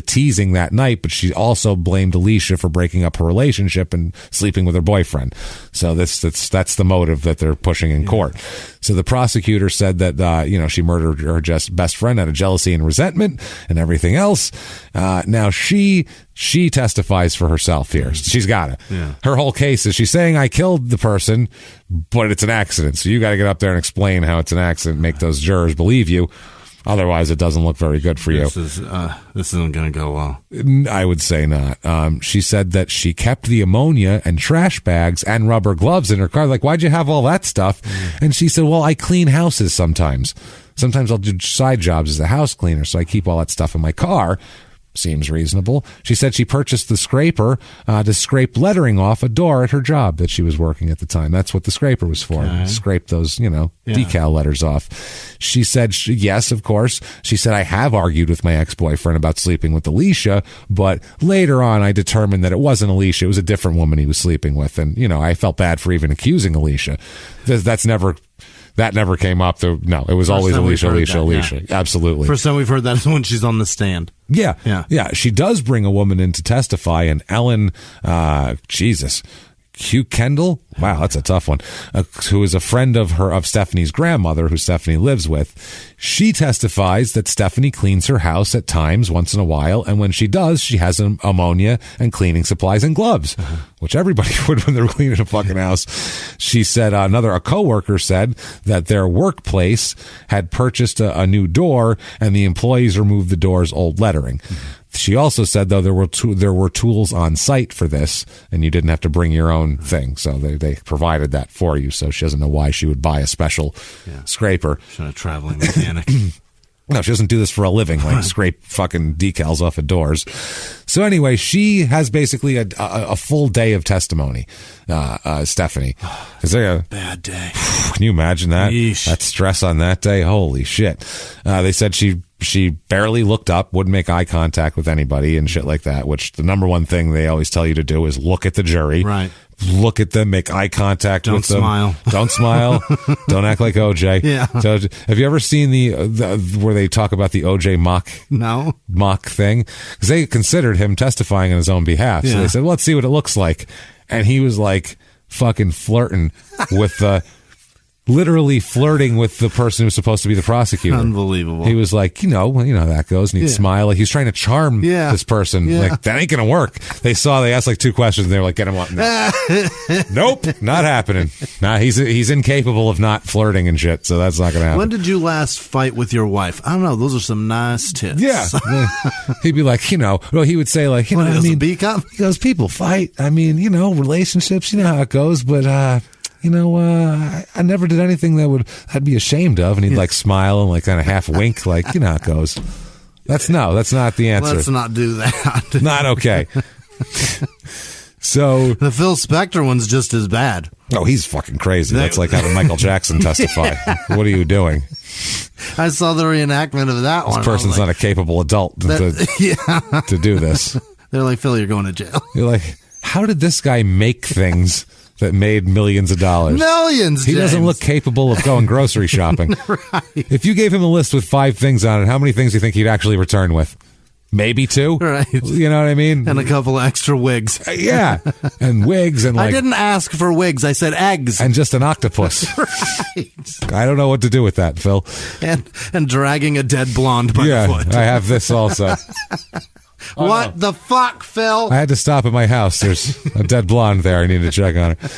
teasing that night. But she also blamed Alicia for breaking up her relationship and sleeping with her boyfriend. So that's the motive that they're pushing in court. So the prosecutor said that she murdered her best friend out of jealousy and resentment and everything else. Now she testifies for herself here. She's got it. Yeah. Her whole case is she's saying I killed the person, but it's an accident. So you got to get up there and explain how it's an accident, make those jurors believe you. Otherwise, it doesn't look very good for you. This isn't going to go well. I would say not. She said that she kept the ammonia and trash bags and rubber gloves in her car. Like, why'd you have all that stuff? And she said, well, I clean houses sometimes. Sometimes I'll do side jobs as a house cleaner, so I keep all that stuff in my car. Seems reasonable. She said she purchased the scraper to scrape lettering off a door at her job that she was working at the time. That's what the scraper was for. Okay. Scrape those, decal letters off. She said, yes, of course. She said, I have argued with my ex-boyfriend about sleeping with Alicia, but later on I determined that it wasn't Alicia. It was a different woman he was sleeping with. And, I felt bad for even accusing Alicia. That never came up. No, it was always Alicia. Yeah. Absolutely. First time we've heard that is when she's on the stand. Yeah. She does bring a woman in to testify, and Ellen, Hugh Kendall, wow, that's a tough one, who is a friend of Stephanie's grandmother, who Stephanie lives with. She testifies that Stephanie cleans her house at times, once in a while, and when she does, she has ammonia and cleaning supplies and gloves, which everybody would when they're cleaning a fucking house. She said a coworker said that their workplace had purchased a new door, and the employees removed the door's old lettering. She also said, though, there were tools on site for this, and you didn't have to bring your own thing. So they provided that for you. So she doesn't know why she would buy a special scraper. She's not a traveling mechanic. No, she doesn't do this for a living, scrape fucking decals off of doors. So anyway, she has basically a full day of testimony, Stephanie. Bad day. Can you imagine that? Yeesh. That stress on that day? Holy shit. They said she barely looked up, wouldn't make eye contact with anybody and shit like that, which the number one thing they always tell you to do is look at the jury. Right. Look at them, make eye contact with them. Don't smile. Don't act like OJ. Yeah. So, have you ever seen the where they talk about the OJ mock thing? Because they considered him testifying on his own behalf. So they said, well, let's see what it looks like. And he was like fucking flirting with literally flirting with the person who's supposed to be the prosecutor. Unbelievable. He was like, how that goes. And he'd smile. Like, he's trying to charm this person. Yeah. Like, that ain't going to work. They asked like 2 questions, and they were like, get him up. No. Nope, not happening. Nah, he's incapable of not flirting and shit, so that's not going to happen. When did you last fight with your wife? I don't know. Those are some nice tips. Yeah. He'd be like, he would say like, he goes, people fight. Relationships, how it goes, but, I never did anything I'd be ashamed of. And he'd like smile and like kind of half wink, like, how it goes. That's not the answer. Let's not do that. Not okay. So the Phil Spector one's just as bad. Oh, he's fucking crazy. That's like having Michael Jackson testify. What are you doing? I saw the reenactment of that one. This person's not a capable adult to do this. They're like, Phil, you're going to jail. You're like, how did this guy make things that made millions of dollars? Millions, He doesn't look capable of going grocery shopping. Right. If you gave him a list with 5 things on it, how many things do you think he'd actually return with? Maybe 2? Right. You know what I mean? And a couple extra wigs. Yeah. And wigs and like... I didn't ask for wigs. I said eggs. And just an octopus. Right. I don't know what to do with that, Phil. And dragging a dead blonde by the foot. I have this also. What the fuck, Phil? I had to stop at my house. There's a dead blonde there. I need to check on her.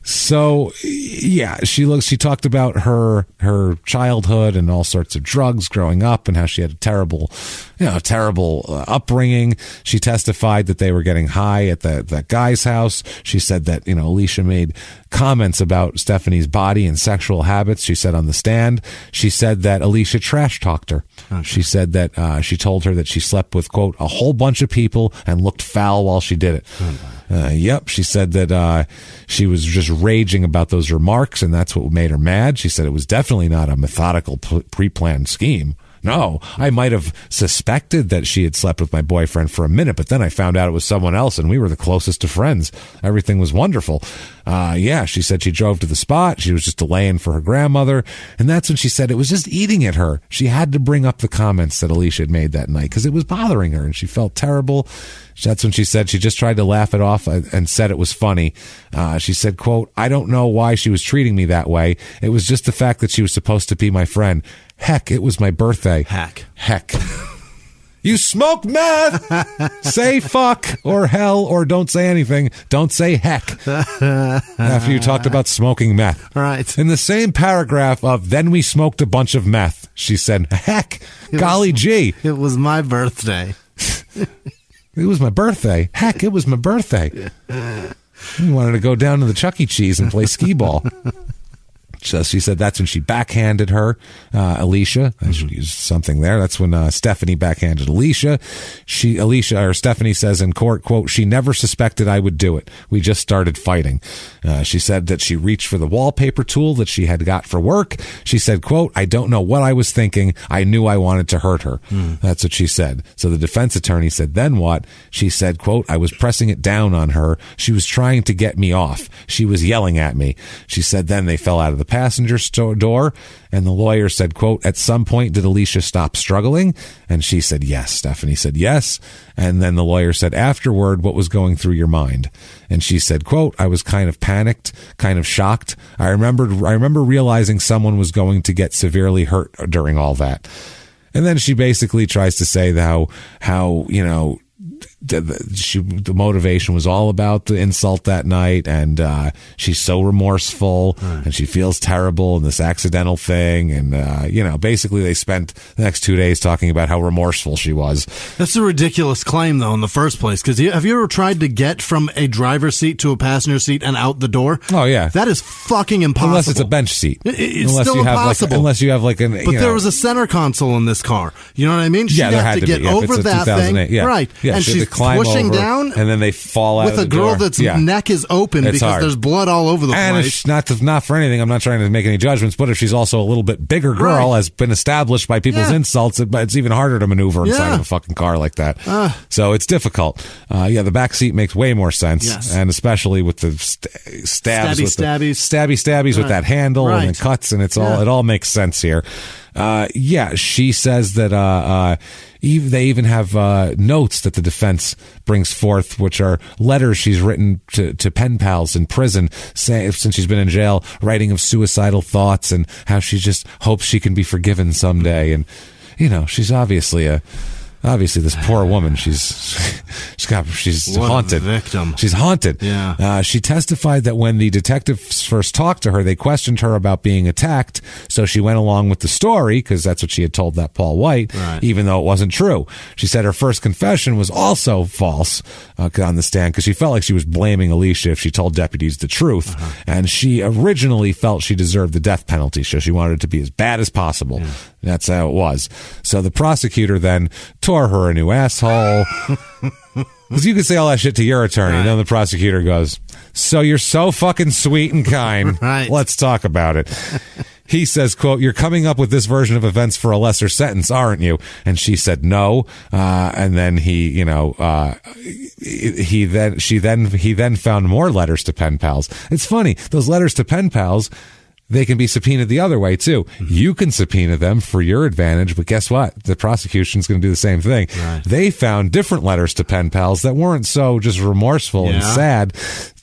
So, yeah, she talked about her childhood and all sorts of drugs growing up and how she had a terrible upbringing. She testified that they were getting high at that guy's house. She said that, Alicia made comments about Stephanie's body and sexual habits. She said on the stand, she said that Alicia trash talked her. Okay. She said that she told her that she slept with, quote, a whole bunch of people and looked foul while she did it. Yep. She said that she was just raging about those remarks, and that's what made her mad. She said it was definitely not a methodical, pre-planned scheme. No, I might have suspected that she had slept with my boyfriend for a minute, but then I found out it was someone else, and we were the closest of friends. Everything was wonderful. Yeah, she said she drove to the spot. She was just delaying for her grandmother, and that's when she said it was just eating at her. She had to bring up the comments that Alicia had made that night because it was bothering her, and she felt terrible. That's when she said she just tried to laugh it off and said it was funny. She said, quote, I don't know why she was treating me that way. It was just the fact that she was supposed to be my friend. Heck, it was my birthday. Heck. You smoke meth! Say fuck or hell or don't say anything. Don't say heck. After you talked about smoking meth. Right. In the same paragraph of then we smoked a bunch of meth, she said, heck, golly gee. It was my birthday. It was my birthday. Heck, it was my birthday. We wanted to go down to the Chuck E. Cheese and play skee-ball. So she said that's when she backhanded her, Alicia. I should use something there. That's when Stephanie backhanded Alicia. Stephanie says in court, quote, she never suspected I would do it. We just started fighting. She said that she reached for the wallpaper tool that she had got for work. She said, quote, I don't know what I was thinking. I knew I wanted to hurt her. That's what she said. So the defense attorney said, then what? She said, quote, I was pressing it down on her. She was trying to get me off. She was yelling at me. She said then they fell out of the passenger door, and the lawyer said, quote, at some point did Alicia stop struggling? And she said yes. Stephanie said yes. And then the lawyer said afterward, what was going through your mind? And she said, quote, I was kind of panicked, kind of shocked. I remember realizing someone was going to get severely hurt during all that. And then she basically tries to say how the motivation was all about the insult that night, and she's so remorseful, and she feels terrible in this accidental thing, and basically they spent the next 2 days talking about how remorseful she was. That's a ridiculous claim, though, in the first place, because have you ever tried to get from a driver's seat to a passenger seat and out the door? Oh yeah, that is fucking impossible. Unless it's a bench seat. It's still impossible. Unless you have like an. But there was a center console in this car. You know what I mean? She'd there had to get over that thing, right? Yeah, and she's pushing down, and then they fall out with a girl that's neck is open because there's blood all over the place. And not for anything, I'm not trying to make any judgments, but if she's also a little bit bigger girl, has been established by people's insults, it's even harder to maneuver inside of a fucking car like that. So it's difficult. The back seat makes way more sense, and especially with the stabbies with that handle and the cuts, and it all makes sense here. She says that they even have notes that the defense brings forth, which are letters she's written to pen pals in prison, since she's been in jail, writing of suicidal thoughts and how she just hopes she can be forgiven someday. And she's obviously this poor woman. She's haunted. Victim. She's haunted. Yeah. She testified that when the detectives first talked to her, they questioned her about being attacked. So she went along with the story because that's what she had told that Paul White, even though it wasn't true. She said her first confession was also false on the stand because she felt like she was blaming Alicia if she told deputies the truth. And she originally felt she deserved the death penalty, so she wanted it to be as bad as possible. That's how it was. So the prosecutor then took tore her a new asshole. Because you could say all that shit to your attorney, and then the prosecutor goes, so you're so fucking sweet and kind. Right. Let's talk about it. He says, quote, you're coming up with this version of events for a lesser sentence, aren't you? And she said no. And then he then found more letters to pen pals. It's funny. Those letters to pen pals, they can be subpoenaed the other way, too. You can subpoena them for your advantage, but guess what? The prosecution's going to do the same thing. Right. They found different letters to pen pals that weren't so just remorseful and sad.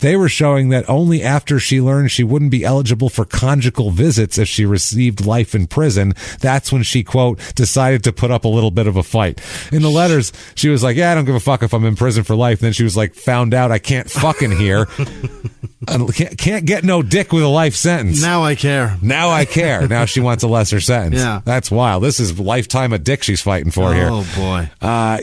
They were showing that only after she learned she wouldn't be eligible for conjugal visits if she received life in prison, that's when she, quote, decided to put up a little bit of a fight. In the letters, she was like, yeah, I don't give a fuck if I'm in prison for life. And then she was like, found out I can't fucking hear. Can't get no dick with a life sentence. Now I care. Now I care. Now she wants a lesser sentence. Yeah. That's wild. This is lifetime of dick she's fighting for here. Oh, boy.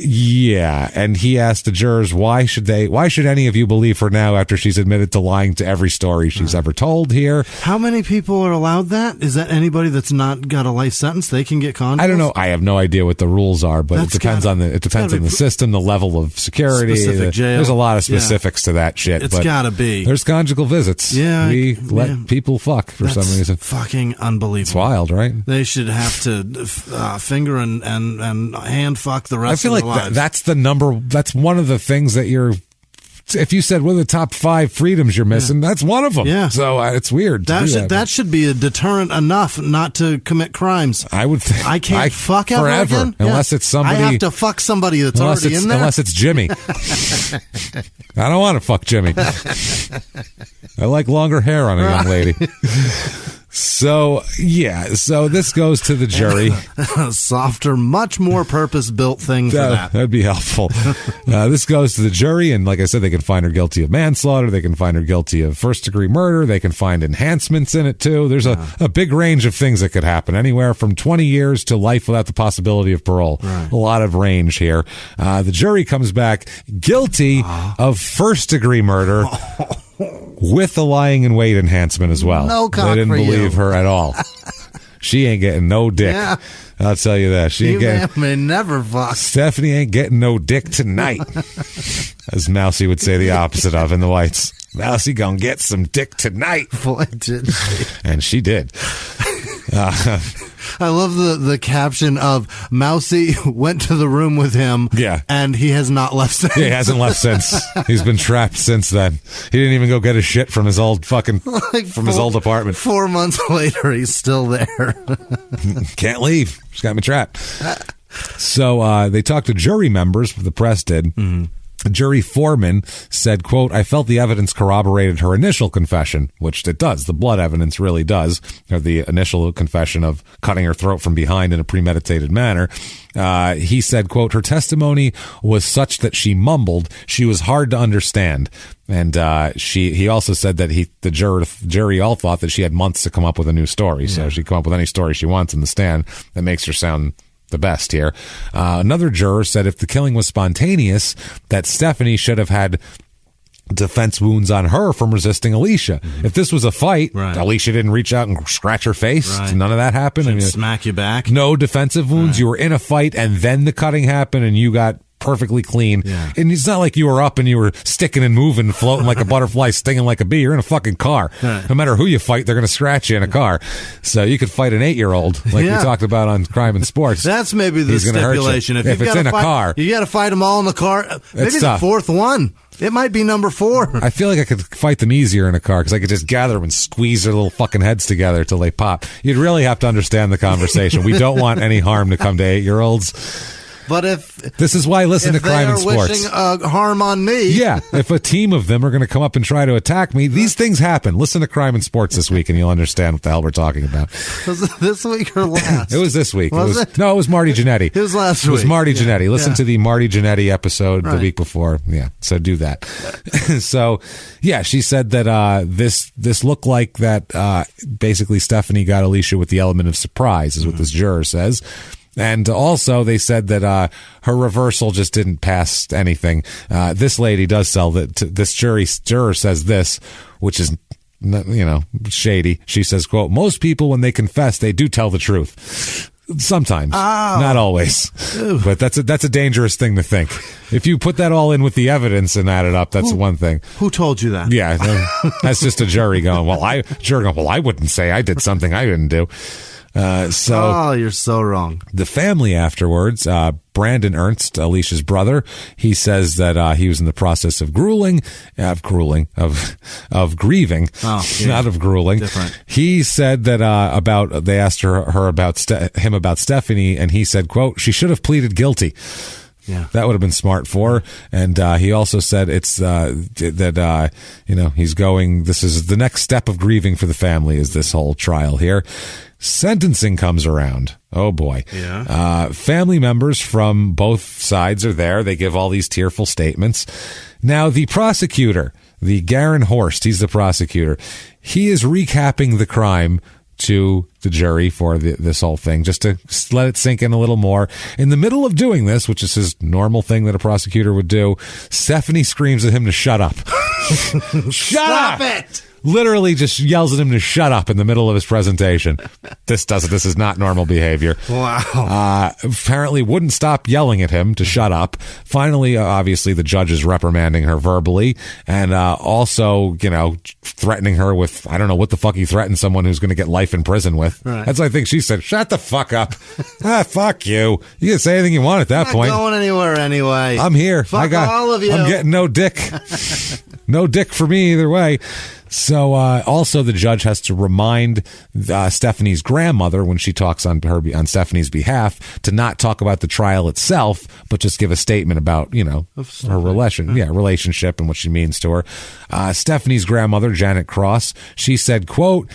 Yeah. And he asked the jurors, why should any of you believe her now after she's admitted to lying to every story she's ever told here? How many people are allowed that? Is that anybody that's not got a life sentence? They can get conjugal? I don't know. I have no idea what the rules are, but it depends on the system, the level of security. Specific jail. There's a lot of specifics to that shit. It's got to be. There's conjugal visits. Yeah. We let people fuck for some reason. Fucking unbelievable. It's wild, right? They should have to finger and hand fuck the rest of their lives. That's one of the things that if you said, what are the top 5 freedoms you're missing, that's one of them. Yeah. So it's weird. That should be a deterrent enough not to commit crimes. I would think. I can't fuck ever forever, again? unless it's somebody. I have to fuck somebody that's already in there? Unless it's Jimmy. I don't want to fuck Jimmy. I like longer hair on a young lady. So this goes to the jury. A softer, much more purpose-built thing for that. That'd be helpful. This goes to the jury, and like I said, they can find her guilty of manslaughter. They can find her guilty of first-degree murder. They can find enhancements in it, too. There's a big range of things that could happen, anywhere from 20 years to life without the possibility of parole. Right. A lot of range here. The jury comes back guilty of first-degree murder. With the lying in wait enhancement as well. No cock They didn't for believe you. her at all. She ain't getting no dick. Yeah. I'll tell you that. She ain't getting. May never fuck. Stephanie ain't getting no dick tonight. As Mousy would say the opposite of in the Whites. Mousy gonna get some dick tonight. Boy, did she. And she did. I love the caption of Mousy went to the room with him. Yeah. And he has not left since. Yeah, he hasn't left since. He's been trapped since then. He didn't even go get his shit from his old his old apartment. 4 months later, he's still there. Can't leave. She's got me trapped. So they talked to jury members, the press did. Mm-hmm. Jury foreman said, quote, I felt the evidence corroborated her initial confession, which it does. The blood evidence really does. Or the initial confession of cutting her throat from behind in a premeditated manner. He said, quote, her testimony was such that she mumbled. She was hard to understand. And he also said that the jury all thought that she had months to come up with a new story. Yeah. So she come up with any story she wants in the stand that makes her sound the best here. Another juror said if the killing was spontaneous, that Stephanie should have had defense wounds on her from resisting Alicia. Mm-hmm. If this was a fight, Alicia didn't reach out and scratch her face. Right. None of that happened. Smack you back. No defensive wounds. Right. You were in a fight and then the cutting happened and you got perfectly clean. Yeah. And it's not like you were up and you were sticking and moving, floating like a butterfly, stinging like a bee. You're in a fucking car. Right. No matter who you fight, they're going to scratch you in a car. So you could fight an 8-year-old like we talked about on Crime and Sports. That's maybe the stipulation. If it's in a car. You got to fight them all in the car. Maybe the fourth one. It might be number 4. I feel like I could fight them easier in a car because I could just gather them and squeeze their little fucking heads together till they pop. You'd really have to understand the conversation. We don't want any harm to come to 8-year-olds. But this is why I listen to Crime and Sports. Wishing harm on me. Yeah, if a team of them are going to come up and try to attack me, these things happen. Listen to Crime and Sports this week, and you'll understand what the hell we're talking about. Was it this week or last? It was this week. Was it? No, it was Marty Jannetty. It was last week. It was Marty Jannetty. Listen to the Marty Jannetty episode the week before. Yeah, so do that. So, yeah, she said that this looked like that basically Stephanie got Alicia with the element of surprise, is what this juror says. And also, they said that her reversal just didn't pass anything. This lady does sell that. This juror says this, which is, shady. She says, quote, most people, when they confess, they do tell the truth. Sometimes, not always, but that's a dangerous thing to think. If you put that all in with the evidence and add it up, that's one thing. Who told you that? Yeah, that's just a jury going. Well, I wouldn't say I did something I didn't do. You're so wrong. The family afterwards, Brandon Ernst, Alicia's brother, he says that he was in the process of grieving. Not of grueling. Different. He said that they asked her about him about Stephanie, and he said, quote, she should have pleaded guilty. Yeah, that would have been smart for her. And he also said it's that he's going. This is the next step of grieving for the family. Is this whole trial here? Sentencing comes around. Oh boy. Yeah. Family members from both sides are there. They give all these tearful statements. Now the prosecutor, the Garen Horst, he's the prosecutor. He is recapping the crime to the jury for this whole thing, just to let it sink in a little more. In the middle of doing this, which is his normal thing that a prosecutor would do, Stephanie screams at him to shut up. Stop it! Literally just yells at him to shut up in the middle of his presentation. This is not normal behavior. Wow. Apparently wouldn't stop yelling at him to shut up. Finally, obviously, the judge is reprimanding her verbally and also, threatening her with, I don't know what the fuck he threatened someone who's going to get life in prison with. Right. That's what I think she said. Shut the fuck up. Fuck you. You can say anything you want at that point. Not going anywhere anyway. I'm here. Fuck all of you. I'm getting no dick. No dick for me either way. So also the judge has to remind Stephanie's grandmother when she talks on Stephanie's behalf to not talk about the trial itself, but just give a statement about, her relationship and what she means to her. Stephanie's grandmother, Janet Cross, she said, quote,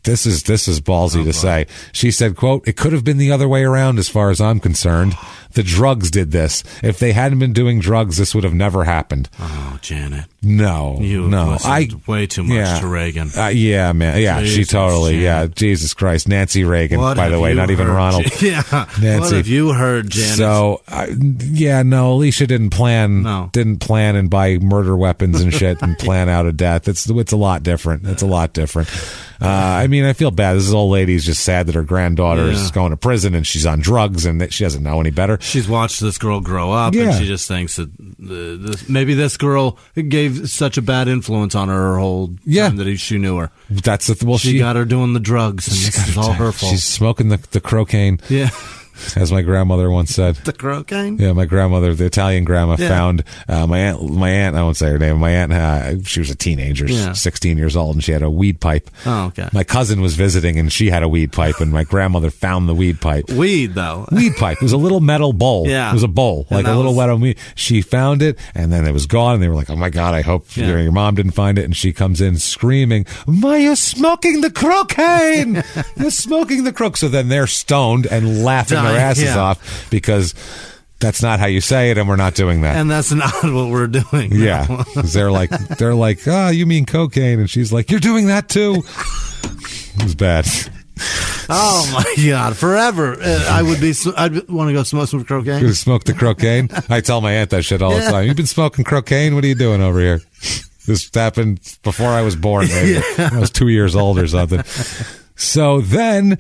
this is ballsy to say. She said, quote, it could have been the other way around as far as I'm concerned. The drugs did this. If they hadn't been doing drugs, this would have never happened. Oh, Janet. No. Listened way too much to Reagan. Yeah, man. Yeah, Jesus, she totally. Janet. Yeah, Jesus Christ. Nancy Reagan, What by the way, not even Ronald. Yeah. Nancy. What have you heard, Janet? So, Alicia didn't plan and buy murder weapons and shit and plan out a death. It's a lot different. It's a lot different. I feel bad. This old lady's just sad that her granddaughter is going to prison and she's on drugs and that she doesn't know any better. She's watched this girl grow up and she just thinks that maybe this girl gave such a bad influence on her whole time that she knew her. She got her doing the drugs and this is all her fault. She's smoking the cocaine. Yeah. As my grandmother once said. The cocaine? Yeah, my grandmother, the Italian grandma, found my aunt, I won't say her name, my aunt, she was a teenager, 16 years old, and she had a weed pipe. Oh, okay. My cousin was visiting, and she had a weed pipe, and my grandmother found the weed pipe. Weed, though? Weed pipe. It was a little metal bowl. Yeah. It was a bowl, like a little metal weed. She found it, and then it was gone, and they were like, oh my God, I hope your mom didn't find it, and she comes in screaming, Ma, you're smoking the cocaine! You're smoking the crook. So then they're stoned and laughing their asses off. Because that's not how you say it, and we're not doing that. And that's not what we're doing. Yeah, they're like, oh, you mean cocaine? And she's like, you're doing that too. It was bad. Oh my God! Forever, I'd want to go smoke some cocaine. You smoke the cocaine? I tell my aunt that shit all the time. You've been smoking cocaine? What are you doing over here? This happened before I was born. Maybe I was 2 years old or something. So then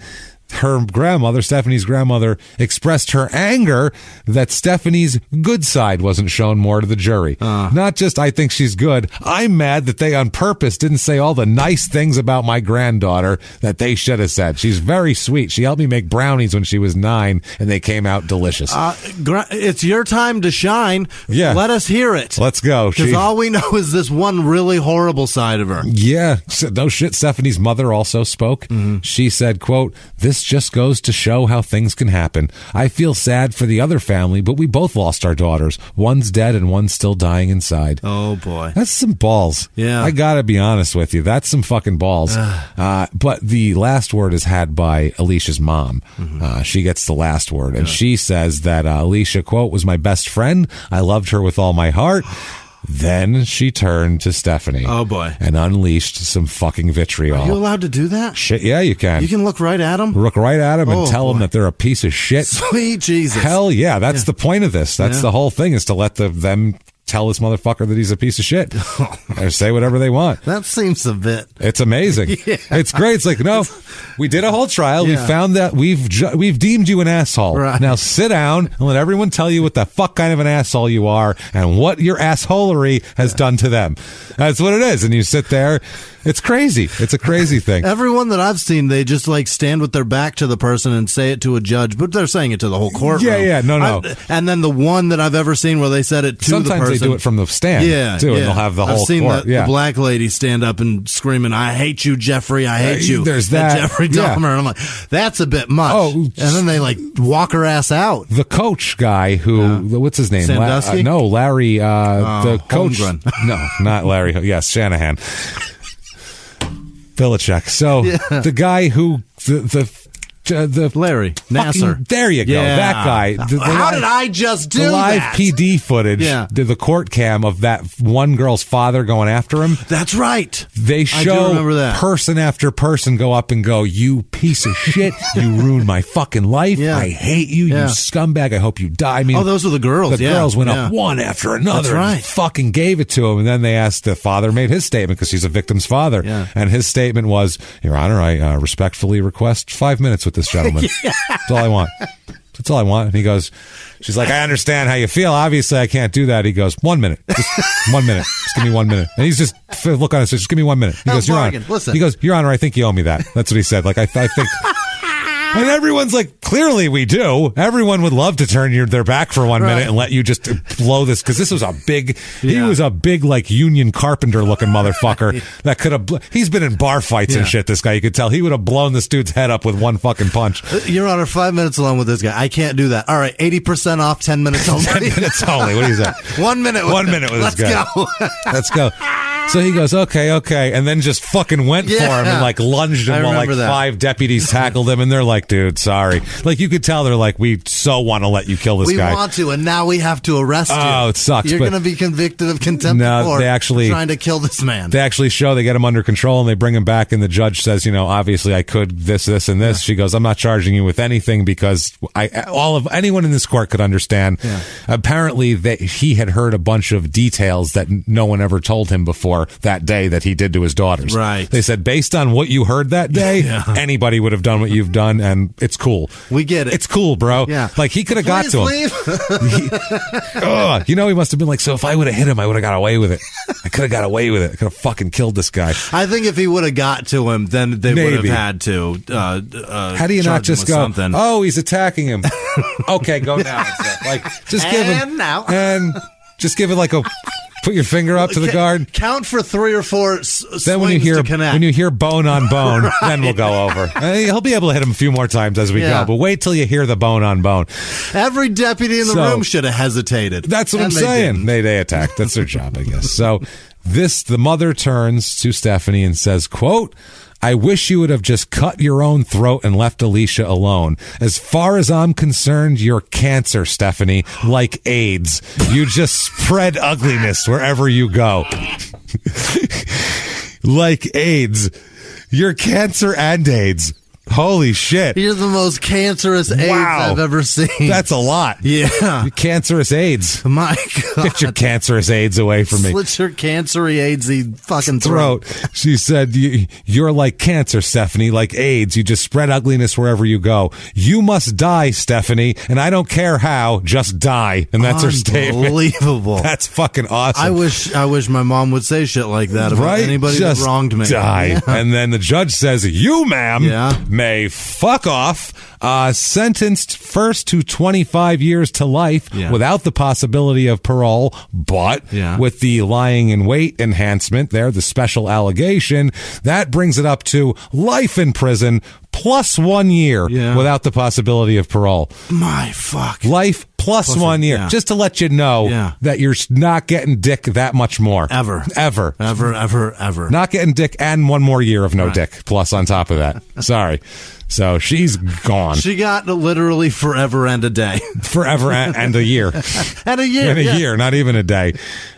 her grandmother, Stephanie's grandmother, expressed her anger that Stephanie's good side wasn't shown more to the jury. Not just, I think she's good. I'm mad that they on purpose didn't say all the nice things about my granddaughter that they should have said. She's very sweet. She helped me make brownies when she was 9, and they came out delicious. It's your time to shine. Yeah. Let us hear it. Let's go. Because all we know is this one really horrible side of her. Yeah. No shit. Stephanie's mother also spoke. Mm-hmm. She said, quote, this just goes to show how things can happen. I feel sad for the other family, but we both lost our daughters. One's dead and one's still dying inside. Oh, boy. That's some balls. Yeah. I gotta be honest with you. That's some fucking balls. But the last word is had by Alicia's mom. Mm-hmm. She gets the last word. And she says that Alicia, quote, was my best friend. I loved her with all my heart. Then she turned to Stephanie. Oh, boy. And unleashed some fucking vitriol. Are you allowed to do that? Shit, yeah, you can. You can look right at them? Look right at them and tell them that they're a piece of shit. Sweet Jesus. Hell yeah, that's the point of this. That's the whole thing, is to let them tell this motherfucker that he's a piece of shit. Or say whatever they want. That seems a bit. It's amazing. Yeah. It's great. It's like, no, we did a whole trial. Yeah. We found that we've deemed you an asshole. Right. Now sit down and let everyone tell you what the fuck kind of an asshole you are and what your assholery has done to them. That's what it is. And you sit there. It's crazy. It's a crazy thing. Everyone that I've seen, they just like stand with their back to the person and say it to a judge, but they're saying it to the whole courtroom. Yeah, no. And then the one that I've ever seen where they said it to Sometimes the person. Sometimes they do it from the stand, too, and they'll have the whole I've seen court. the black lady stand up and screaming, "I hate you, Jeffrey, I hate you." There's that. Jeffrey Dahmer. And I'm like, that's a bit much. And then they like walk her ass out. The coach guy who, what's his name? Sandusky? No, Larry, the coach. Holmgren. No, not Larry. Yes, Shanahan. Belichick. So the guy who the Larry Nasser. There you go. Yeah. That guy. How did I just do the live that? PD footage, the court cam of that one girl's father going after him. That's right. They show person after person go up and go, "You piece of shit. You ruined my fucking life. I hate you, you scumbag. I hope you die." I mean, those were the girls. The girls went up one after another. That's right. And fucking gave it to him. And then they asked, the father made his statement because he's a victim's father. Yeah. And his statement was, "Your Honor, I respectfully request 5 minutes with this gentleman." That's all I want. That's all I want. And he goes, she's like, "I understand how you feel. Obviously, I can't do that." He goes, 1 minute. Just 1 minute. Just give me 1 minute. And he's just, look on his face, just give me 1 minute. He goes, "Your Honor." Listen. He goes, "Your Honor, I think you owe me that." That's what he said. Like, I think. And everyone's like, clearly we do. Everyone would love to turn their back for 1 minute and let you just blow this. Because this was a big, he was a big, like, union carpenter looking motherfucker that could have, he's been in bar fights and shit, this guy. You could tell he would have blown this dude's head up with one fucking punch. Your Honor, 5 minutes alone with this guy. I can't do that. All right, 80% off, 10 minutes only. 10 minutes only. What do you say? 1 minute with 1 minute with this guy. Let's go. Let's go. So he goes, okay, and then just fucking went for him and like lunged him while like 5 deputies tackled him, and they're like, "Dude, sorry." Like you could tell they're like, "We so want to let you kill this guy. We want to, and now we have to arrest you. Oh, it sucks. You're going to be convicted of contempt of court. They actually trying to kill this man. They actually they get him under control, and they bring him back, and the judge says, obviously I could this, and this. She goes, "I'm not charging you with anything because anyone in this court could understand." Yeah. Apparently, he had heard a bunch of details that no one ever told him before that day that he did to his daughters. Right. They said, based on what you heard that day, anybody would have done what you've done, and it's cool. We get it. It's cool, bro. Yeah. Like, he could have got to him. He must have been like, so if I would have hit him, I would have got away with it. I could have got away with it. I could have fucking killed this guy. I think if he would have got to him, then they would have had to how do you not just go, something. "Oh, he's attacking him." Okay, go now. Like, just give him. And just give it like a... Put your finger up to the guard. Count for 3 or 4 swings then when you hear bone on bone, right. Then we'll go over. He'll be able to hit him a few more times as we go, but wait till you hear the bone on bone. Every deputy in the room should have hesitated. That's what I'm saying. They attacked. That's their job, I guess. So the mother turns to Stephanie and says, quote, "I wish you would have just cut your own throat and left Alicia alone. As far as I'm concerned, you're cancer, Stephanie, like AIDS. You just spread ugliness wherever you go." Like AIDS. You're cancer and AIDS. Holy shit. You're the most cancerous AIDS I've ever seen. That's a lot. Yeah. You're cancerous AIDS. My God. Get your cancerous AIDS away from me. Slit your cancery AIDS-y fucking throat. She said, "You're like cancer, Stephanie, like AIDS. You just spread ugliness wherever you go. You must die, Stephanie, and I don't care how, just die." And that's her statement. Unbelievable. That's fucking awesome. I wish my mom would say shit like that about anybody that wronged me. Die. Yeah. And then the judge says, "You, ma'am, may fuck off." Sentenced first to 25 years to life without the possibility of parole, but with the lying in wait enhancement there, the special allegation, that brings it up to life in prison plus 1 year without the possibility of parole. My fuck. Life plus 1 year. Just to let you know that you're not getting dick that much more. Ever. Not getting dick and 1 more year of no dick plus on top of that. Sorry. So she's gone. She got literally forever and a day. Forever and a year. And a year. And a year, not even a day.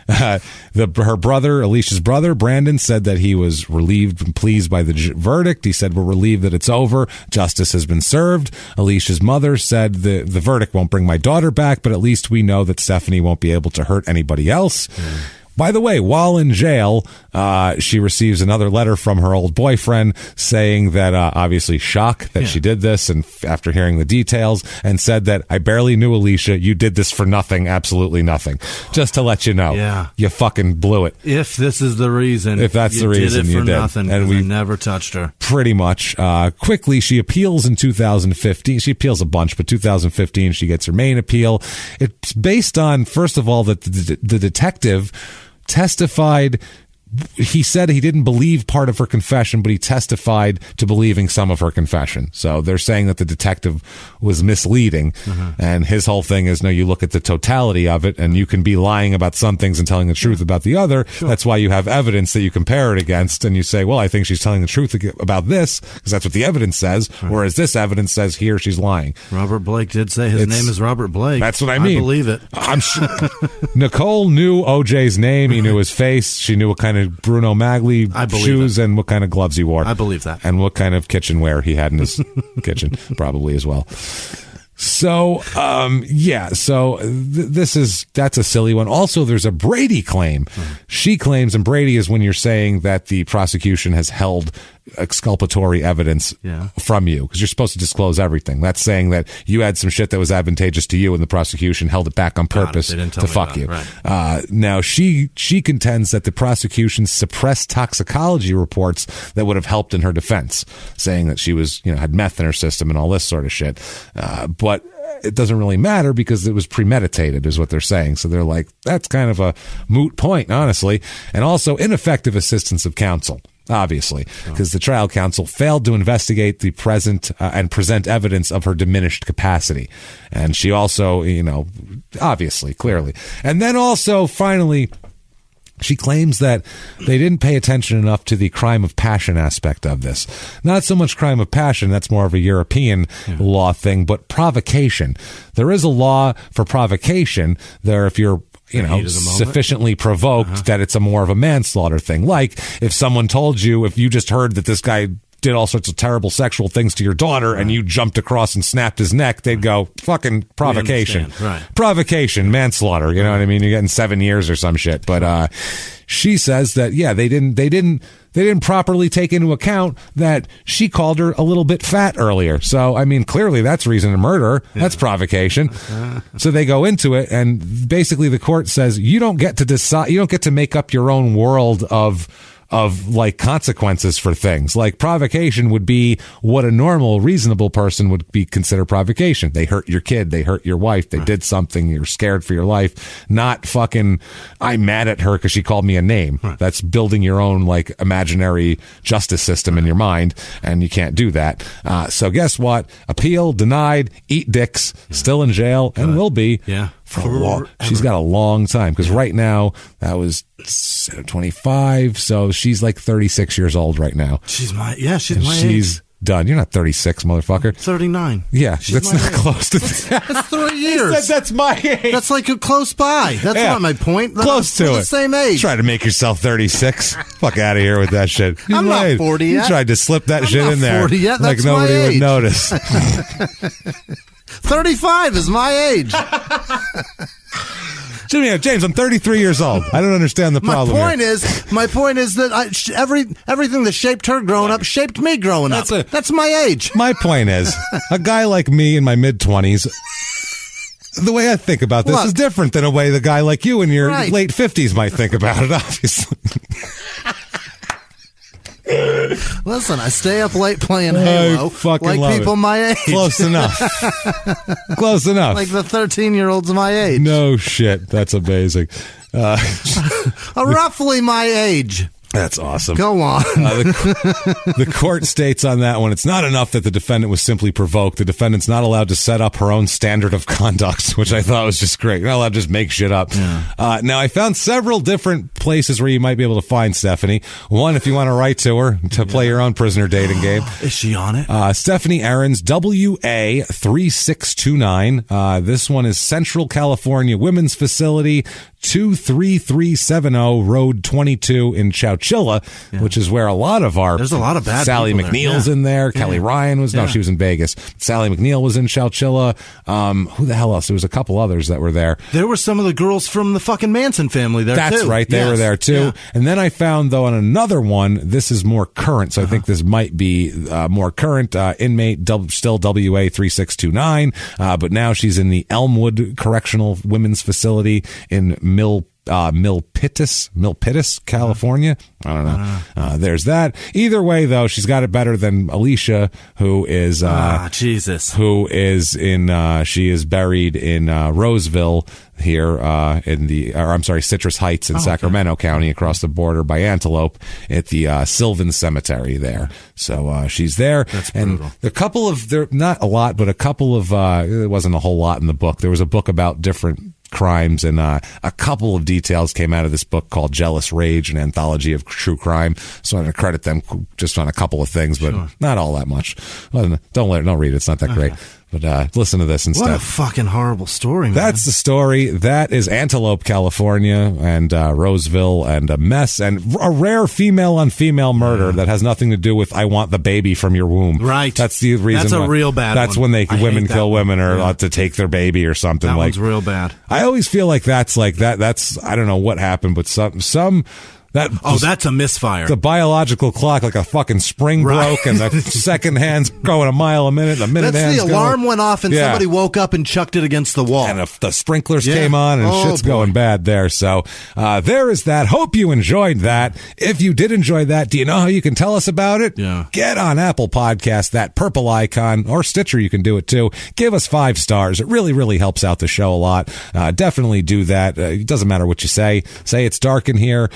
Her brother, Alicia's brother, Brandon, said that he was relieved and pleased by the verdict. He said, we're relieved that it's over. Justice has been served. Alicia's mother said the verdict won't bring my daughter back, but at least we know that Stephanie won't be able to hurt anybody else. By the way, while in jail, she receives another letter from her old boyfriend saying that, obviously shock that she did this, and after hearing the details, and said that I barely knew Alicia. You did this for nothing, absolutely nothing. Just to let you know, you fucking blew it. If this is the reason, if that's the reason, you did. Nothing, and we never touched her. Pretty much. Quickly, she appeals in 2015. She appeals a bunch, but 2015 she gets her main appeal. It's based on, first of all, that the detective testified. He said he didn't believe part of her confession, but he testified to believing some of her confession. So they're saying that the detective was misleading. And his whole thing is, no, you look at the totality of it, and you can be lying about some things and telling the truth about the other. That's why you have evidence that you compare it against, and you say, well, I think she's telling the truth about this because that's what the evidence says, whereas this evidence says here she's lying. Robert Blake did say his name is Robert Blake. That's what I mean. I believe it. I'm sure. Nicole knew OJ's name. He knew his face. She knew what kind of Bruno Magli shoes and what kind of gloves he wore. I believe that. And what kind of kitchenware he had in his kitchen, probably as well. So, that's a silly one. Also, there's a Brady claim. She claims, and Brady is when you're saying that the prosecution has held exculpatory evidence from you, because you're supposed to disclose everything. That's saying that you had some shit that was advantageous to you and the prosecution held it back on purpose to fuck you. Right. Now, she contends that the prosecution suppressed toxicology reports that would have helped in her defense, saying that she was, had meth in her system and all this sort of shit. But it doesn't really matter because it was premeditated is what they're saying. So they're like, that's kind of a moot point, honestly. And also ineffective assistance of counsel. Obviously, because the trial counsel failed to investigate the present and present evidence of her diminished capacity. And she also, obviously, clearly. And then also, finally, she claims that they didn't pay attention enough to the crime of passion aspect of this. Not so much crime of passion, that's more of a European law thing, but provocation. There is a law for provocation there if you're sufficiently provoked that it's a more of a manslaughter thing. Like if someone told you, if you just heard that this guy did all sorts of terrible sexual things to your daughter and you jumped across and snapped his neck, they'd go, fucking provocation. Provocation, manslaughter, you know what I mean? You're getting 7 years or some shit. But she says that, they didn't properly take into account that she called her a little bit fat earlier. So, I mean, clearly that's reason to murder her. That's provocation. So they go into it, and basically the court says you don't get to decide, you don't get to make up your own world of like consequences for things. Like provocation would be what a normal, reasonable person would be considered provocation. They hurt your kid, they hurt your wife, they did something, you're scared for your life. Not fucking, I'm mad at her because she called me a name. That's building your own like imaginary justice system in your mind, and you can't do that. So guess what? Appeal denied, eat dicks, still in jail, and will be. For a long, she's got a long time, because right now that was 25, so she's like 36 years old right now. She's my age. Done. You're not 36, motherfucker. 39. Yeah, that's not close to that. That's 3 years. He said that's my age. That's like a close by. That's not my point. Close to it. The same age. Try to make yourself 36. Fuck out of here with that shit. I'm not 40 yet. You tried to slip that shit in there. 40 yet. That's like nobody would notice. 35 is my age. James, I'm 33 years old. I don't understand the problem. My point is that everything that shaped her growing up shaped me growing up. That's my age. My point is, a guy like me in my mid-20s, the way I think about this is different than a way the guy like you in your late 50s might think about it, obviously. Listen, I stay up late playing Halo like people my age. Close enough. Close enough. Like the 13-year-olds my age. No shit. That's amazing. Roughly my age. That's awesome. Go on. The court states on that one, it's not enough that the defendant was simply provoked. The defendant's not allowed to set up her own standard of conduct, which I thought was just great. You're not allowed to just make shit up. Yeah. Now, I found several different places where you might be able to find Stephanie. One, if you want to write to her to play your own prisoner dating game. Is she on it? Stephanie Aarons, WA3629. This one is Central California Women's Facility, 23370 Road 22 in Chowchilla, which is where a lot of our... There's a lot of bad Sally McNeil's in there. Kelly Ryan was... No, she was in Vegas. Sally McNeil was in Chowchilla. Who the hell else? There was a couple others that were there. There were some of the girls from the fucking Manson family there, too. That's right. They were there, too. Yeah. And then I found, though, on another one, this is more current, so I think this might be more current. Inmate, still WA3629, but now she's in the Elmwood Correctional Women's Facility in Milpitas, California. I don't know. There's that. Either way, though, she's got it better than Alicia, who is Jesus, who is in. She is buried in Roseville here Citrus Heights in Sacramento County, across the border by Antelope at the Sylvan Cemetery there. So she's there. That's brutal. And a couple of not a lot, but a couple of it wasn't a whole lot in the book. There was a book about different crimes, and a couple of details came out of this book called Jealous Rage, an anthology of true crime. So I'm going to credit them just on a couple of things, but not all that much. Well, don't read it. It's not that great. But listen to this instead. What a fucking horrible story, man. That's the story. That is Antelope, California, and Roseville, and a mess, and a rare female-on-female murder that has nothing to do with I want the baby from your womb. Right. That's the reason. That's a real bad That's one. when women kill women, or to take their baby or something. That like one's real bad. I always feel like that's I don't know what happened, but some that's a misfire. The biological clock, like a fucking spring broke, and the second hand's going a mile a minute. The minute hand's the alarm went off, and somebody woke up and chucked it against the wall. And if the sprinklers came on, and shit's going bad there. So there is that. Hope you enjoyed that. If you did enjoy that, do you know how you can tell us about it? Yeah. Get on Apple Podcast, that purple icon, or Stitcher. You can do it too. Give us 5 stars. It really, really helps out the show a lot. Definitely do that. It doesn't matter what you say. Say it's dark in here.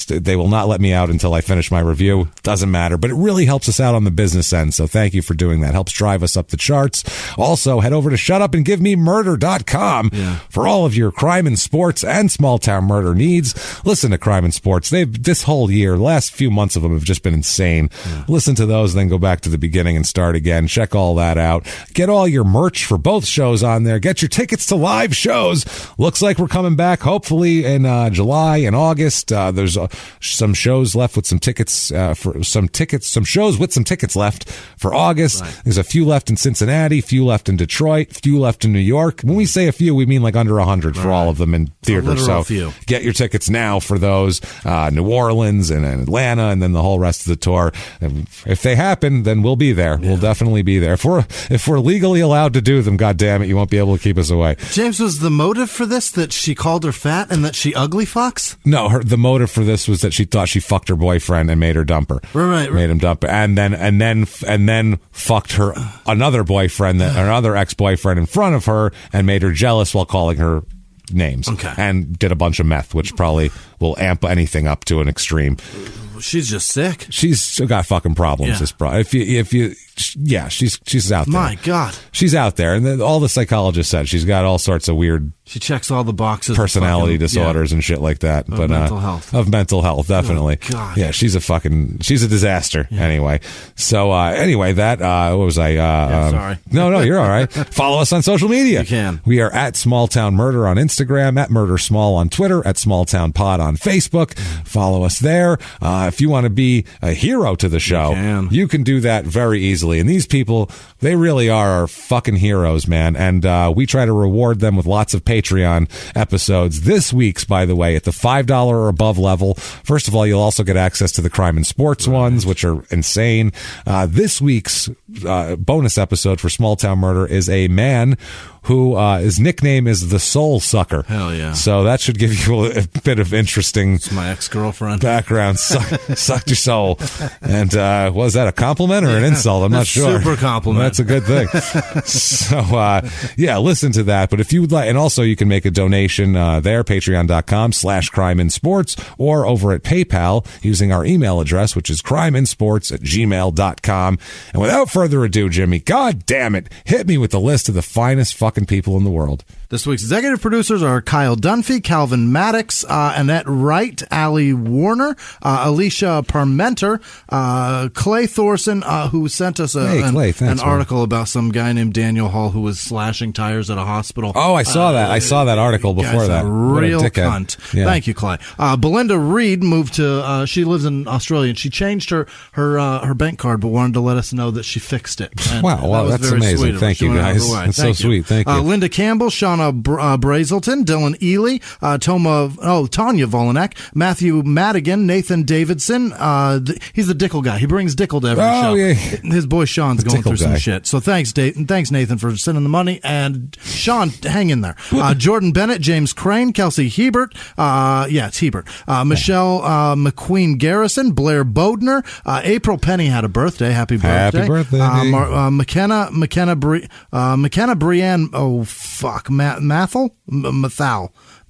They will not let me out until I finish my review. Doesn't matter, but it really helps us out on the business end, so thank you for doing that. Helps drive us up the charts. Also, head over to shutupandgivememurder.com for all of your crime and sports and small town murder needs. Listen to Crime and Sports. This whole year, last few months of them have just been insane. Listen to those, then go back to the beginning and start again. Check all that out. Get all your merch for both shows on there. Get your tickets to live shows. Looks like we're coming back, hopefully, in July and August. There's some shows left with some tickets some shows with some tickets left for August. Right. There's a few left in Cincinnati, few left in Detroit, few left in New York. When we say a few, we mean like under 100 for all of them in theater. So get your tickets now for those. New Orleans and Atlanta, and then the whole rest of the tour. If they happen, then we'll be there. We'll definitely be there. If we're legally allowed to do them, God damn it, you won't be able to keep us away. James, was the motive for this that she called her fat and that she ugly fucks? No, the motive for this was that she thought she fucked her boyfriend and made her dump her. Right. Made him dump her, and then fucked her another boyfriend, another ex-boyfriend in front of her, and made her jealous while calling her names. Okay. And did a bunch of meth, which probably will amp anything up to an extreme. She's just sick. She's got fucking problems. She's out there. My God, she's out there, and then all the psychologists said she's got all sorts of weird. She checks all the boxes. Personality disorders and shit like that. Of mental health. Of mental health, definitely. Oh, God. Yeah, she's a disaster. Anyway. So that what was I? Sorry. No, you're all right. Follow us on social media. You can. We are at Small Town Murder on Instagram, at Murder Small on Twitter, at Small Town Pod on Facebook. Follow us there. If you want to be a hero to the show, you can do that very easily. And these people, they really are our fucking heroes, man. And we try to reward them with lots of Patreon episodes. This week's, by the way, at the $5 or above level. First of all, you'll also get access to the crime and sports ones, which are insane. This week's bonus episode for Small Town Murder is a man who his nickname is the Soul Sucker. Hell yeah. So that should give you a bit of interesting it's my ex-girlfriend background. Sucked your soul. And was that a compliment or an insult? I'm not sure. Super compliment. That's a good thing. So listen to that. But if you would like, and also you can make a donation there, patreon.com/crimeandsports, or over at PayPal using our email address, which is crimeandsports@gmail.com. And without further ado, Jimmy, God damn it, hit me with the list of the finest fucking fucking people in the world. This week's executive producers are Kyle Dunphy, Calvin Maddox, Annette Wright, Allie Warner, Alicia Parmenter, Clay Thorson, who sent us an article about some guy named Daniel Hall who was slashing tires at a hospital. Oh, I saw that. I saw that article before that. Real cunt. Yeah. Thank you, Clay. Belinda Reed moved to. She lives in Australia, and she changed her bank card, but wanted to let us know that she fixed it. And wow, that's amazing. Thank you, guys. That's so sweet. Thank you. Linda Campbell, Shauna Brazelton, Dylan Ely, Tanya Volanek, Matthew Madigan, Nathan Davidson. He's the Dickel guy. He brings Dickel to every show. Yeah. His boy Sean's going through some shit. So thanks, Nathan, for sending the money. And Sean, hang in there. Jordan Bennett, James Crane, Kelsey Hebert. It's Hebert. Michelle McQueen Garrison, Blair Bodner. April Penny had a birthday. Happy birthday. Happy birthday. McKenna Brienne. Oh, fuck. Mathal.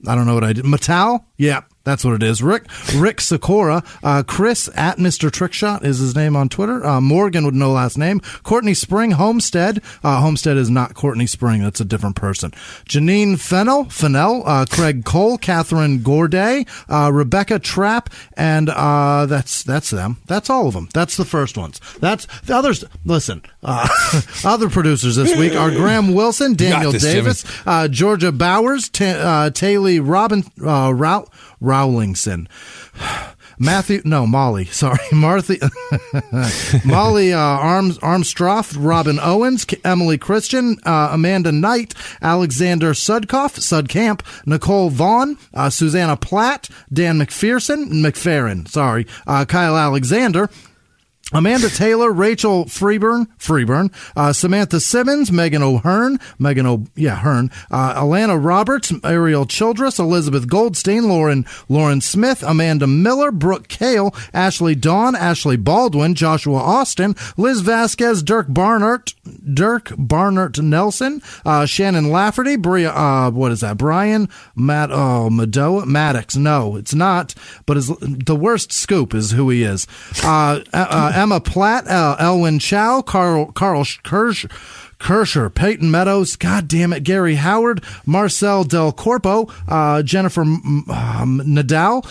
I don't know what I did. Matal? Yeah. That's what it is. Rick Sikora, Chris at Mr. Trickshot is his name on Twitter. Morgan with no last name. Courtney Spring, Homestead. Homestead is not Courtney Spring. That's a different person. Janine Fennell, Craig Cole, Catherine Gourday, Rebecca Trapp, and that's them. That's all of them. That's the first ones. That's the others. Listen, other producers this week are Graham Wilson, Daniel Davis, Georgia Bowers, Taylor Rowlingson. Molly. Sorry. Molly Armstroff, Robin Owens, Emily Christian, Amanda Knight, Alexander Sudcamp, Nicole Vaughn, Susanna Platt, Dan McFerrin, Kyle Alexander, Amanda Taylor, Rachel Freeburn, Samantha Simmons, Megan O'Hearn, Alana Roberts, Ariel Childress, Elizabeth Goldstein, Lauren Smith, Amanda Miller, Brooke Kale, Ashley Dawn, Ashley Baldwin, Joshua Austin, Liz Vasquez, Dirk Barnert Nelson, Shannon Lafferty, Brian Maddox. No, it's not, but the worst scoop is who he is. Emma Platt, Elwin Chow, Carl Kirscher, Peyton Meadows, God damn it, Gary Howard, Marcel Del Corpo, Jennifer Nadal,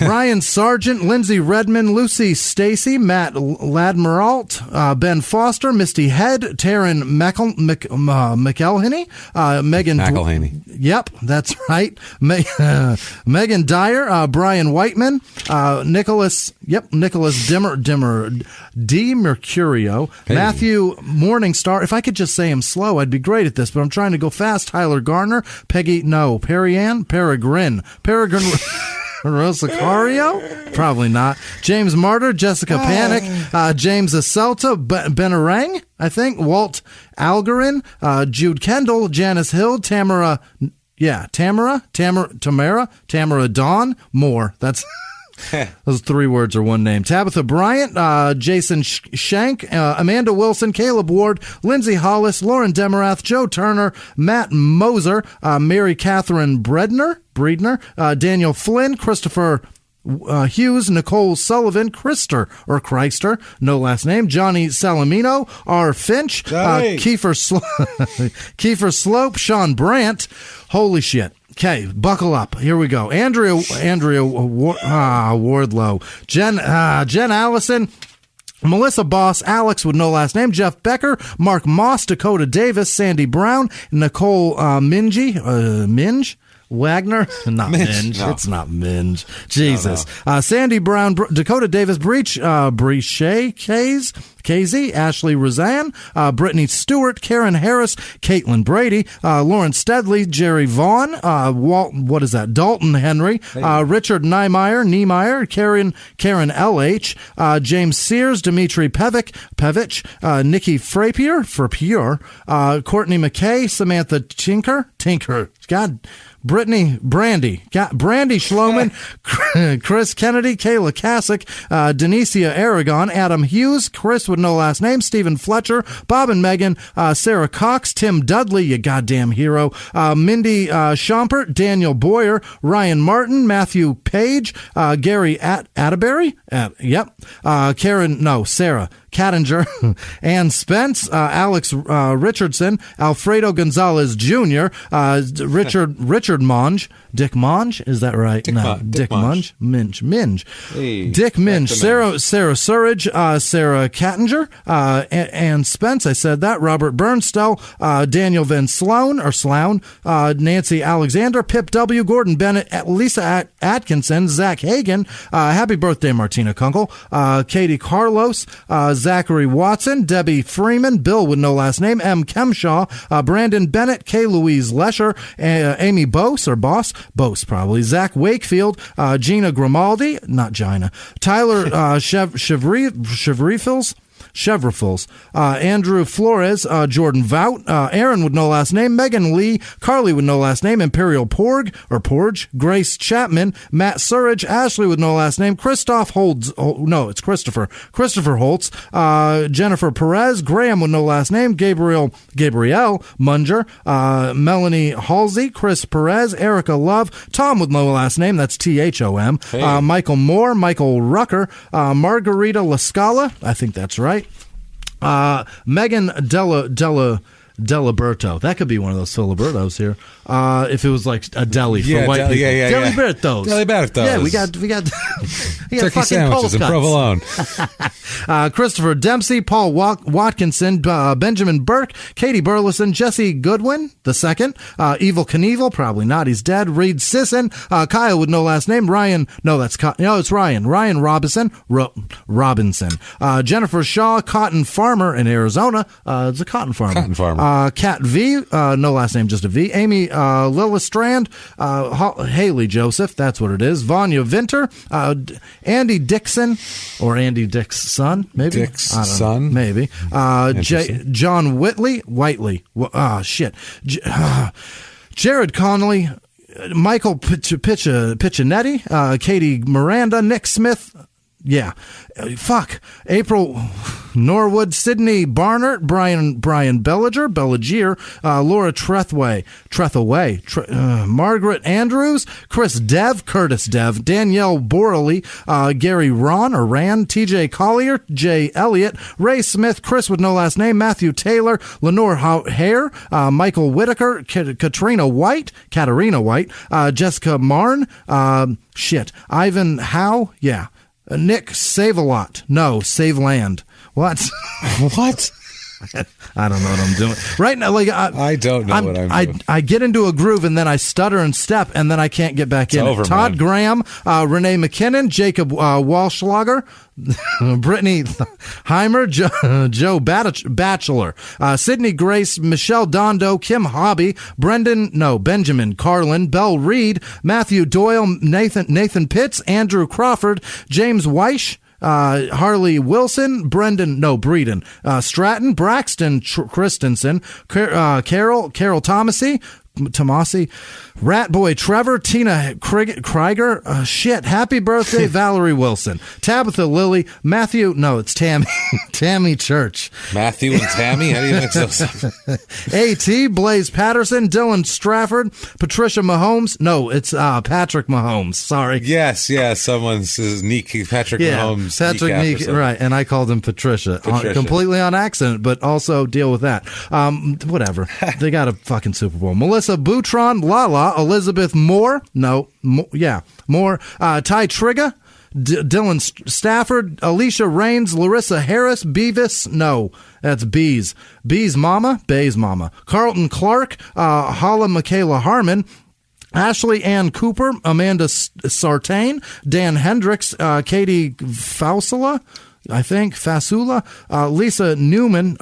Ryan Sargent, Lindsay Redmond, Lucy Stacy, Matt Ladmeralt, Ben Foster, Misty Head, Taryn McElhenney, Megan McElhaney. Yep, that's right. Megan Dyer, Brian Whiteman, Nicholas DiMercurio, hey. Matthew Morningstar. If I could just say him slow, I'd be great at this, but I'm trying to go fast. Tyler Garner, Peregrine. Rosicario? Probably not. James Martyr, Jessica Panic, James Aselta, Benarang, I think, Walt Algarin, Jude Kendall, Janice Hill, Tamara Dawn, Moore. That's those 3 words are one name. Tabitha Bryant, Jason Shank, Amanda Wilson, Caleb Ward, Lindsay Hollis, Lauren Demarath, Joe Turner, Matt Moser, Mary Catherine Breedner, Daniel Flynn, Christopher Hughes, Nicole Sullivan, Christer, no last name, Johnny Salamino, R. Finch, Kiefer Slope, Sean Brandt. Holy shit. Okay, buckle up. Here we go. Andrea Wardlow, Jen Allison, Melissa Boss, Alex with no last name, Jeff Becker, Mark Moss, Dakota Davis, Sandy Brown, Nicole Minge. Wagner? Not Minge. No. It's not Minge. Jesus. No. Sandy Brown, Dakota Davis, Breach, Casey, Ashley Roseanne, Brittany Stewart, Karen Harris, Caitlin Brady, Lauren Steadley, Jerry Vaughn, Dalton Henry, Richard Niemeyer, Karen L.H., James Sears, Dimitri Pevich, Nikki Frapier, Courtney McKay, Samantha Tinker, God, Brittany Brandy Schloman, Chris Kennedy, Kayla Kasich, Denicia Aragon, Adam Hughes, Chris with no last name, Stephen Fletcher, Bob and Megan, Sarah Cox, Tim Dudley, you goddamn hero, Mindy Schompert, Daniel Boyer, Ryan Martin, Matthew Page, Gary Atterbury, Sarah, Cattinger, Ann Spence, Alex Richardson, Alfredo Gonzalez Jr., Richard Monge, Dick Monge, is that right? Dick Monge. Minge. Hey, Dick Minge, Sarah Surridge, Sarah Cattinger, Ann Spence, I said that, Robert Bernstell, Daniel Van Sloan, Nancy Alexander, Pip W., Gordon Bennett, Lisa Atkinson, Zach Hagen, happy birthday, Martina Kunkel, Katie Carlos, Zachary Watson, Debbie Freeman, Bill with no last name, M. Kemshaw, Brandon Bennett, K. Louise Lesher, Amy Bose, probably, Zach Wakefield, Gina Grimaldi, not Gina, Tyler Chevrifils, Andrew Flores, Jordan Vout, Aaron with no last name, Megan Lee, Carly with no last name, Imperial Porge, Grace Chapman, Matt Surridge, Ashley with no last name, Christopher Holtz, Jennifer Perez, Graham with no last name, Gabrielle Munger, Melanie Halsey, Chris Perez, Erica Love, Tom with no last name, that's Thom, hey. Michael Moore, Michael Rucker, Margarita Lascala, I think that's right. Megan Delaberto. That could be one of those Filibertos here. If it was like a deli for white people. Delibertos. Yeah, we got turkey sandwiches and provolone. Christopher Dempsey, Paul Watkinson, Benjamin Burke, Katie Burleson, Jesse Goodwin II, Evil Knievel, probably not, he's dead. Reed Sisson, Kyle with no last name, Ryan. No, it's Ryan. Ryan Robinson. Jennifer Shaw, Cotton Farmer in Arizona. It's a cotton farmer. Kat V, no last name, just a V. Amy Lillistrand, Haley Joseph, that's what it is. Vanya Vinter, Andy Dixon, or Andy Dick's son, maybe. Dick's son, maybe. John Whiteley. Jared Connolly, Michael Piccinetti, Katie Miranda, Nick Smith. Yeah. April Norwood, Sydney Barnard, Brian Belliger, Laura Trethaway, Margaret Andrews, Curtis Dev, Danielle Borley, Gary Ran, TJ Collier, Jay Elliott, Ray Smith, Chris with no last name, Matthew Taylor, Lenore Hare, Michael Whitaker, Katarina White, Jessica Marn, Ivan Howe, yeah. Nick Save-A-Lot. No, Save Land. What? What? I don't know what I'm doing. Right now, like I don't know what I'm doing. I get into a groove and then I stutter and step and then I can't get back in. Todd man. Graham, Renee McKinnon, Jacob Walschlager, Brittany Heimer, Joe Batchelor, Sydney Grace, Michelle Dondo, Kim Hobby, Benjamin Carlin, Belle Reed, Matthew Doyle, Nathan Pitts, Andrew Crawford, James Weish, Harley Wilson, Breeden, Stratton, Braxton Christensen, Carol Tomasi, Rat Boy Trevor, Tina Krieger, happy birthday, Valerie Wilson, Tabitha Lilly, Matthew, no, it's Tammy, Tammy Church. Matthew and Tammy? How do you mix those up? A.T., Blaze Patterson, Dylan Strafford, Patricia Mahomes, no, it's Patrick Mahomes, sorry. Yes, someone says Patrick Mahomes. Patrick Neek, right, and I called him Patricia. Completely on accident, but also deal with that. Whatever, they got a fucking Super Bowl. Melissa Boutron, Lala, Elizabeth Moore, Moore, Ty Trigger, Dylan Stafford, Alicia Rains, Larissa Harris, Beavis, no, that's Bees Mama, Bay's Mama, Carlton Clark, Hala Michaela Harmon, Ashley Ann Cooper, Amanda Sartain, Dan Hendricks, Katie Fausula, I think, Fasula, Lisa Neiman,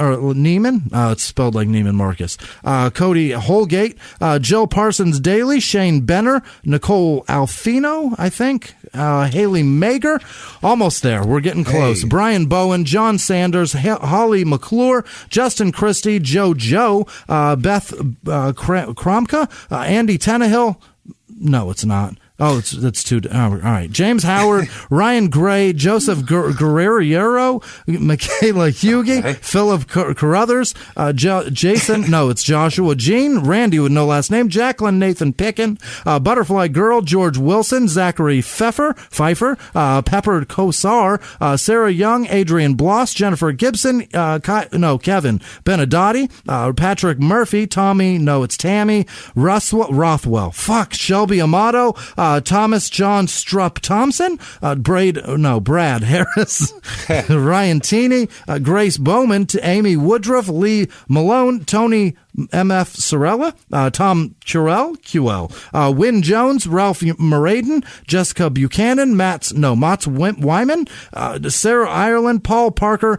it's spelled like Neiman Marcus, Cody Holgate, Jill Parsons Daly, Shane Benner, Nicole Alfino, I think, Haley Mager, almost there, we're getting close, Brian Bowen, John Sanders, Holly McClure, Justin Christie, Joe, Beth Kromka, Andy Tannehill, no, it's not. Oh, that's two. Oh, all right. James Howard, Ryan Gray, Joseph Guerrero, Michaela Hughey, Philip Carruthers, Jason. No, it's Joshua Jean, Randy with no last name, Jacqueline Nathan Pickin, Butterfly Girl, George Wilson, Zachary Pfeiffer, Pepper Kosar, Sarah Young, Adrian Bloss, Jennifer Gibson, Kevin Benedotti, Patrick Murphy, Tommy. No, it's Tammy Rothwell. Fuck, Shelby Amato. Thomas John Strupp Thompson, Brad Harris, Ryan Teeney, Grace Bowman, Amy Woodruff, Lee Malone, Tony MF Sorella, Tom QL, Wynn Jones, Ralph Muraden, Jessica Buchanan, Mats Wyman, Sarah Ireland, Paul Parker,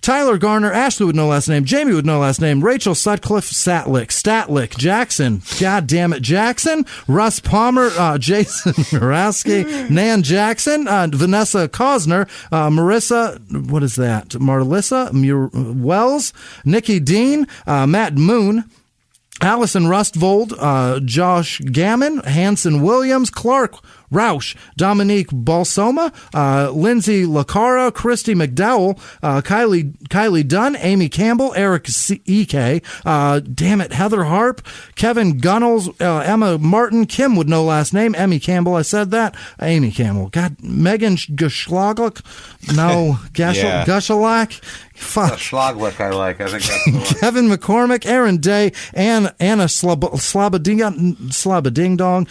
Tyler Garner, Ashley with no last name, Jamie with no last name, Rachel Sutcliffe, Statlick, Jackson, God damn it, Jackson, Russ Palmer, Jason Muraski, Nan Jackson, Vanessa Cosner, Marissa, what is that? Marlissa Wells, Nikki Dean, Matt Moon, Allison Rustvold, Josh Gammon, Hanson Williams, Clark Roush, Dominique Balsoma, Lindsay Lacara, Christy McDowell, Kylie Dunn, Amy Campbell, Eric E.K., Heather Harp, Kevin Gunnels, Emma Martin, Kim with no last name, Emmy Campbell, I said that, Amy Campbell, God, Megan Gushlaglik, no, Gushalak, fuck. Schlagwick, I like. I think that's the one. Kevin McCormick, Aaron Day, Anna Slabading Dong.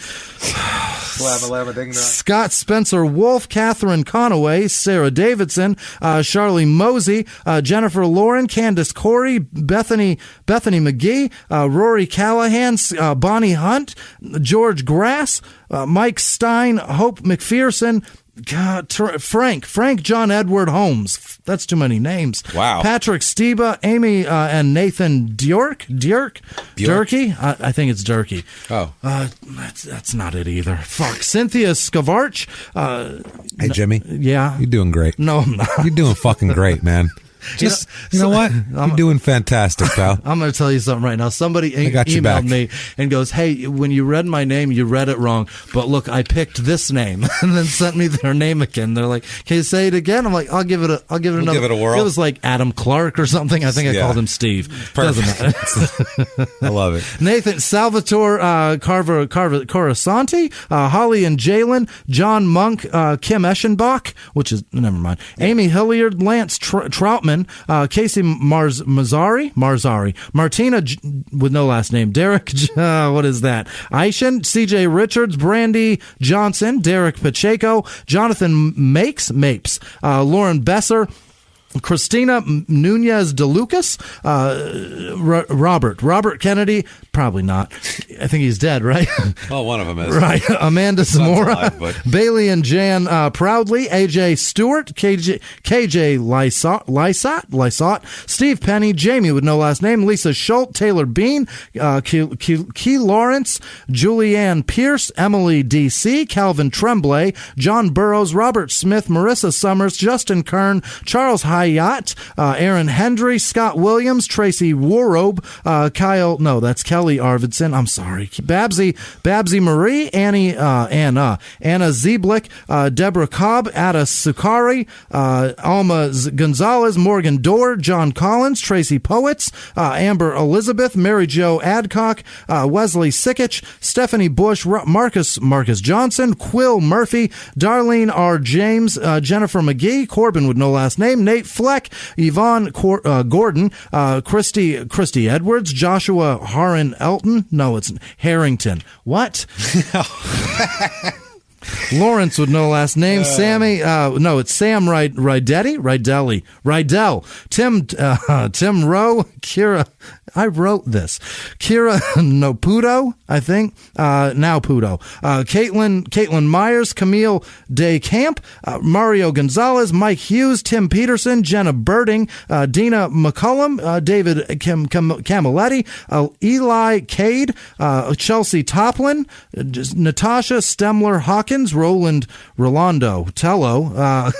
Scott Spencer Wolf, Catherine Conaway, Sarah Davidson, Charlie Mosey, Jennifer Lauren, Candace Corey, Bethany McGee, Rory Callahan, Bonnie Hunt, George Grass, Mike Stein, Hope McPherson, God, Frank John Edward Holmes. That's too many names. Wow. Patrick Steba, Amy and Nathan Durkee. I think it's Durkee. Oh. That's not it either. Fuck. Cynthia Scavarch. Hey, Jimmy. Yeah. You're doing great. No, I'm not. You're doing fucking great, man. Just, you know what? You're doing fantastic, pal. I'm going to tell you something right now. Somebody emailed me and goes, hey, when you read my name, you read it wrong. But look, I picked this name and then sent me their name again. They're like, can you say it again? I'm like, I'll give it another. Give it a whirl. It was like Adam Clark or something. I think I called him Steve. Perfect. Doesn't matter. I love it. Nathan Salvatore Corasanti, Holly and Jalen, John Monk, Kim Eschenbach, which is, never mind. Amy Hilliard, Lance Troutman, Casey Marzari, Martina with no last name, Derek, what is that? Aishan, CJ Richards, Brandy Johnson, Derek Pacheco, Jonathan Mapes, Lauren Besser, Christina Nunez de Lucas, Robert Kennedy, probably not. I think he's dead, right? Well, one of them is. Right. Amanda Zamora, alive, Bailey and Jan Proudly, AJ Stewart, KJ Lysot, Steve Penny, Jamie with no last name, Lisa Schultz, Taylor Bean, Key Lawrence, Julianne Pierce, Emily DC, Calvin Tremblay, John Burrows, Robert Smith, Marissa Summers, Justin Kern, Charles Hayat, Aaron Hendry, Scott Williams, Tracy Warrobe, that's Kelly Arvidsson. I'm sorry. Babsy Marie, Anna Zeblik, Deborah Cobb, Ada Sukari, Alma Gonzalez, Morgan Dorr, John Collins, Tracy Poets, Amber Elizabeth, Mary Jo Adcock, Wesley Sickich, Stephanie Bush, Marcus Johnson, Quill Murphy, Darlene R. James, Jennifer McGee, Corbin with no last name, Nate Fleck, Yvonne Gordon, Christy Edwards, Joshua Haran Elton. No, it's Harrington. What? Lawrence with no last name. Sammy. It's Sam Rydell. Tim Rowe. Kira. I wrote this. Kira Noputo, I think. Now Puto. Caitlin Myers, Camille Day Camp, Mario Gonzalez, Mike Hughes, Tim Peterson, Jenna Birding, Dina McCullum, David Camilletti, Eli Cade, Chelsea Toplin, Natasha Stemler Hawkins, Rolando, Tello,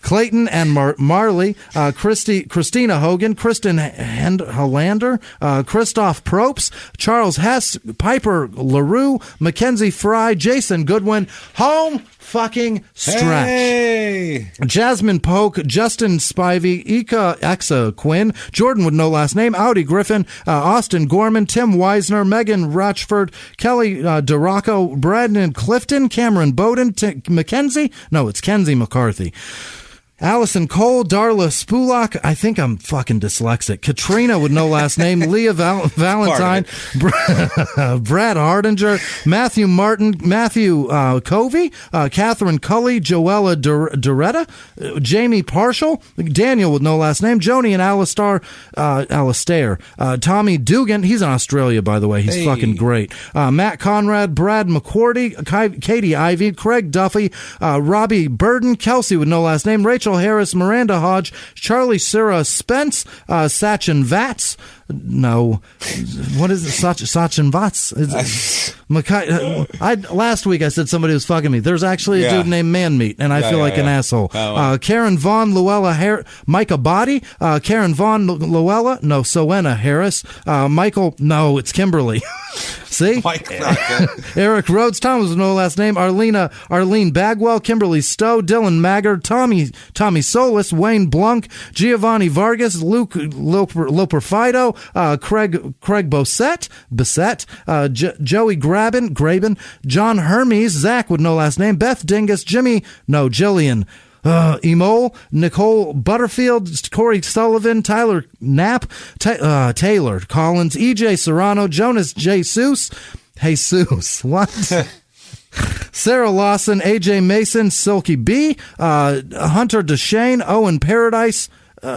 Clayton and Marley, Christina Hogan, Kristen Hollander, Christoph Propes, Charles Hess, Piper LaRue, Mackenzie Fry, Jason Goodwin, home fucking stretch. Hey! Jasmine Polk, Justin Spivey, Exa Quinn, Jordan with no last name, Audi Griffin, Austin Gorman, Tim Weisner, Megan Rochford, Kelly Duraco, Brandon Clifton, Cameron Bowden, Mackenzie? No, it's Kenzie McCarthy. Allison Cole, Darla Spulak, I think I'm fucking dyslexic. Katrina with no last name, Leah Valentine, Brad Hardinger, Matthew Martin, Matthew Covey, Catherine Cully, Joella Doretta, Jamie Partial, Daniel with no last name, Joni and Alistair, Tommy Dugan, he's in Australia, by the way, he's fucking great. Matt Conrad, Brad McCordy, Katie Ivy, Craig Duffy, Robbie Burden, Kelsey with no last name, Rachel Harris, Miranda Hodge, Charlie Syrah Spence, Sachin Vats. No, what is it? Sachin Vats? Last week I said somebody was fucking me. There's actually a dude named Man Meat, and I feel like an asshole. Karen Vaughn, Luella Micah Body, Karen Vaughn, Luella, no, Soena Harris, Michael, no, it's Kimberly. See? Eric Rhodes, Thomas with no last name, Arlene Bagwell, Kimberly Stowe, Dylan Maggard, Tommy Solis, Wayne Blunk, Giovanni Vargas, Luke Loperfido, Craig Bissett, Joey Graben, John Hermes, Zach with no last name, Beth Dingus, Jillian, Emol, Nicole Butterfield, Corey Sullivan, Tyler Knapp, Taylor Collins, EJ Serrano, Jonas Jesus, what? Sarah Lawson, AJ Mason, Silky B, Hunter DeShane, Owen Paradise,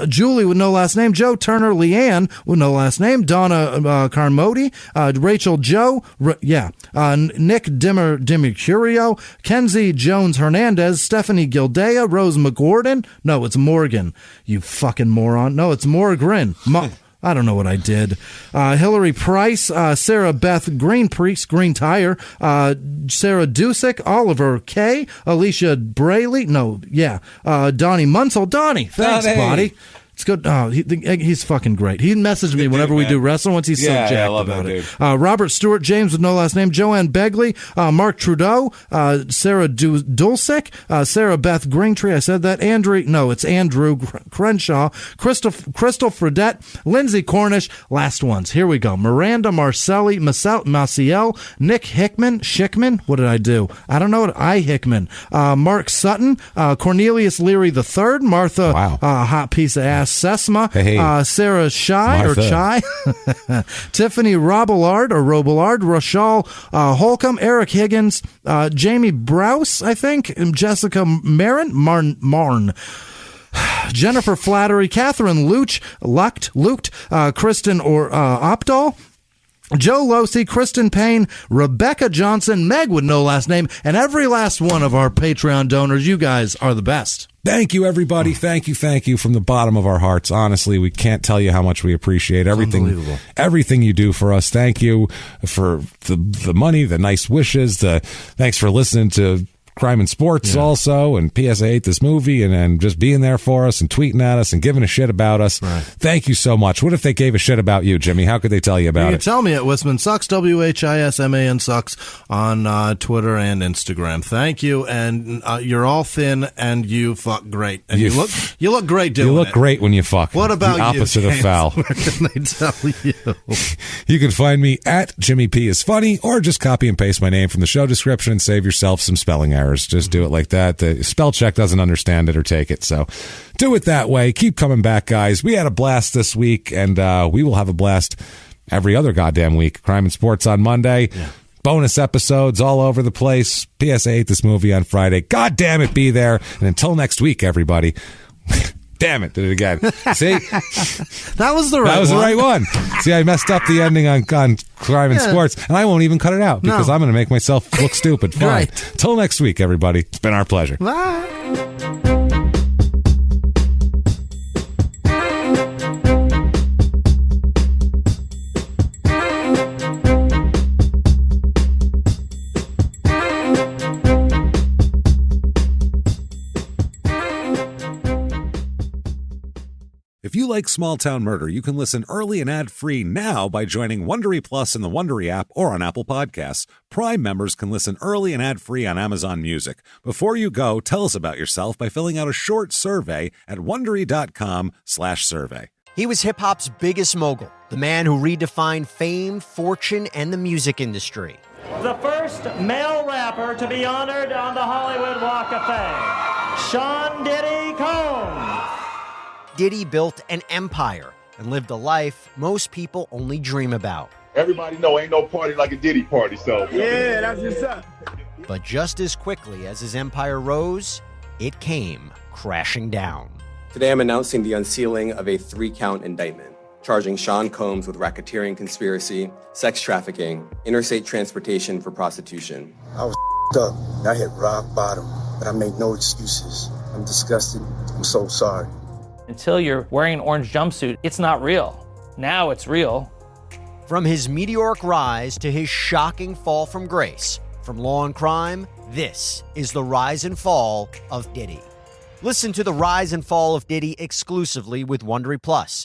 Julie with no last name, Joe Turner, Leanne with no last name, Donna Carmody, Rachel Joe, Nick Dimmercurio, Kenzie Jones Hernandez, Stephanie Gildea, Rose McGordon. No, it's Morgan, you fucking moron. No, it's Morgan. I don't know what I did. Hillary Price, Sarah Beth Green Tire, Sarah Dusick, Oliver K, Alicia Braley, Donnie Munsell. Donnie, thanks, buddy. It's good. Oh, he's fucking great. He messaged me whenever we do wrestling once he's so jacked about it. Robert Stewart James with no last name, Joanne Begley, Mark Trudeau, Sarah Dulcic, Sarah Beth Greentree, I said that, it's Andrew Crenshaw, Crystal Fredette, Lindsay Cornish, last ones. Here we go. Miranda Marcelli, Maciel, Nick Schickman, what did I do? I don't know. Hickman, Mark Sutton, Cornelius Leary III, Martha, hot piece of ass, Sesma, Sarah Chai, Tiffany Robillard, Rochelle Holcomb, Eric Higgins, Jamie Browse, I think, Jessica Marn, Jennifer Flattery, Catherine Lucht, Kristen Opdahl, Joe Losi, Kristen Payne, Rebecca Johnson, Meg with no last name, and every last one of our Patreon donors. You guys are the best. Thank you, everybody. Thank you from the bottom of our hearts. Honestly, we can't tell you how much we appreciate everything you do for us. Thank you for the money, the nice wishes. Thanks for listening to Crime and Sports also, and PSA Hate This Movie, and just being there for us and tweeting at us and giving a shit about us. Right. Thank you so much. What if they gave a shit about you, Jimmy? How could they tell you about it? You can tell me at Whisman Sucks, WHISMAN Sucks, on Twitter and Instagram. Thank you, and you're all thin, and you fuck great. And you look great doing it. You look great when you fuck. What about the opposite you, of foul? Where can they tell you? You can find me at Jimmy P is Funny, or just copy and paste my name from the show description and save yourself some spelling errors. Just do it like that. The spell check doesn't understand it or take it. So do it that way. Keep coming back, guys. We had a blast this week, and we will have a blast every other goddamn week. Crime and Sports on Monday. Yeah. Bonus episodes all over the place. PSA Hate This Movie on Friday. God damn it, be there. And until next week, everybody. Damn it, did it again. See? That was the right one. See, I messed up the ending on Crime and Sports, and I won't even cut it out because I'm going to make myself look stupid. Fine. Right. Till next week, everybody. It's been our pleasure. Bye. like Small Town Murder, you can listen early and ad-free now by joining Wondery Plus in the Wondery app or on Apple Podcasts. Prime members can listen early and ad-free on Amazon Music. Before you go, tell us about yourself by filling out a short survey at Wondery.com/survey. He was hip-hop's biggest mogul, the man who redefined fame, fortune, and the music industry. The first male rapper to be honored on the Hollywood Walk of Fame, Sean Diddy Combs. Diddy built an empire and lived a life most people only dream about. Everybody know ain't no party like a Diddy party, so. Yeah, that's what's up. But just as quickly as his empire rose, it came crashing down. Today I'm announcing the unsealing of a 3-count indictment, charging Sean Combs with racketeering conspiracy, sex trafficking, interstate transportation for prostitution. I was up. I hit rock bottom, but I made no excuses. I'm disgusted. I'm so sorry. Until you're wearing an orange jumpsuit, it's not real. Now it's real. From his meteoric rise to his shocking fall from grace, from law and crime, this is the rise and fall of Diddy. Listen to the rise and fall of Diddy exclusively with Wondery Plus